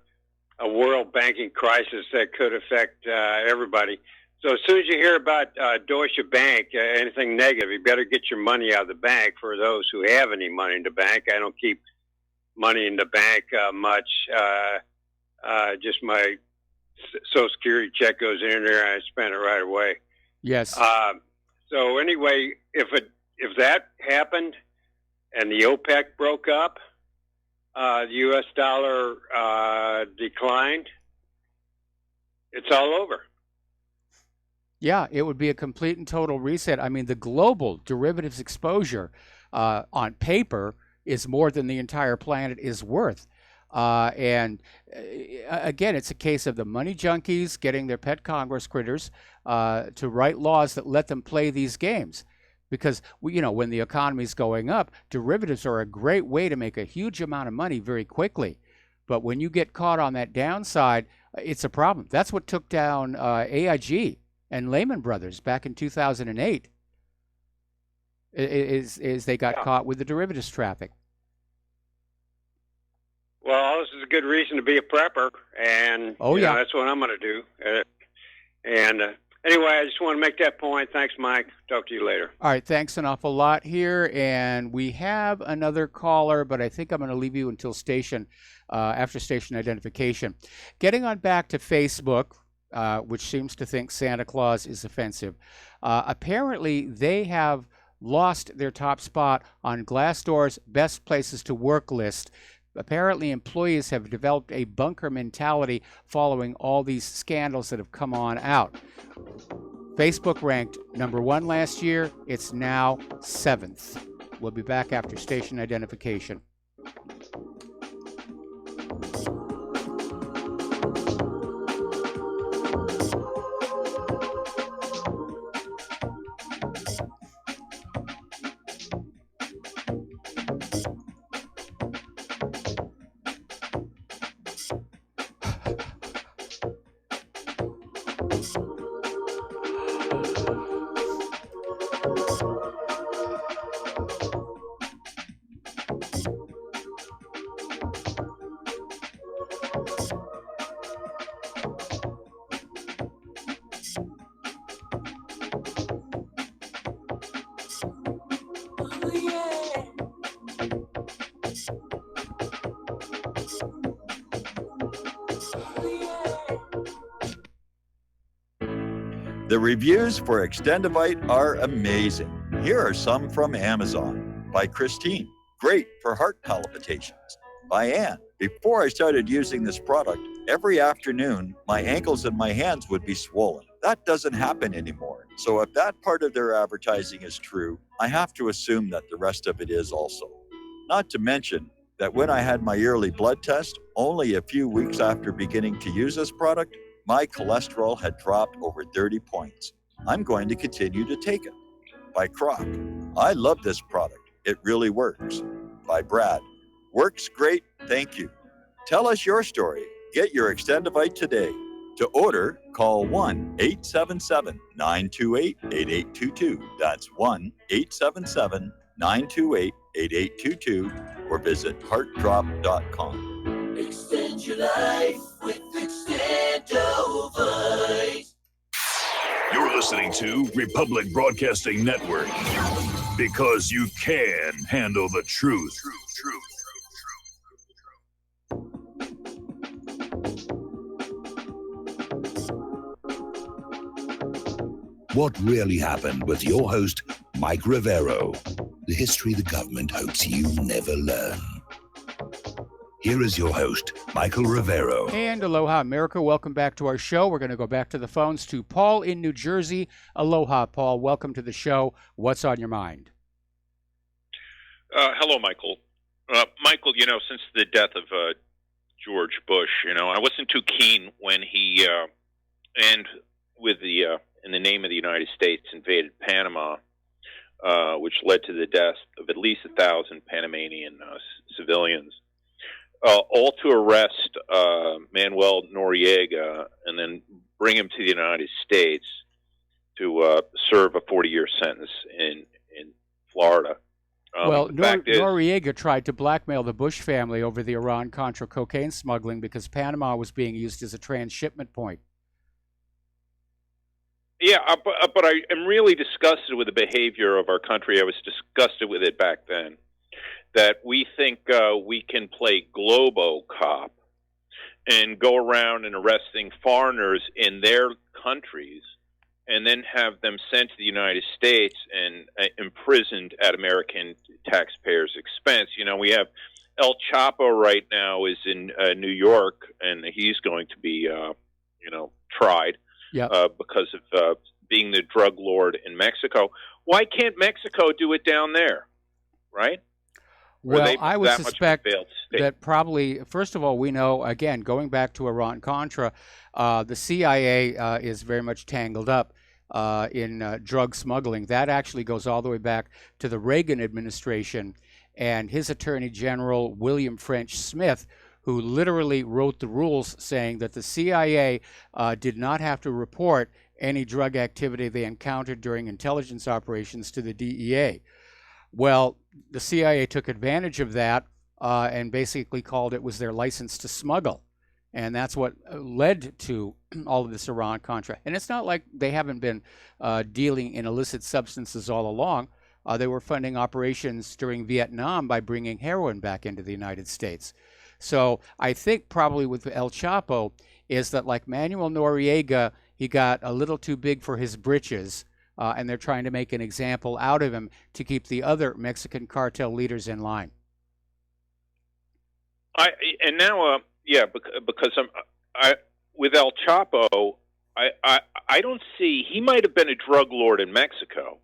world banking crisis that could affect everybody. So as soon as you hear about Deutsche Bank, anything negative, you better get your money out of the bank. For those who have any money in the bank, I don't keep money in the bank much. Just my Social Security check goes in there, and I spend it right away. Yes. So anyway, if that happened and the OPEC broke up, the U.S. dollar declined, it's all over. Yeah, it would be a complete and total reset. I mean, the global derivatives exposure on paper is more than the entire planet is worth. And again, it's a case of the money junkies getting their pet Congress critters to write laws that let them play these games. Because, when the economy's going up, derivatives are a great way to make a huge amount of money very quickly. But when you get caught on that downside, it's a problem. That's what took down AIG and Lehman Brothers back in 2008, is they got caught with the derivatives traffic. Well, this is a good reason to be a prepper, and that's what I'm going to do. Anyway, I just want to make that point. Thanks, Mike. Talk to you later. All right, thanks an awful lot here. And we have another caller, but I think I'm going to leave you until after station identification. Getting on back to Facebook, which seems to think Santa Claus is offensive. Apparently, they have lost their top spot on Glassdoor's Best Places to Work list. Apparently, employees have developed a bunker mentality following all these scandals that have come on out. Facebook ranked #1 last year. It's now 7th. We'll be back after station identification. The reviews for Extendivite are amazing. Here are some from Amazon. By Christine, great for heart palpitations. By Ann, before I started using this product, every afternoon my ankles and my hands would be swollen. That doesn't happen anymore. So if that part of their advertising is true, I have to assume that the rest of it is also. Not to mention that when I had my yearly blood test, only a few weeks after beginning to use this product, my cholesterol had dropped over 30 points. I'm going to continue to take it. By Croc, I love this product. It really works. By Brad, works great, thank you. Tell us your story. Get your Extendivite today. To order, call 1-877-928-8822. That's 1-877-928-8822 or visit heartdrop.com. Extend your life with Extendovite. You're listening to Republic Broadcasting Network because you can handle the truth. What Really Happened with your host, Mike Rivero. The history the government hopes you never learn. Here is your host, Michael Rivero. And aloha, America. Welcome back to our show. We're going to go back to the phones to Paul in New Jersey. Aloha, Paul. Welcome to the show. What's on your mind? Hello, Michael. Michael, since the death of George Bush, I wasn't too keen when he and with the in the name of the United States invaded Panama, which led to the death of at least 1,000 Panamanian civilians. All to arrest Manuel Noriega and then bring him to the United States to serve a 40-year sentence in Florida. Well, Noriega tried to blackmail the Bush family over the Iran-Contra cocaine smuggling because Panama was being used as a transshipment point. Yeah, but I am really disgusted with the behavior of our country. I was disgusted with it back then. That we think we can play Globo Cop and go around and arresting foreigners in their countries and then have them sent to the United States and imprisoned at American taxpayers' expense. We have El Chapo right now is in New York, and he's going to be, tried because of being the drug lord in Mexico. Why can't Mexico do it down there, right? Well, I would suspect that probably, first of all, we know, again, going back to Iran-Contra, the CIA is very much tangled up in drug smuggling. That actually goes all the way back to the Reagan administration and his Attorney General, William French Smith, who literally wrote the rules saying that the CIA did not have to report any drug activity they encountered during intelligence operations to the DEA. Well, the CIA took advantage of that and basically called it was their license to smuggle. And that's what led to all of this Iran-Contra. And it's not like they haven't been dealing in illicit substances all along. They were funding operations during Vietnam by bringing heroin back into the United States. So I think probably with El Chapo is that like Manuel Noriega, he got a little too big for his britches. And they're trying to make an example out of him to keep the other Mexican cartel leaders in line. Because with El Chapo, I don't see. He might have been a drug lord in Mexico,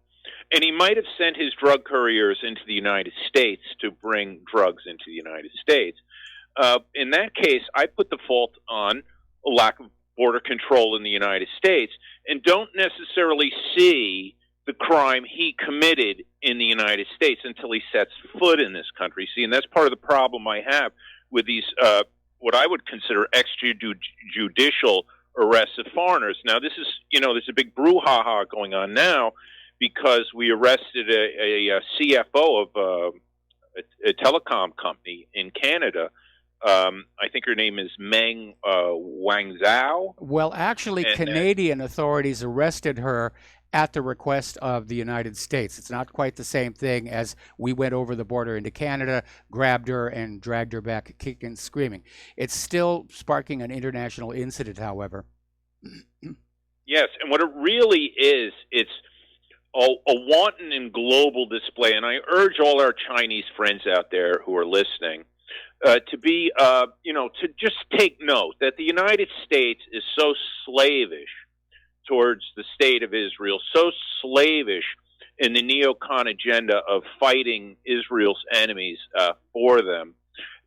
and he might have sent his drug couriers into the United States to bring drugs into the United States. In that case, I put the fault on a lack of border control in the United States and don't necessarily see the crime he committed in the United States until he sets foot in this country. See, and that's part of the problem I have with these, what I would consider extrajudicial arrests of foreigners. Now, this is, there's a big brouhaha going on now because we arrested a CFO of a telecom company in Canada. I think her name is Meng Wanzhou. Well, actually, Canadian authorities arrested her at the request of the United States. It's not quite the same thing as we went over the border into Canada, grabbed her, and dragged her back kicking and screaming. It's still sparking an international incident, however. Yes, and what it really is, it's a wanton and global display. And I urge all our Chinese friends out there who are listening to be, to just take note that the United States is so slavish towards the state of Israel, so slavish in the neocon agenda of fighting Israel's enemies for them,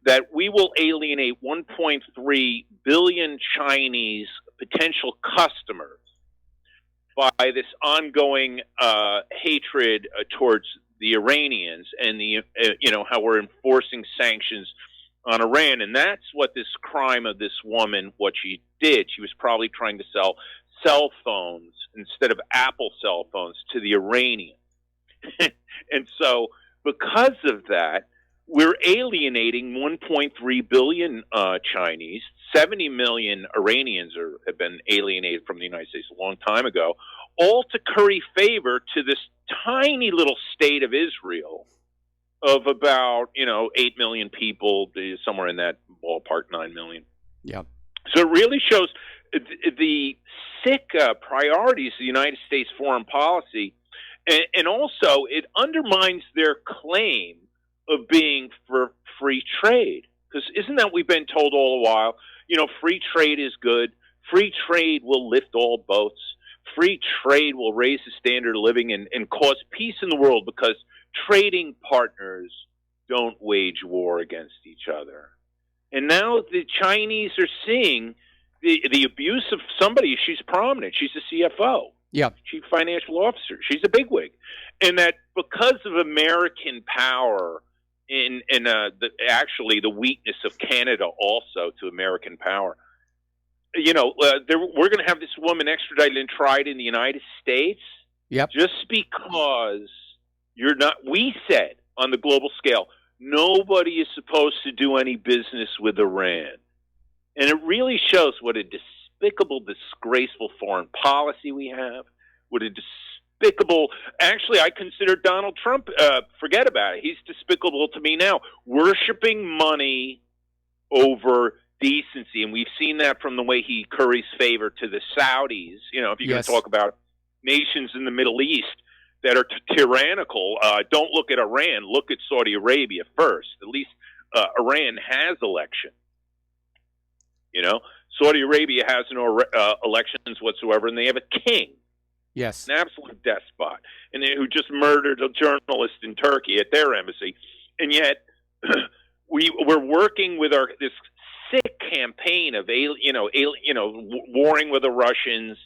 that we will alienate 1.3 billion Chinese potential customers by this ongoing hatred towards the Iranians and the how we're enforcing sanctions on Iran. And that's what this crime of this woman, what she did. She was probably trying to sell cell phones instead of Apple cell phones to the Iranians. And so because of that, we're alienating 1.3 billion Chinese. 70 million Iranians have been alienated from the United States a long time ago, all to curry favor to this tiny little state of Israel of about, 8 million people, somewhere in that ballpark, 9 million. Yeah. So it really shows the sick priorities of the United States foreign policy, and also it undermines their claim of being for free trade. Because isn't that we've been told all the while, free trade is good, free trade will lift all boats, free trade will raise the standard of living and cause peace in the world because trading partners don't wage war against each other. And now the Chinese are seeing the abuse of somebody. She's prominent. She's a CFO. Yeah. Chief Financial Officer. She's a bigwig. And that because of American power in the weakness of Canada also to American power, we're going to have this woman extradited and tried in the United States. Yep. Just because we said on the global scale, nobody is supposed to do any business with Iran. And it really shows what a despicable, disgraceful foreign policy we have, what a despicable, actually, I consider Donald Trump, forget about it, he's despicable to me now, worshiping money over decency. And we've seen that from the way he curries favor to the Saudis. If you're going to talk about nations in the Middle East that are tyrannical, don't look at Iran, look at Saudi Arabia first. At least Iran has elections. Saudi Arabia has no elections whatsoever, and they have a king. Yes. An absolute despot, and who just murdered a journalist in Turkey at their embassy. And yet, we're working with this sick campaign of warring with the Russians,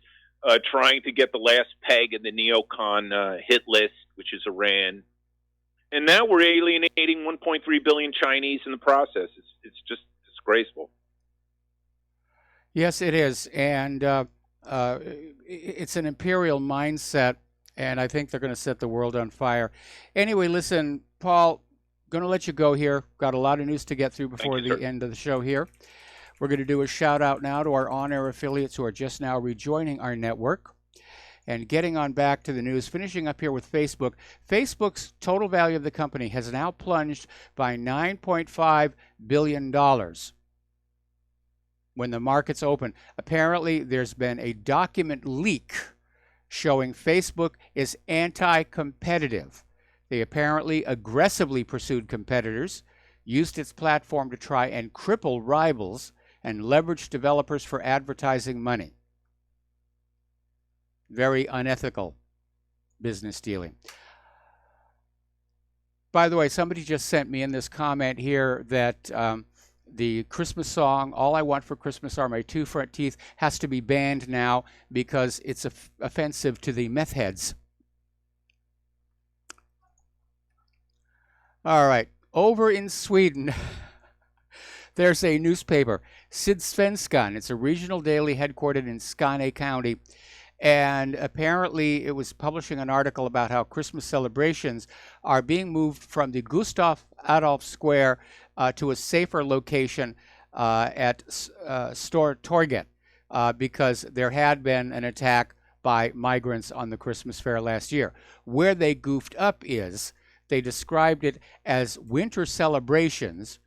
trying to get the last peg in the neocon hit list, which is Iran. And now we're alienating 1.3 billion Chinese in the process. It's just disgraceful. Yes, it is. And it's an imperial mindset, and I think they're going to set the world on fire. Anyway, listen, Paul, going to let you go here. Got a lot of news to get through before the end of the show here. We're going to do a shout out now to our on-air affiliates who are just now rejoining our network. And getting on back to the news, finishing up here with Facebook. Facebook's total value of the company has now plunged by $9.5 billion when the markets open. Apparently, there's been a document leak showing Facebook is anti-competitive. They apparently aggressively pursued competitors, used its platform to try and cripple rivals, and leveraged developers for advertising money. Very unethical business dealing. By the way, somebody just sent me in this comment here that the Christmas song, All I Want for Christmas Are My Two Front Teeth, has to be banned now because it's offensive to the meth heads. All right. Over in Sweden, there's a newspaper, Sydsvenskan. It's a regional daily headquartered in Skåne County. And apparently it was publishing an article about how Christmas celebrations are being moved from the Gustav Adolf Square to a safer location at Stortorget because there had been an attack by migrants on the Christmas fair last year. Where they goofed up is they described it as winter celebrations,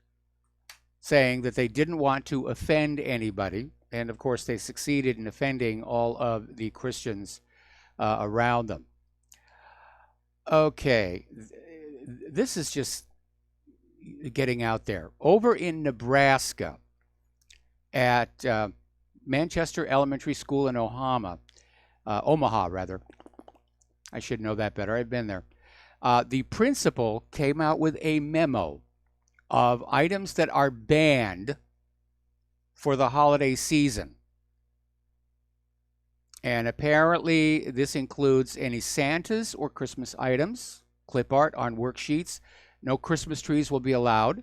saying that they didn't want to offend anybody. And of course, they succeeded in offending all of the Christians around them. Okay, this is just getting out there. Over in Nebraska, at Manchester Elementary School in Omaha, I should know that better. I've been there. The principal came out with a memo of items that are banned for the holiday season. And apparently this includes any Santas or Christmas items, clip art on worksheets. No Christmas trees will be allowed.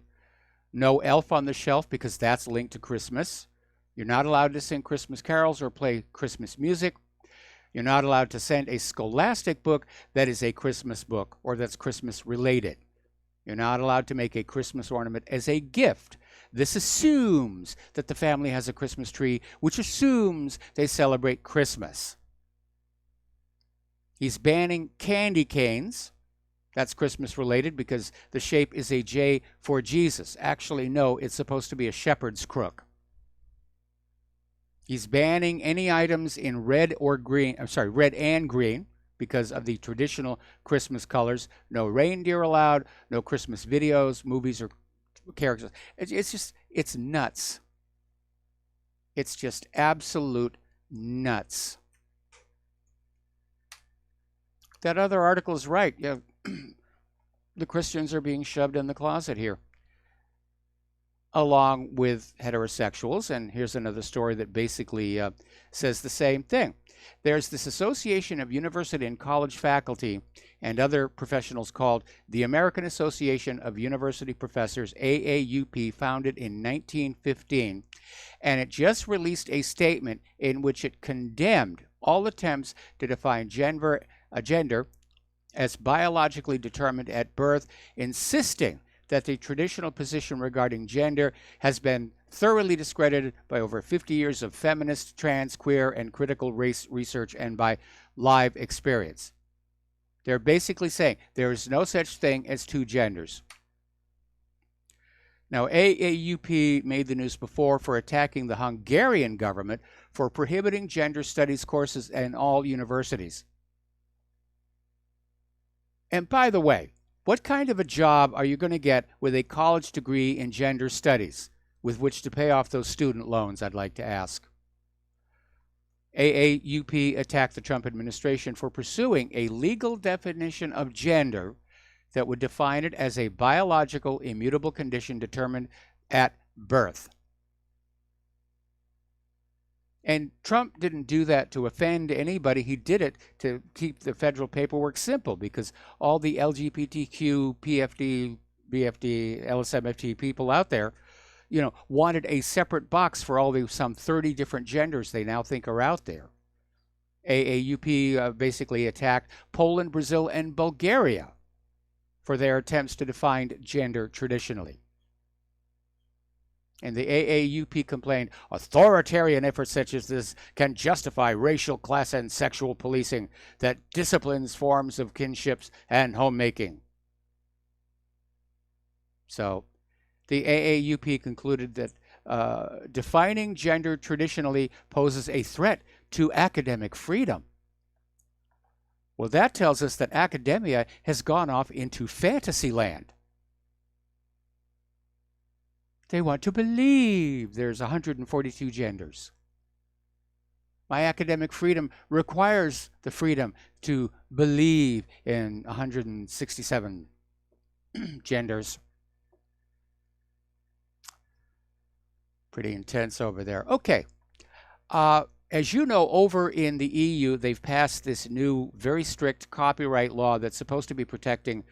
No elf on the shelf because that's linked to Christmas. You're not allowed to sing Christmas carols or play Christmas music. You're not allowed to send a scholastic book that is a Christmas book or that's Christmas related. You're not allowed to make a Christmas ornament as a gift. This assumes that the family has a Christmas tree, which assumes they celebrate Christmas. He's banning candy canes. That's Christmas related because the shape is a J for Jesus. Actually, no, it's supposed to be a shepherd's crook. He's banning any items in red and green because of the traditional Christmas colors. No reindeer allowed, no Christmas videos, movies, or characters. It's nuts. It's just absolute nuts. That other article is right. Yeah, the Christians are being shoved in the closet here, along with heterosexuals. And here's another story that basically says the same thing. There's this Association of University and College Faculty and other professionals called the American Association of University Professors, AAUP, founded in 1915. And it just released a statement in which it condemned all attempts to define gender as biologically determined at birth, insisting that the traditional position regarding gender has been thoroughly discredited by over 50 years of feminist, trans, queer, and critical race research and by live experience. They're basically saying there is no such thing as two genders. Now, AAUP made the news before for attacking the Hungarian government for prohibiting gender studies courses in all universities. And by the way, what kind of a job are you going to get with a college degree in gender studies with which to pay off those student loans, I'd like to ask? AAUP attacked the Trump administration for pursuing a legal definition of gender that would define it as a biological, immutable condition determined at birth. And Trump didn't do that to offend anybody. He did it to keep the federal paperwork simple because all the LGBTQ, PFD, BFD, LSMFT people out there, wanted a separate box for all the some 30 different genders they now think are out there. AAUP basically attacked Poland, Brazil, and Bulgaria for their attempts to define gender traditionally. And the AAUP complained, authoritarian efforts such as this can justify racial, class, and sexual policing that disciplines forms of kinships and homemaking. So the AAUP concluded that defining gender traditionally poses a threat to academic freedom. Well, that tells us that academia has gone off into fantasy land. They want to believe there's 142 genders. My academic freedom requires the freedom to believe in 167 genders. Pretty intense over there. Okay. As you know, over in the EU, they've passed this new, very strict copyright law that's supposed to be protecting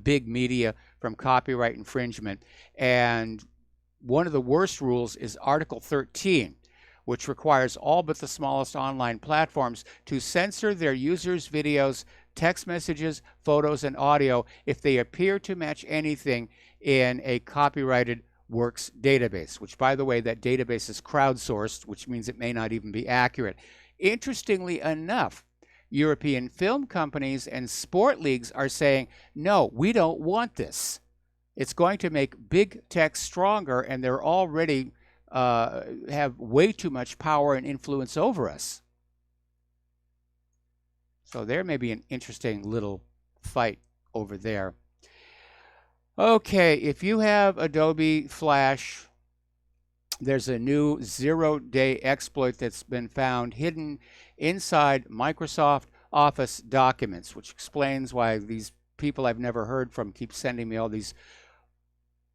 big media from copyright infringement. And one of the worst rules is Article 13, which requires all but the smallest online platforms to censor their users' videos, text messages, photos, and audio if they appear to match anything in a copyrighted works database, which, by the way, that database is crowdsourced, which means it may not even be accurate. Interestingly enough, European film companies and sport leagues are saying, no, we don't want this. It's going to make big tech stronger, and they're already have way too much power and influence over us. So there may be an interesting little fight over there. Okay, if you have Adobe Flash, there's a new zero-day exploit that's been found hidden inside Microsoft Office documents, which explains why these people I've never heard from keep sending me all these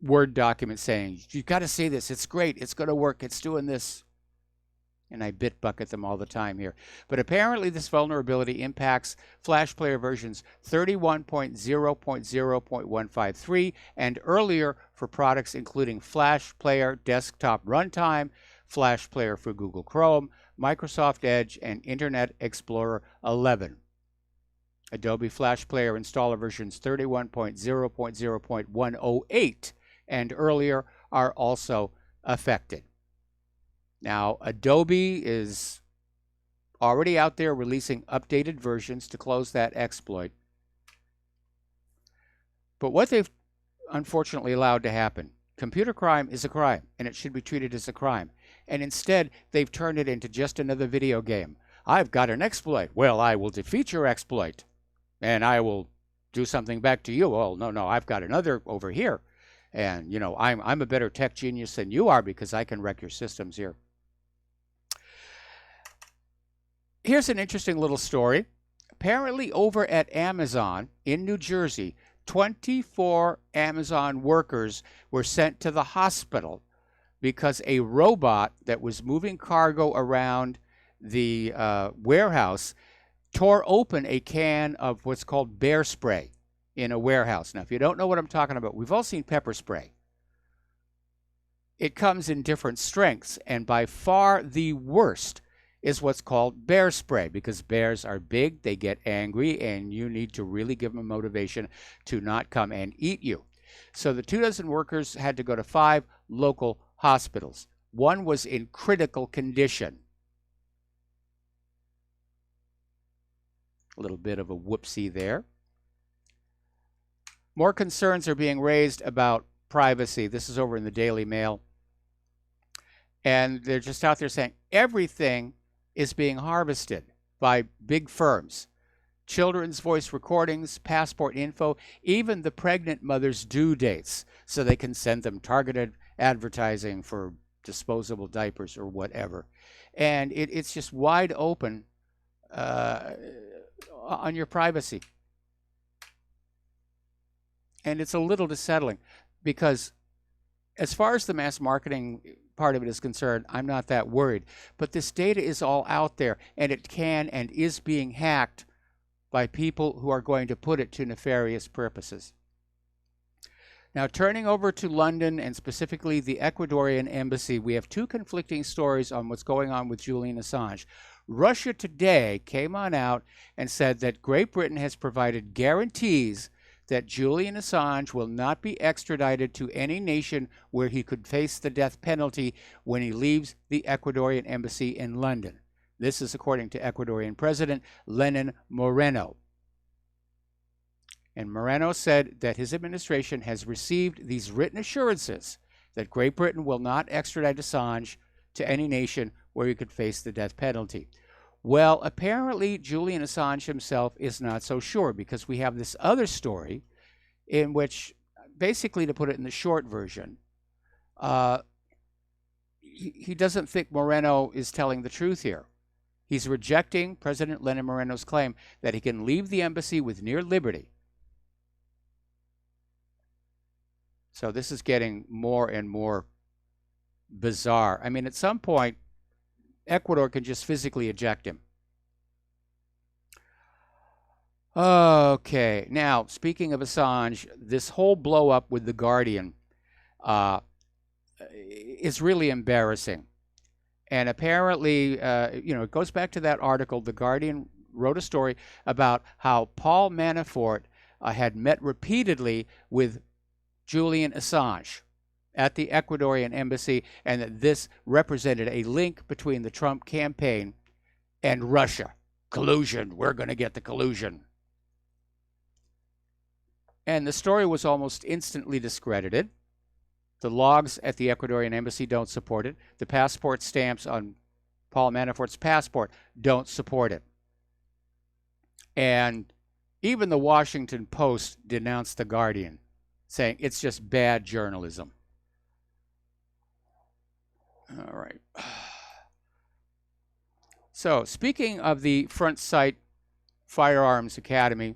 Word documents saying, you've got to see this, it's great, it's going to work, it's doing this. And I bit bucket them all the time here. But apparently this vulnerability impacts Flash Player versions 31.0.0.153 and earlier for products including Flash Player Desktop Runtime, Flash Player for Google Chrome, Microsoft Edge, and Internet Explorer 11. Adobe Flash Player installer versions 31.0.0.108 and earlier are also affected. Now, Adobe is already out there releasing updated versions to close that exploit. But what they've unfortunately allowed to happen, computer crime is a crime, and it should be treated as a crime. And instead, they've turned it into just another video game. I've got an exploit. Well, I will defeat your exploit, and I will do something back to you. Oh, no, I've got another over here. And, you know, I'm a better tech genius than you are because I can wreck your systems here. Here's an interesting little story. Apparently over at Amazon in New Jersey, 24 Amazon workers were sent to the hospital because a robot that was moving cargo around the warehouse tore open a can of what's called bear spray in a warehouse. Now, if you don't know what I'm talking about, we've all seen pepper spray. It comes in different strengths, and by far the worst is what's called bear spray, because bears are big, they get angry, and you need to really give them motivation to not come and eat you. So the 24 workers had to go to 5 local hospitals. One was in critical condition. A little bit of a whoopsie there. More concerns are being raised about privacy. This is over in the Daily Mail. And they're just out there saying everything is being harvested by big firms. Children's voice recordings, passport info, even the pregnant mother's due dates, so they can send them targeted advertising for disposable diapers or whatever. And it's just wide open on your privacy. And it's a little unsettling because as far as the mass marketing part of it is concerned, I'm not that worried. But this data is all out there, and it can and is being hacked by people who are going to put it to nefarious purposes. Now, turning over to London and specifically the Ecuadorian embassy, we have 2 conflicting stories on what's going on with Julian Assange. Russia Today came on out and said that Great Britain has provided guarantees that Julian Assange will not be extradited to any nation where he could face the death penalty when he leaves the Ecuadorian embassy in London. This is according to Ecuadorian President Lenin Moreno. And Moreno said that his administration has received these written assurances that Great Britain will not extradite Assange to any nation where he could face the death penalty. Well, apparently Julian Assange himself is not so sure, because we have this other story in which, basically, to put it in the short version, he doesn't think Moreno is telling the truth here. He's rejecting President Lenin Moreno's claim that he can leave the embassy with near liberty. So this is getting more and more bizarre. I mean, at some point, Ecuador can just physically eject him. Okay, now, speaking of Assange, this whole blow-up with The Guardian is really embarrassing. And apparently, it goes back to that article. The Guardian wrote a story about how Paul Manafort had met repeatedly with Julian Assange at the Ecuadorian embassy, and that this represented a link between the Trump campaign and Russia. Collusion. We're going to get the collusion. And the story was almost instantly discredited. The logs at the Ecuadorian embassy don't support it. The passport stamps on Paul Manafort's passport don't support it. And even the Washington Post denounced the Guardian, saying it's just bad journalism. All right. So, speaking of the Front Sight Firearms Academy,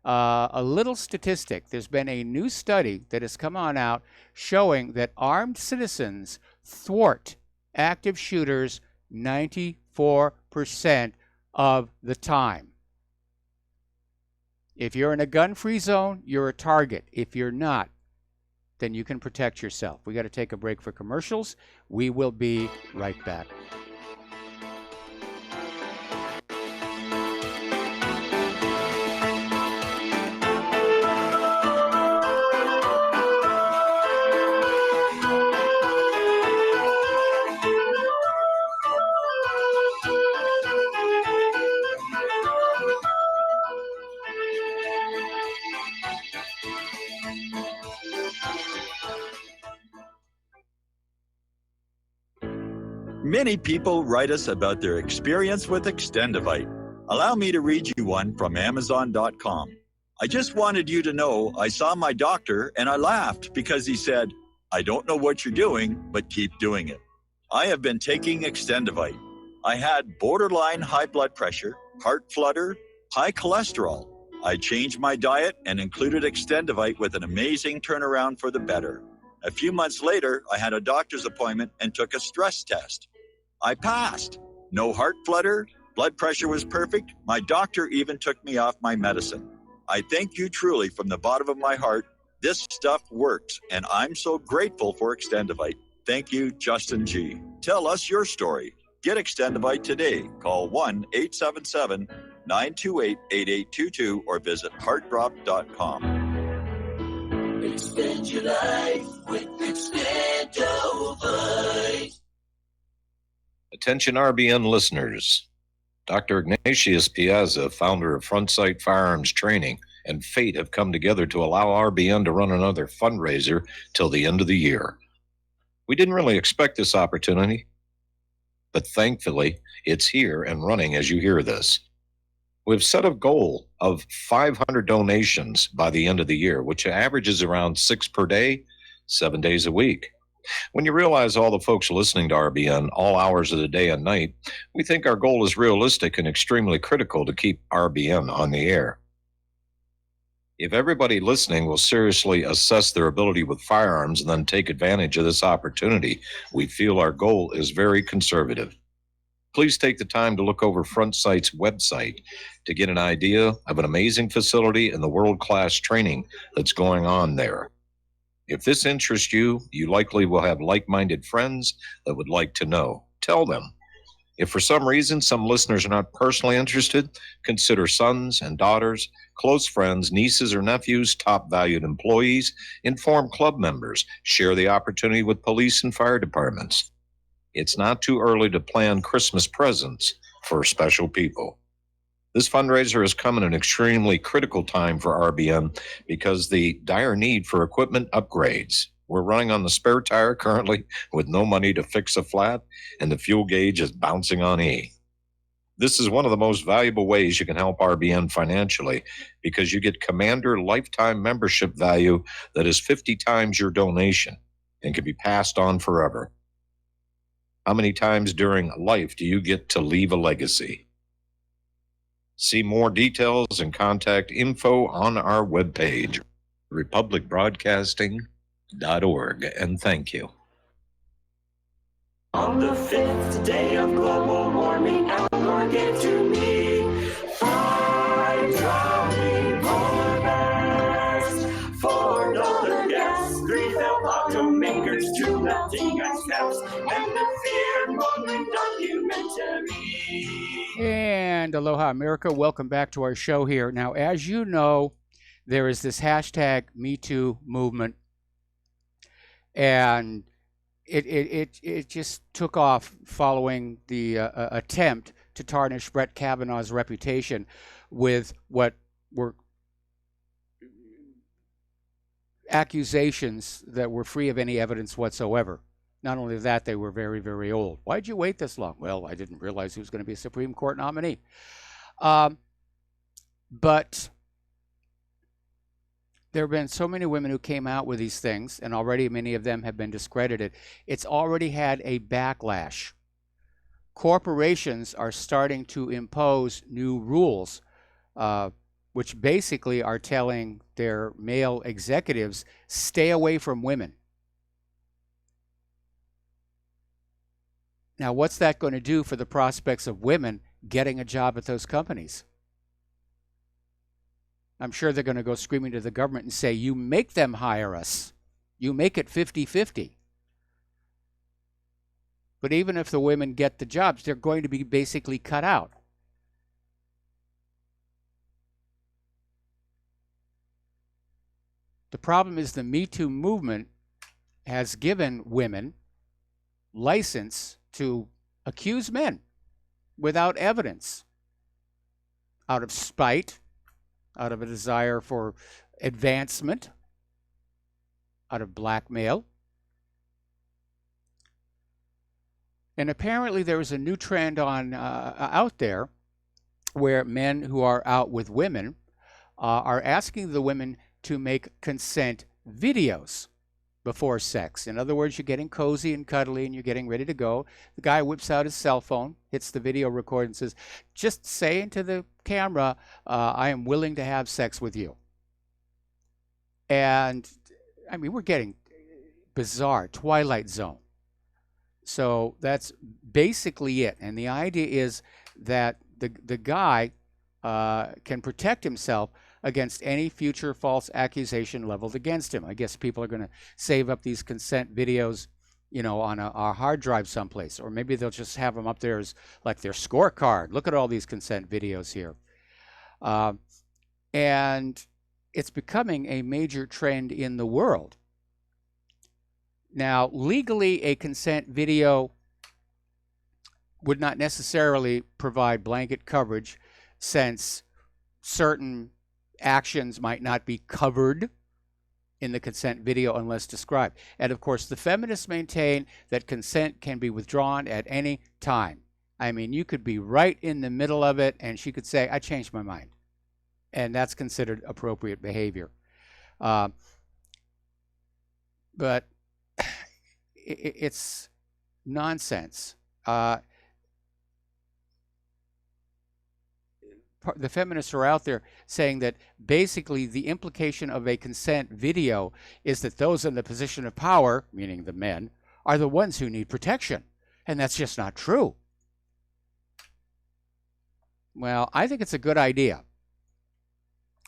a little statistic. There's been a new study that has come on out showing that armed citizens thwart active shooters 94% of the time. If you're in a gun-free zone, you're a target. If you're not, then you can protect yourself. We got to take a break for commercials. We will be right back. Many people write us about their experience with Extendivite. Allow me to read you one from Amazon.com. I just wanted you to know I saw my doctor and I laughed because he said, "I don't know what you're doing, but keep doing it." I have been taking Extendivite. I had borderline high blood pressure, heart flutter, high cholesterol. I changed my diet and included Extendivite with an amazing turnaround for the better. A few months later, I had a doctor's appointment and took a stress test. I passed. No heart flutter, blood pressure was perfect. My doctor even took me off my medicine. I thank you truly from the bottom of my heart. This stuff works, and I'm so grateful for Extendivite. Thank you, Justin G. Tell us your story. Get Extendivite today. Call 1-877-928-8822 or visit heartdrop.com. Extend your life with Extendivite. Attention RBN listeners. Dr. Ignatius Piazza, founder of Front Sight Firearms Training, and Fate have come together to allow RBN to run another fundraiser till the end of the year. We didn't really expect this opportunity, but thankfully it's here and running as you hear this. We've set a goal of 500 donations by the end of the year, which averages around 6 per day, 7 days a week. When you realize all the folks listening to RBN all hours of the day and night, we think our goal is realistic and extremely critical to keep RBN on the air. If everybody listening will seriously assess their ability with firearms and then take advantage of this opportunity, we feel our goal is very conservative. Please take the time to look over Front Sight's website to get an idea of an amazing facility and the world-class training that's going on there. If this interests you, you likely will have like-minded friends that would like to know. Tell them. If for some reason some listeners are not personally interested, consider sons and daughters, close friends, nieces or nephews, top valued employees, inform club members, share the opportunity with police and fire departments. It's not too early to plan Christmas presents for special people. This fundraiser has come at an extremely critical time for RBN because the dire need for equipment upgrades. We're running on the spare tire currently with no money to fix a flat, and the fuel gauge is bouncing on E. This is one of the most valuable ways you can help RBN financially because you get Commander lifetime membership value that is 50 times your donation and can be passed on forever. How many times during life do you get to leave a legacy? See more details and contact info on our webpage, republicbroadcasting.org, and thank you. On the 5th day of global warming, Al Gore gave to me 5 dropping polar bears, $4 gas, 3 failed automakers, 2 melting ice caps, and the fear Morning documentary. And aloha, America. Welcome back to our show here. Now, as you know, there is this hashtag #MeToo movement, and it just took off following the attempt to tarnish Brett Kavanaugh's reputation with what were accusations that were free of any evidence whatsoever. Not only that, they were very, very old. Why'd you wait this long? Well, I didn't realize he was going to be a Supreme Court nominee. But there have been so many women who came out with these things, and already many of them have been discredited. It's already had a backlash. Corporations are starting to impose new rules, which basically are telling their male executives, stay away from women. Now, what's that going to do for the prospects of women getting a job at those companies? I'm sure they're going to go screaming to the government and say, you make them hire us. You make it 50-50. But even if the women get the jobs, they're going to be basically cut out. The problem is the Me Too movement has given women license to accuse men without evidence, out of spite, out of a desire for advancement, out of blackmail. And apparently there is a new trend out there where men who are out with women are asking the women to make consent videos before sex. In other words, you're getting cozy and cuddly and you're getting ready to go. The guy whips out his cell phone, hits the video record and says, just say into the camera, I am willing to have sex with you. And I mean, we're getting bizarre, Twilight Zone. So that's basically it. And the idea is that the guy can protect himself against any future false accusation leveled against him. I guess people are going to save up these consent videos, you know, on a hard drive someplace, or maybe they'll just have them up there as like their scorecard. Look at all these consent videos here. And it's becoming a major trend in the world. Now, legally, a consent video would not necessarily provide blanket coverage, since certain actions might not be covered in the consent video unless described. And of course, the feminists maintain that consent can be withdrawn at any time. I mean, you could be right in the middle of it and she could say, I changed my mind. And that's considered appropriate behavior. But it's nonsense. The feminists are out there saying that basically the implication of a consent video is that those in the position of power, meaning the men, are the ones who need protection. And that's just not true. Well, I think it's a good idea.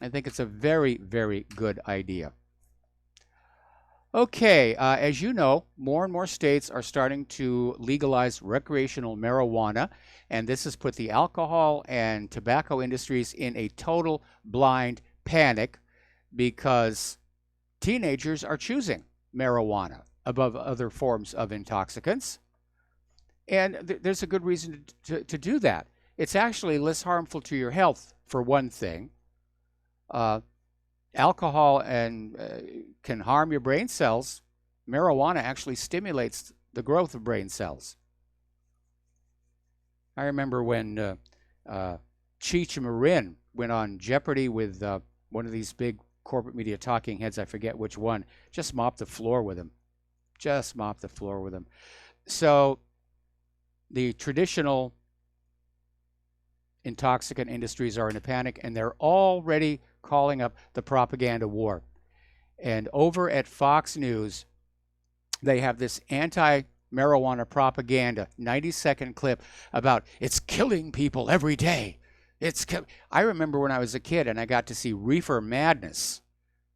I think it's a very, very good idea. Okay, as you know, more and more states are starting to legalize recreational marijuana, and this has put the alcohol and tobacco industries in a total blind panic because teenagers are choosing marijuana above other forms of intoxicants. And there's a good reason to do that. It's actually less harmful to your health, for one thing. Alcohol can harm your brain cells. Marijuana actually stimulates the growth of brain cells. I remember when Cheech Marin went on Jeopardy with one of these big corporate media talking heads, I forget which one, just mopped the floor with him. Just mopped the floor with him. So the traditional intoxicant industries are in a panic, and they're already calling up the propaganda war. And over at Fox News, they have this anti-marijuana propaganda 90-second clip about it's killing people every day. I remember when I was a kid and I got to see Reefer Madness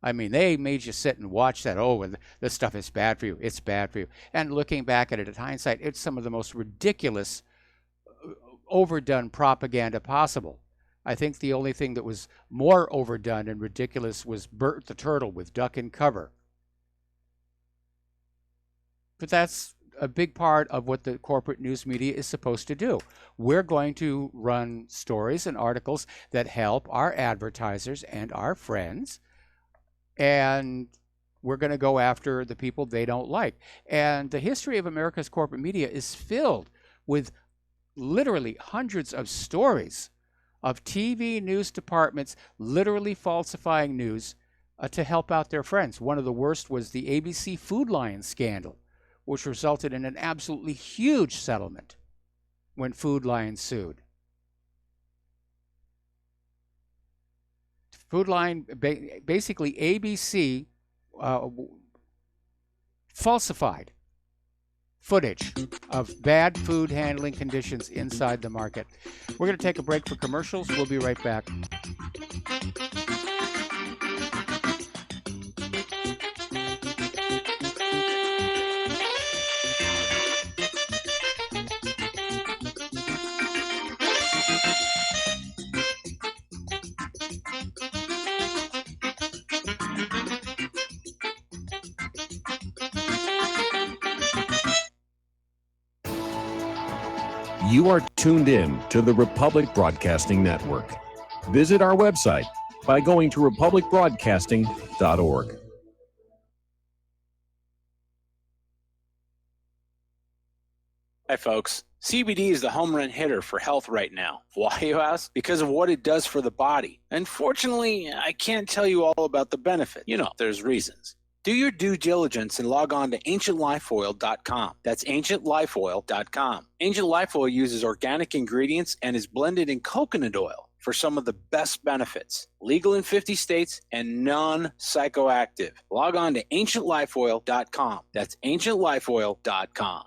I mean, they made you sit and watch that. Oh, and this stuff is bad for you. It's bad for you. And looking back at it in hindsight, it's some of the most ridiculous, overdone propaganda possible. I think the only thing that was more overdone and ridiculous was Bert the Turtle with Duck and Cover. But that's a big part of what the corporate news media is supposed to do. We're going to run stories and articles that help our advertisers and our friends, and we're going to go after the people they don't like. And the history of America's corporate media is filled with literally hundreds of stories of TV news departments literally falsifying news to help out their friends. One of the worst was the ABC Food Lion scandal, which resulted in an absolutely huge settlement when Food Lion sued. Food Lion, basically ABC falsified footage of bad food handling conditions inside the market. We're going to take a break for commercials. We'll be right back. You are tuned in to the Republic Broadcasting Network. Visit our website by going to republicbroadcasting.org. Hi, folks. CBD is the home run hitter for health right now. Why, you ask? Because of what it does for the body. Unfortunately, I can't tell you all about the benefit. You know, there's reasons. Do your due diligence and log on to ancientlifeoil.com. That's ancientlifeoil.com. Ancient Life Oil uses organic ingredients and is blended in coconut oil for some of the best benefits. Legal in 50 states and non-psychoactive. Log on to ancientlifeoil.com. That's ancientlifeoil.com.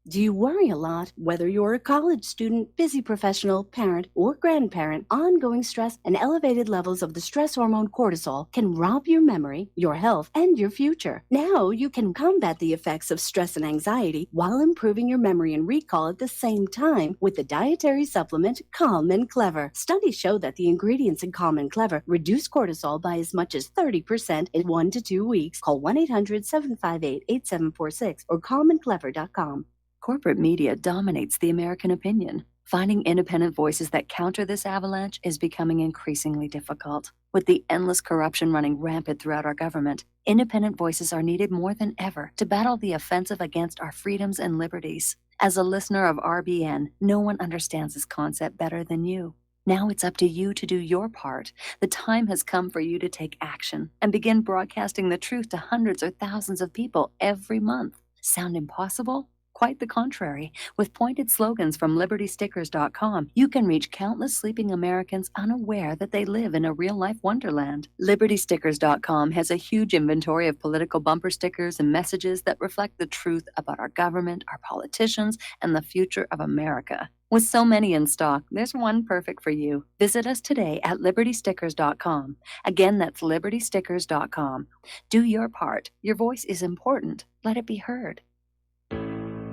Do you worry a lot? Whether you're a college student, busy professional, parent, or grandparent, ongoing stress and elevated levels of the stress hormone cortisol can rob your memory, your health, and your future. Now you can combat the effects of stress and anxiety while improving your memory and recall at the same time with the dietary supplement Calm and Clever. Studies show that the ingredients in Calm and Clever reduce cortisol by as much as 30% in 1 to 2 weeks. Call 1-800-758-8746 or calmandclever.com. Corporate media dominates the American opinion. Finding independent voices that counter this avalanche is becoming increasingly difficult. With the endless corruption running rampant throughout our government, independent voices are needed more than ever to battle the offensive against our freedoms and liberties. As a listener of RBN, no one understands this concept better than you. Now it's up to you to do your part. The time has come for you to take action and begin broadcasting the truth to hundreds or thousands of people every month. Sound impossible? Quite the contrary. With pointed slogans from LibertyStickers.com, you can reach countless sleeping Americans unaware that they live in a real-life wonderland. LibertyStickers.com has a huge inventory of political bumper stickers and messages that reflect the truth about our government, our politicians, and the future of America. With so many in stock, there's one perfect for you. Visit us today at LibertyStickers.com. Again, that's LibertyStickers.com. Do your part. Your voice is important. Let it be heard.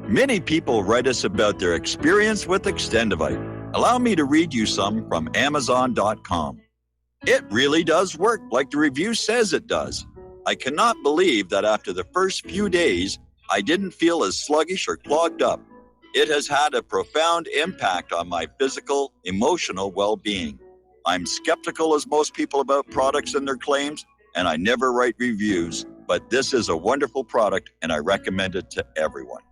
Many people write us about their experience with Extendivite. Allow me to read you some from Amazon.com. It really does work like the review says it does. I cannot believe that after the first few days, I didn't feel as sluggish or clogged up. It has had a profound impact on my physical, emotional well-being. I'm skeptical as most people about products and their claims, and I never write reviews, but this is a wonderful product and I recommend it to everyone.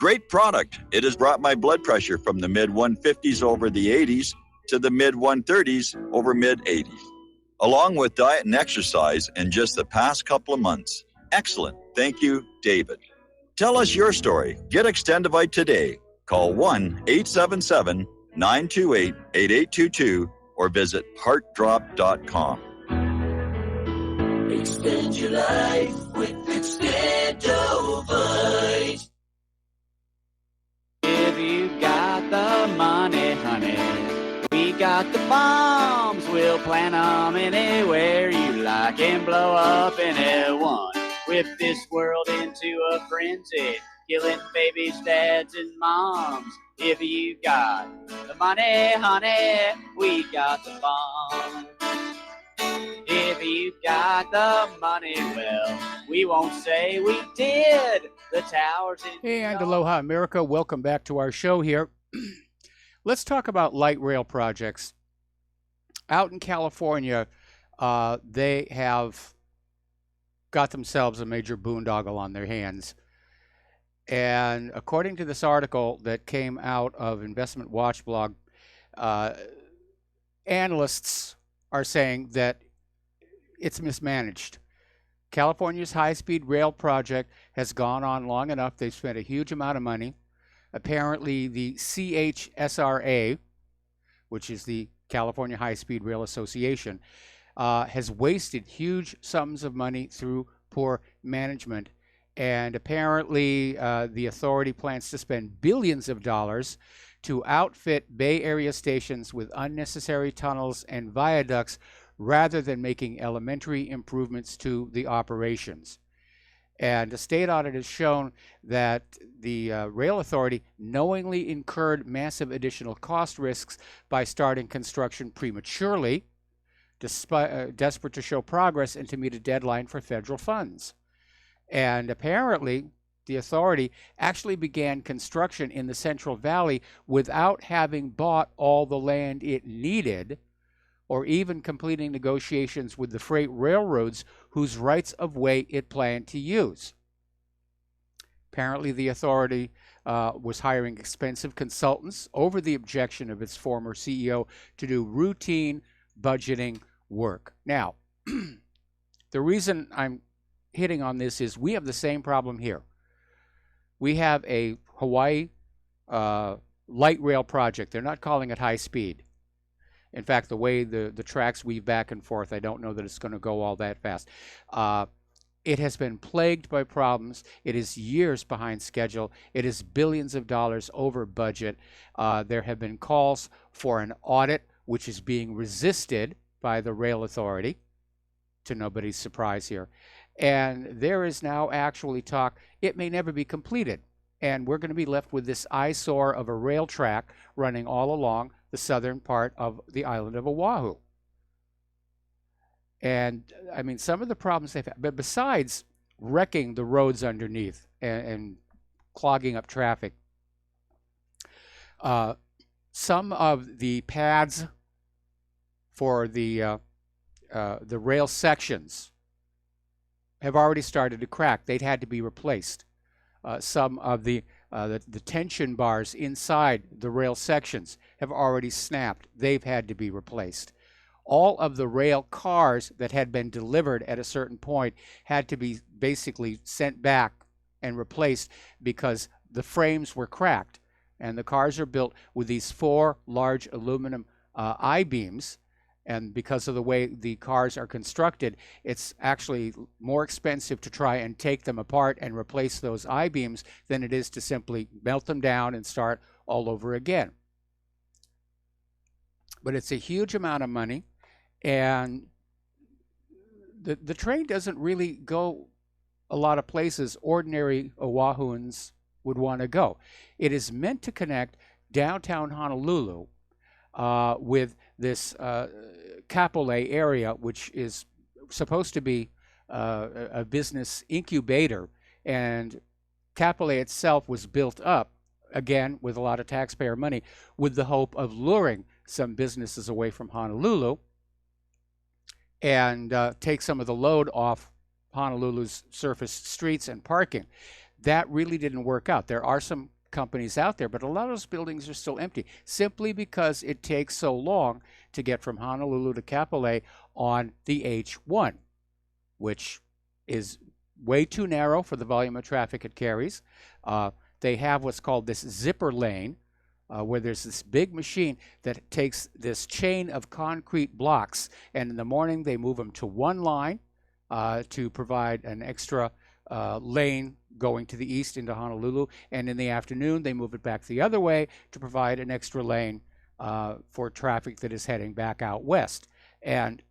Great product. It has brought my blood pressure from the mid-150s over the 80s to the mid-130s over mid-80s, along with diet and exercise in just the past couple of months. Excellent. Thank you, David. Tell us your story. Get Extendivite today. Call 1-877-928-8822 or visit heartdrop.com. Extend your life with Extendivite. If you got the money, honey, we got the bombs, we'll plant 'em anywhere you like and blow up anyone. Whip this world into a frenzy, killing babies, dads, and moms. If you got the money, honey, we got the bomb. If you got the money, well, we won't say we did. The towers in And aloha, America. Welcome back to our show here. Let's talk about light rail projects. Out in California, they have got themselves a major boondoggle on their hands. And according to this article that came out of Investment Watch blog, analysts are saying that it's mismanaged. California's high-speed rail project has gone on long enough. They've spent a huge amount of money. Apparently, the CHSRA, which is the California High-Speed Rail Association, has wasted huge sums of money through poor management. And apparently, the authority plans to spend billions of dollars to outfit Bay Area stations with unnecessary tunnels and viaducts rather than making elementary improvements to the operations. And a state audit has shown that the rail authority knowingly incurred massive additional cost risks by starting construction prematurely, desperate to show progress and to meet a deadline for federal funds. And apparently, the authority actually began construction in the Central Valley without having bought all the land it needed, or even completing negotiations with the freight railroads whose rights of way it planned to use. Apparently, the authority was hiring expensive consultants over the objection of its former CEO to do routine budgeting work. Now, the reason I'm hitting on this is we have the same problem here. We have a Hawaii light rail project. They're not calling it high speed. In fact, the way the tracks weave back and forth, I don't know that it's going to go all that fast. It has been plagued by problems. It is years behind schedule. It is billions of dollars over budget. There have been calls for an audit, which is being resisted by the rail authority, to nobody's surprise here. And there is now actually talk it may never be completed. And we're going to be left with this eyesore of a rail track running all along the southern part of the island of Oahu. And I mean, some of the problems they've had, but besides wrecking the roads underneath and clogging up traffic, some of the pads for the rail sections have already started to crack. They'd had to be replaced. Some of the tension bars inside the rail sections have already snapped. They've had to be replaced. All of the rail cars that had been delivered at a certain point had to be basically sent back and replaced because the frames were cracked. And the cars are built with these 4 large aluminum I-beams. And because of the way the cars are constructed, it's actually more expensive to try and take them apart and replace those I-beams than it is to simply melt them down and start all over again. But it's a huge amount of money, and the train doesn't really go a lot of places ordinary Oahuans would want to go. It is meant to connect downtown Honolulu with this Kapolei area, which is supposed to be a business incubator. And Kapolei itself was built up, again, with a lot of taxpayer money, with the hope of luring some businesses away from Honolulu and take some of the load off Honolulu's surface streets and parking. That really didn't work out. There are some companies out there, but a lot of those buildings are still empty simply because it takes so long to get from Honolulu to Kapolei on the H1, which is way too narrow for the volume of traffic it carries. They have what's called this zipper lane, where there's this big machine that takes this chain of concrete blocks, and in the morning they move them to one line to provide an extra lane going to the east into Honolulu, and in the afternoon they move it back the other way to provide an extra lane for traffic that is heading back out west. And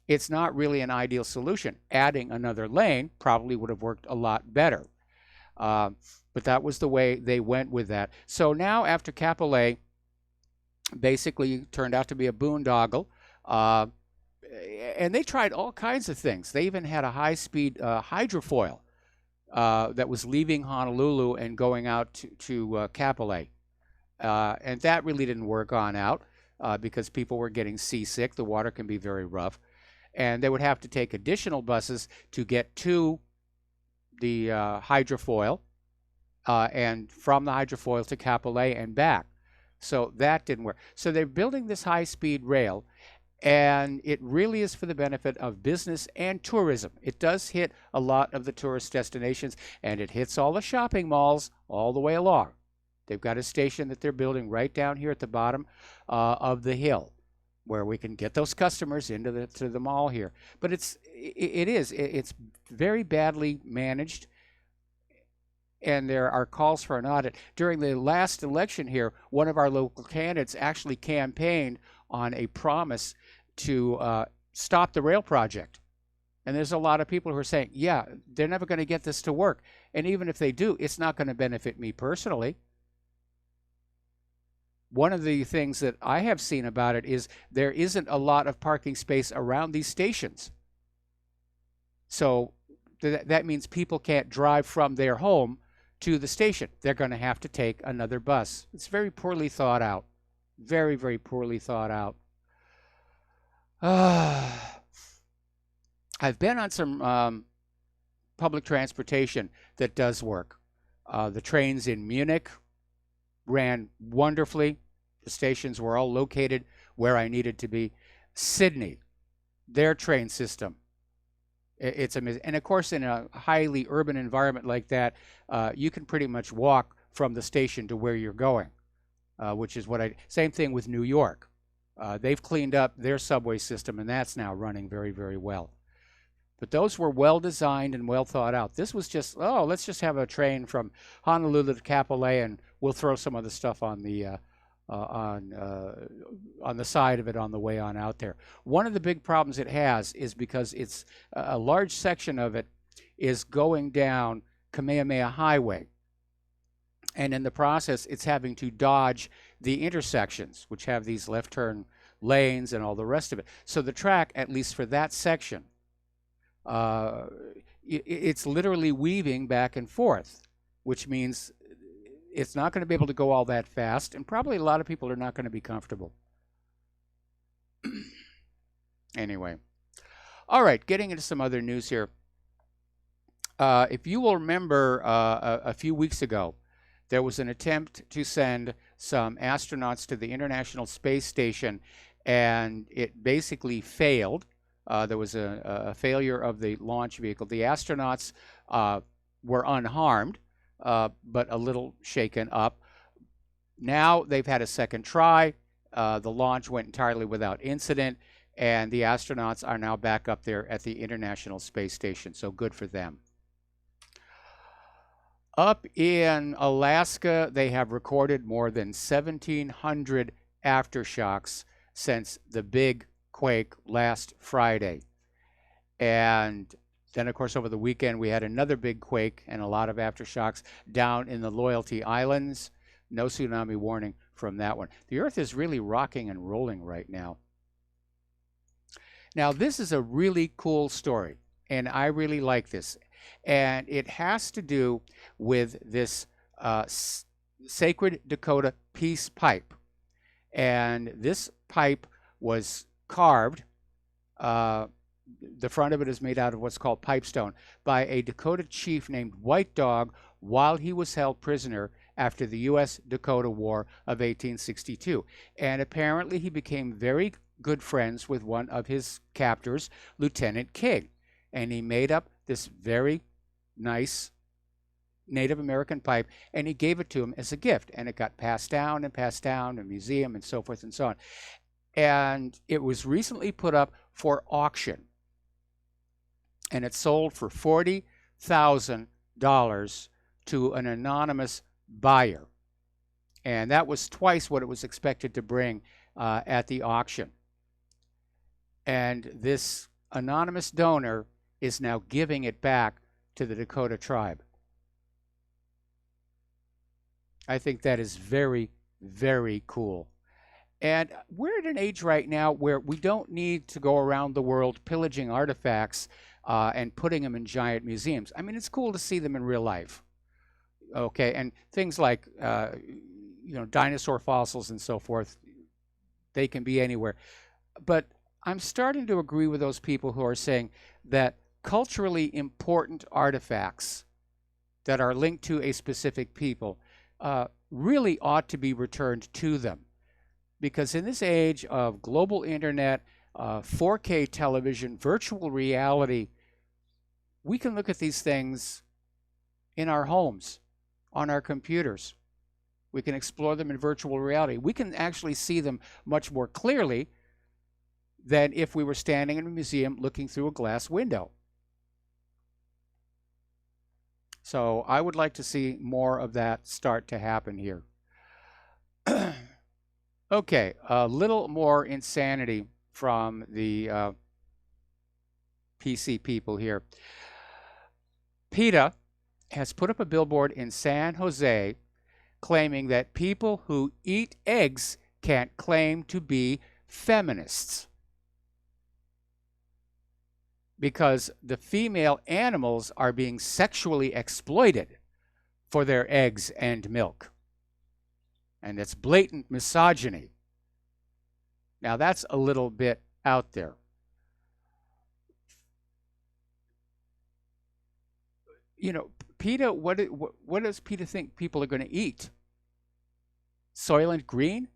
it's not really an ideal solution. Adding another lane probably would have worked a lot better. But that was the way they went with that. So now after Capillet basically turned out to be a boondoggle, and they tried all kinds of things. They even had a high-speed hydrofoil that was leaving Honolulu and going out to Capillet. And that really didn't work out because people were getting seasick. The water can be very rough. And they would have to take additional buses to get to the hydrofoil and from the hydrofoil to Capillet and back. So that didn't work. So they're building this high-speed rail, and it really is for the benefit of business and tourism. It does hit a lot of the tourist destinations, and it hits all the shopping malls all the way along. They've got a station that they're building right down here at the bottom of the hill, where we can get those customers into the mall here. But it's very badly managed, and there are calls for an audit. During the last election here, one of our local candidates actually campaigned on a promise to stop the rail project. And there's a lot of people who are saying, yeah, they're never going to get this to work. And even if they do, it's not going to benefit me personally. One of the things that I have seen about it is there isn't a lot of parking space around these stations. So that means people can't drive from their home to the station. They're going to have to take another bus. It's very poorly thought out. Very, very poorly thought out. I've been on some public transportation that does work. The trains in Munich ran wonderfully. The stations were all located where I needed to be. Sydney, their train system, it's amazing. And of course, in a highly urban environment like that, you can pretty much walk from the station to where you're going, which is same thing with New York. They've cleaned up their subway system, and that's now running very, very well. But those were well designed and well thought out. This was just, let's just have a train from Honolulu to Capillet, and we'll throw some of the stuff on the side of it on the way on out there. One of the big problems it has is because it's a large section of it is going down Kamehameha Highway. And in the process, it's having to dodge the intersections, which have these left turn lanes and all the rest of it. So the track, at least for that section, it's literally weaving back and forth, which means it's not going to be able to go all that fast, and probably a lot of people are not going to be comfortable. Anyway. All right, getting into some other news here. If you will remember a few weeks ago, there was an attempt to send some astronauts to the International Space Station, and it basically failed. There was a failure of the launch vehicle. The astronauts were unharmed, but a little shaken up. Now they've had a second try. The launch went entirely without incident, and the astronauts are now back up there at the International Space Station, so good for them. Up in Alaska, they have recorded more than 1,700 aftershocks since the big quake last Friday. And then, of course, over the weekend, we had another big quake and a lot of aftershocks down in the Loyalty Islands. No tsunami warning from that one. The Earth is really rocking and rolling right now. Now, this is a really cool story, and I really like this. And it has to do with this Sacred Dakota Peace Pipe. And this pipe was carved. The front of it is made out of what's called pipestone by a Dakota chief named White Dog while he was held prisoner after the U.S.-Dakota War of 1862. And apparently he became very good friends with one of his captors, Lieutenant King. And he made up this very nice Native American pipe, and he gave it to him as a gift. And it got passed down in a museum and so forth and so on. And it was recently put up for auction. And it sold for $40,000 to an anonymous buyer. And that was twice what it was expected to bring at the auction. And this anonymous donor is now giving it back to the Dakota tribe. I think that is very, very cool. And we're at an age right now where we don't need to go around the world pillaging artifacts and putting them in giant museums. I mean, it's cool to see them in real life. Okay, and things like, dinosaur fossils and so forth, they can be anywhere. But I'm starting to agree with those people who are saying that culturally important artifacts that are linked to a specific people really ought to be returned to them. Because in this age of global internet, 4K television, virtual reality, we can look at these things in our homes, on our computers. We can explore them in virtual reality. We can actually see them much more clearly than if we were standing in a museum looking through a glass window. So I would like to see more of that start to happen here. Okay, a little more insanity from the PC people here. PETA has put up a billboard in San Jose claiming that people who eat eggs can't claim to be feminists because the female animals are being sexually exploited for their eggs and milk. And it's blatant misogyny. Now that's a little bit out there. PETA, what does PETA think people are going to eat? Soylent Green?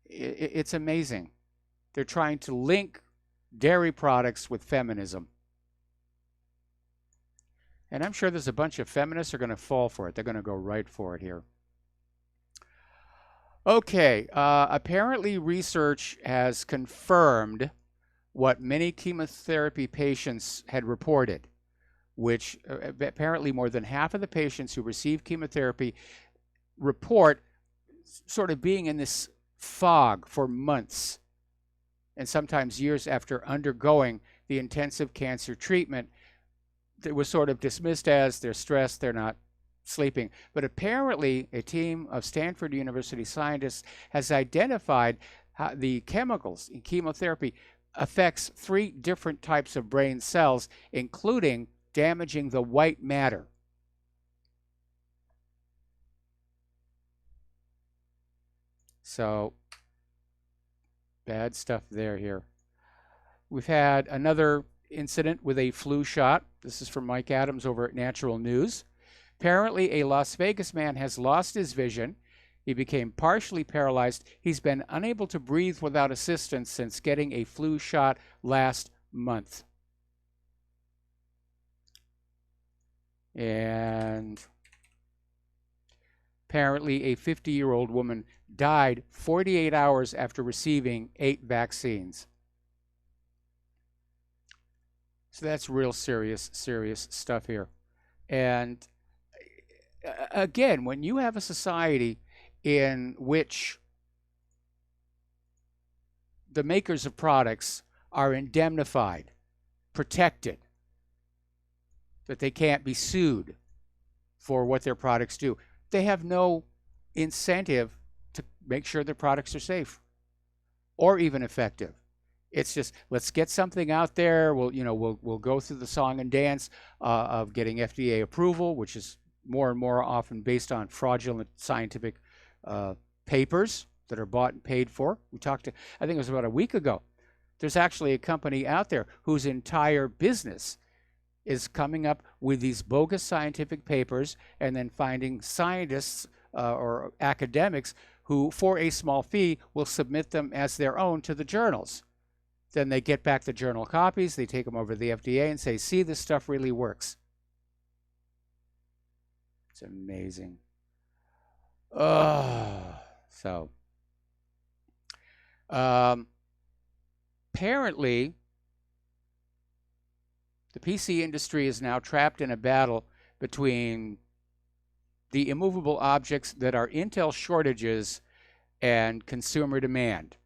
It's amazing. They're trying to link dairy products with feminism. And I'm sure there's a bunch of feminists who are going to fall for it. They're going to go right for it here. Okay, apparently research has confirmed what many chemotherapy patients had reported, which apparently more than half of the patients who receive chemotherapy report sort of being in this fog for months and sometimes years after undergoing the intensive cancer treatment. It was sort of dismissed as they're stressed, they're not sleeping. But apparently a team of Stanford University scientists has identified how the chemicals in chemotherapy affects 3 different types of brain cells, including damaging the white matter. So bad stuff here. We've had another incident with a flu shot. This is from Mike Adams over at Natural News. Apparently, a Las Vegas man has lost his vision. He became partially paralyzed. He's been unable to breathe without assistance since getting a flu shot last month. And apparently, a 50-year-old woman died 48 hours after receiving 8 vaccines. So that's real serious stuff here. And again, when you have a society in which the makers of products are indemnified, protected, that they can't be sued for what their products do, they have no incentive to make sure their products are safe or even effective. It's just, let's get something out there. We'll go through the song and dance of getting FDA approval, which is more and more often based on fraudulent scientific papers that are bought and paid for. We talked to, I think it was about a week ago. There's actually a company out there whose entire business is coming up with these bogus scientific papers and then finding scientists or academics who, for a small fee, will submit them as their own to the journals. Then they get back the journal copies, they take them over to the FDA and say, see, this stuff really works. It's amazing. So, apparently, the PC industry is now trapped in a battle between the immovable objects that are Intel shortages and consumer demand.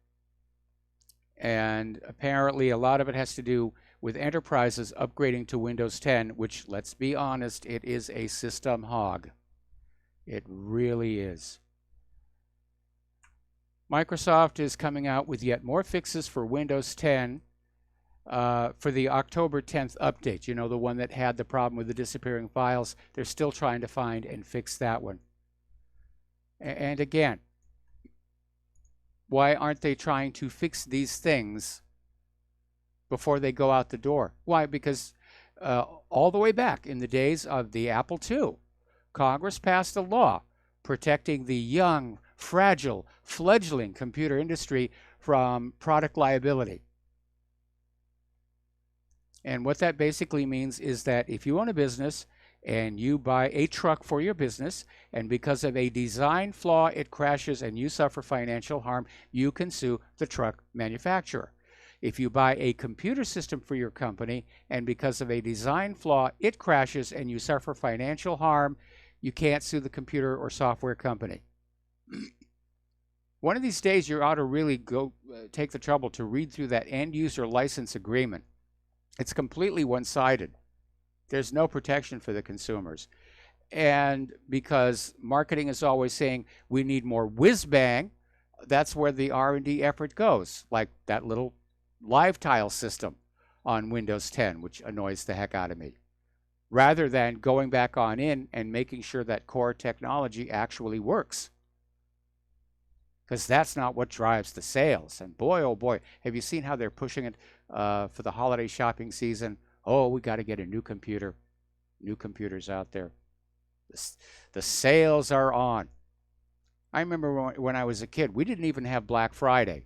And apparently a lot of it has to do with enterprises upgrading to Windows 10, which, let's be honest, it is a system hog. It really is. Microsoft is coming out with yet more fixes for Windows 10 for the October 10th update. You know, the one that had the problem with the disappearing files. They're still trying to find and fix that one. And again, why aren't they trying to fix these things before they go out the door? Why? Because all the way back in the days of the Apple II, Congress passed a law protecting the young, fragile, fledgling computer industry from product liability. And what that basically means is that if you own a business and you buy a truck for your business, and because of a design flaw it crashes and you suffer financial harm, you can sue the truck manufacturer. If you buy a computer system for your company and because of a design flaw it crashes and you suffer financial harm, you can't sue the computer or software company. One of these days you ought to really go take the trouble to read through that end user license agreement. It's completely one-sided. There's no protection for the consumers. And because marketing is always saying we need more whiz-bang, that's where the R&D effort goes, like that little live tile system on Windows 10, which annoys the heck out of me, rather than going back on in and making sure that core technology actually works. Because that's not what drives the sales. And boy, oh boy, have you seen how they're pushing it for the holiday shopping season? Oh, we got to get a new computer. New computers out there. The sales are on. I remember when I was a kid, we didn't even have Black Friday.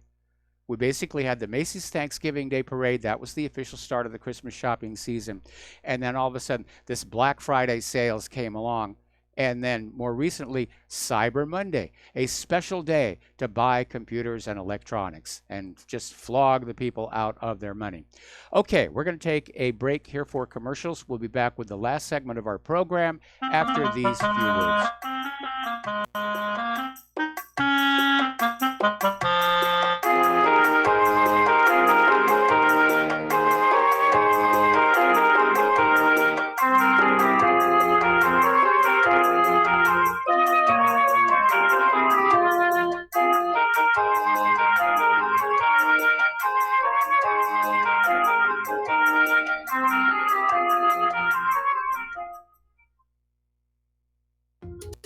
We basically had the Macy's Thanksgiving Day Parade. That was the official start of the Christmas shopping season. And then all of a sudden, this Black Friday sales came along. And then more recently, Cyber Monday, a special day to buy computers and electronics and just flog the people out of their money. Okay, we're going to take a break here for commercials. We'll be back with the last segment of our program after these few words.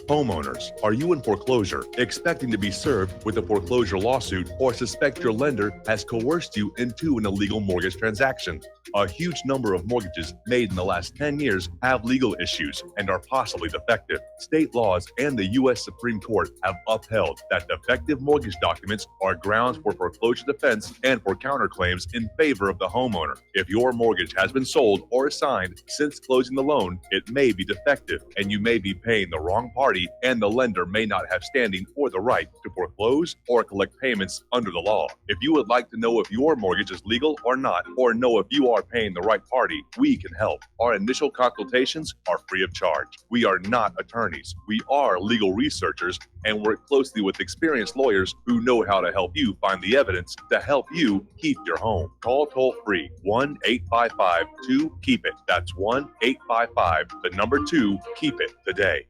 Homeowners, are you in foreclosure, expecting to be served with a foreclosure lawsuit, or suspect your lender has coerced you into an illegal mortgage transaction? A huge number of mortgages made in the last 10 years have legal issues and are possibly defective. State laws and the U.S. Supreme Court have upheld that defective mortgage documents are grounds for foreclosure defense and for counterclaims in favor of the homeowner. If your mortgage has been sold or assigned since closing the loan, it may be defective and you may be paying the wrong party, and the lender may not have standing or the right to foreclose or collect payments under the law. If you would like to know if your mortgage is legal or not, or know if you are paying the right party, we can help. Our initial consultations are free of charge. We are not attorneys. We are legal researchers and work closely with experienced lawyers who know how to help you find the evidence to help you keep your home. Call toll-free 1-855-2-KEEP-IT. That's 1-855-2-KEEP-IT today.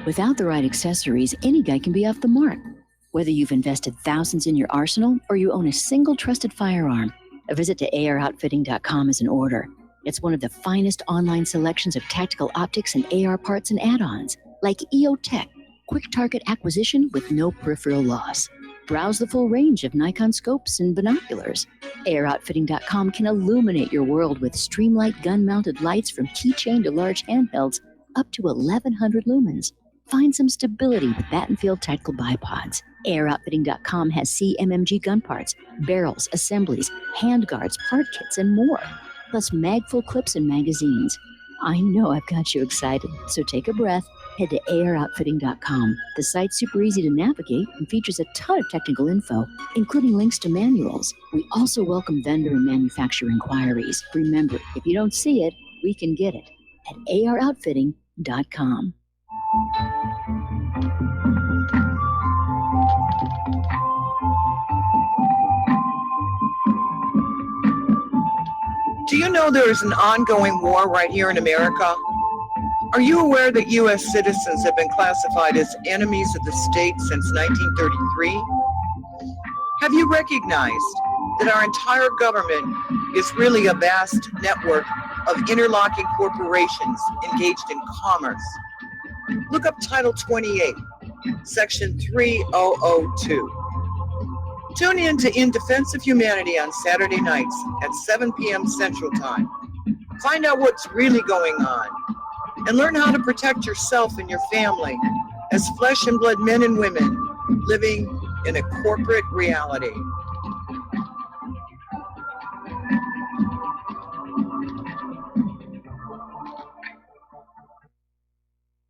Without the right accessories, any guy can be off the mark. Whether you've invested thousands in your arsenal or you own a single trusted firearm, a visit to AROutfitting.com is in order. It's one of the finest online selections of tactical optics and AR parts and add-ons, like EOTech, quick target acquisition with no peripheral loss. Browse the full range of Nikon scopes and binoculars. AROutfitting.com can illuminate your world with Streamlight gun-mounted lights from keychain to large handhelds up to 1,100 lumens. Find some stability with Battenfield Tactical Bipods. AirOutfitting.com has CMMG gun parts, barrels, assemblies, handguards, part kits, and more, plus mag-full clips and magazines. I know I've got you excited, so take a breath. Head to AirOutfitting.com. The site's super easy to navigate and features a ton of technical info, including links to manuals. We also welcome vendor and manufacturer inquiries. Remember, if you don't see it, we can get it at AirOutfitting.com. Do you know there is an ongoing war right here in America? Are you aware that U.S. citizens have been classified as enemies of the state since 1933? Have you recognized that our entire government is really a vast network of interlocking corporations engaged in commerce? Look up Title 28, Section 3002. Tune in to In Defense of Humanity on Saturday nights at 7 p.m. Central Time. Find out what's really going on and learn how to protect yourself and your family as flesh and blood men and women living in a corporate reality.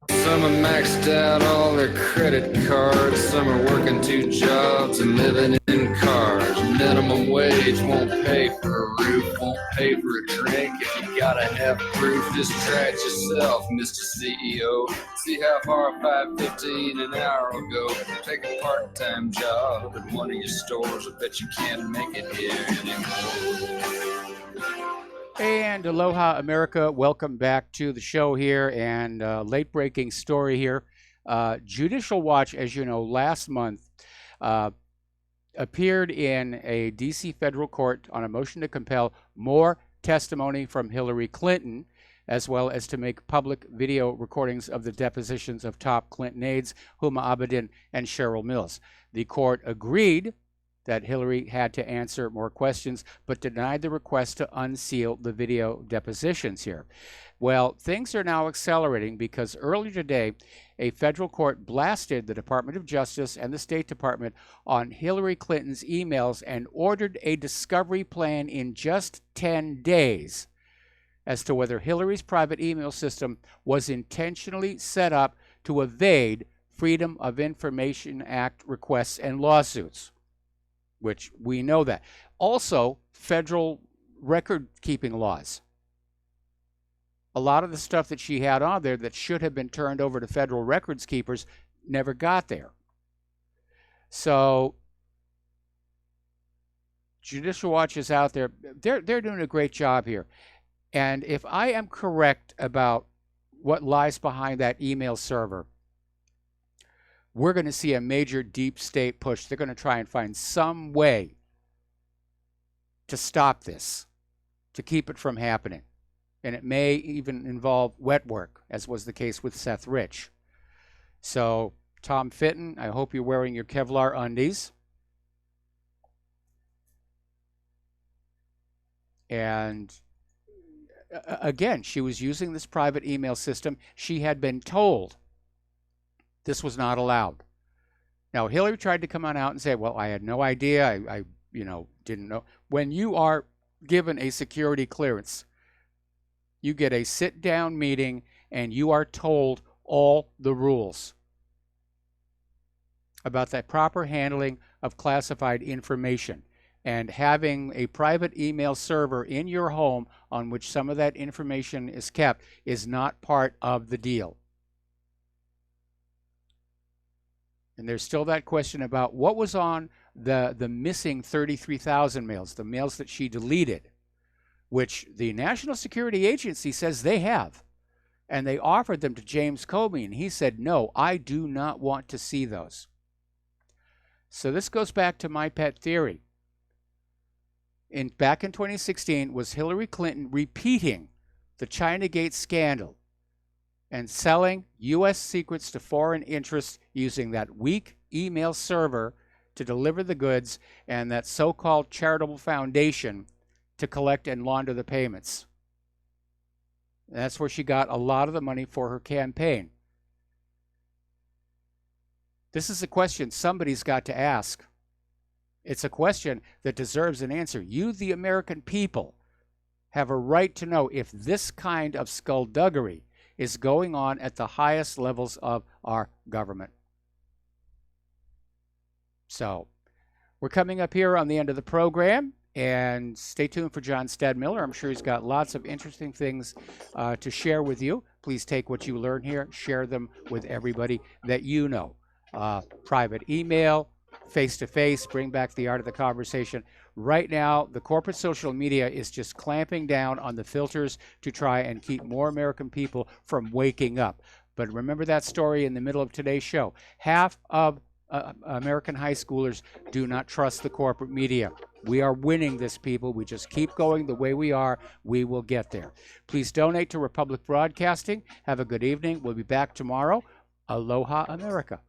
Some are maxed out all their credit cards. Some are working 2 jobs and living in cars. Minimum wage won't pay for a roof, won't pay for a drink. If you gotta have proof, just try it yourself, Mr. CEO. See how far 5.15 an hour will go. Take a part-time job at one of your stores. I bet you can't make it here anymore. And aloha, America. Welcome back to the show here. And late breaking story here. Judicial Watch, as you know, last month appeared in a D.C. federal court on a motion to compel more testimony from Hillary Clinton, as well as to make public video recordings of the depositions of top Clinton aides, Huma Abedin and Cheryl Mills. The court agreed that Hillary had to answer more questions, but denied the request to unseal the video depositions here. Well, things are now accelerating because earlier today, a federal court blasted the Department of Justice and the State Department on Hillary Clinton's emails and ordered a discovery plan in just 10 days as to whether Hillary's private email system was intentionally set up to evade Freedom of Information Act requests and lawsuits, which we know that. Also, federal record-keeping laws. A lot of the stuff that she had on there that should have been turned over to federal records keepers never got there. So, Judicial Watch is out there. They're doing a great job here. And if I am correct about what lies behind that email server, we're going to see a major deep state push. They're going to try and find some way to stop this, to keep it from happening. And it may even involve wet work, as was the case with Seth Rich. So, Tom Fitton, I hope you're wearing your Kevlar undies. And again, she was using this private email system. She had been told this was not allowed. Now, Hillary tried to come on out and say, well, I had no idea. I didn't know. When you are given a security clearance, you get a sit-down meeting and you are told all the rules about that proper handling of classified information. And having a private email server in your home on which some of that information is kept is not part of the deal. And there's still that question about what was on the missing 33,000 mails, the mails that she deleted, which the National Security Agency says they have. And they offered them to James Comey, and he said, no, I do not want to see those. So this goes back to my pet theory. Back in 2016, was Hillary Clinton repeating the Chinagate scandal and selling U.S. secrets to foreign interests using that weak email server to deliver the goods and that so-called charitable foundation to collect and launder the payments. And that's where she got a lot of the money for her campaign. This is a question somebody's got to ask. It's a question that deserves an answer. You, the American people, have a right to know if this kind of skullduggery is going on at the highest levels of our government. So, we're coming up here on the end of the program, and stay tuned for John Stadmiller. I'm sure he's got lots of interesting things to share with you. Please take what you learn here, share them with everybody that you know. Private email, face-to-face, bring back the art of the conversation. Right now, the corporate social media is just clamping down on the filters to try and keep more American people from waking up. But remember that story in the middle of today's show. Half of American high schoolers do not trust the corporate media. We are winning this, people. We just keep going the way we are. We will get there. Please donate to Republic Broadcasting. Have a good evening. We'll be back tomorrow. Aloha, America.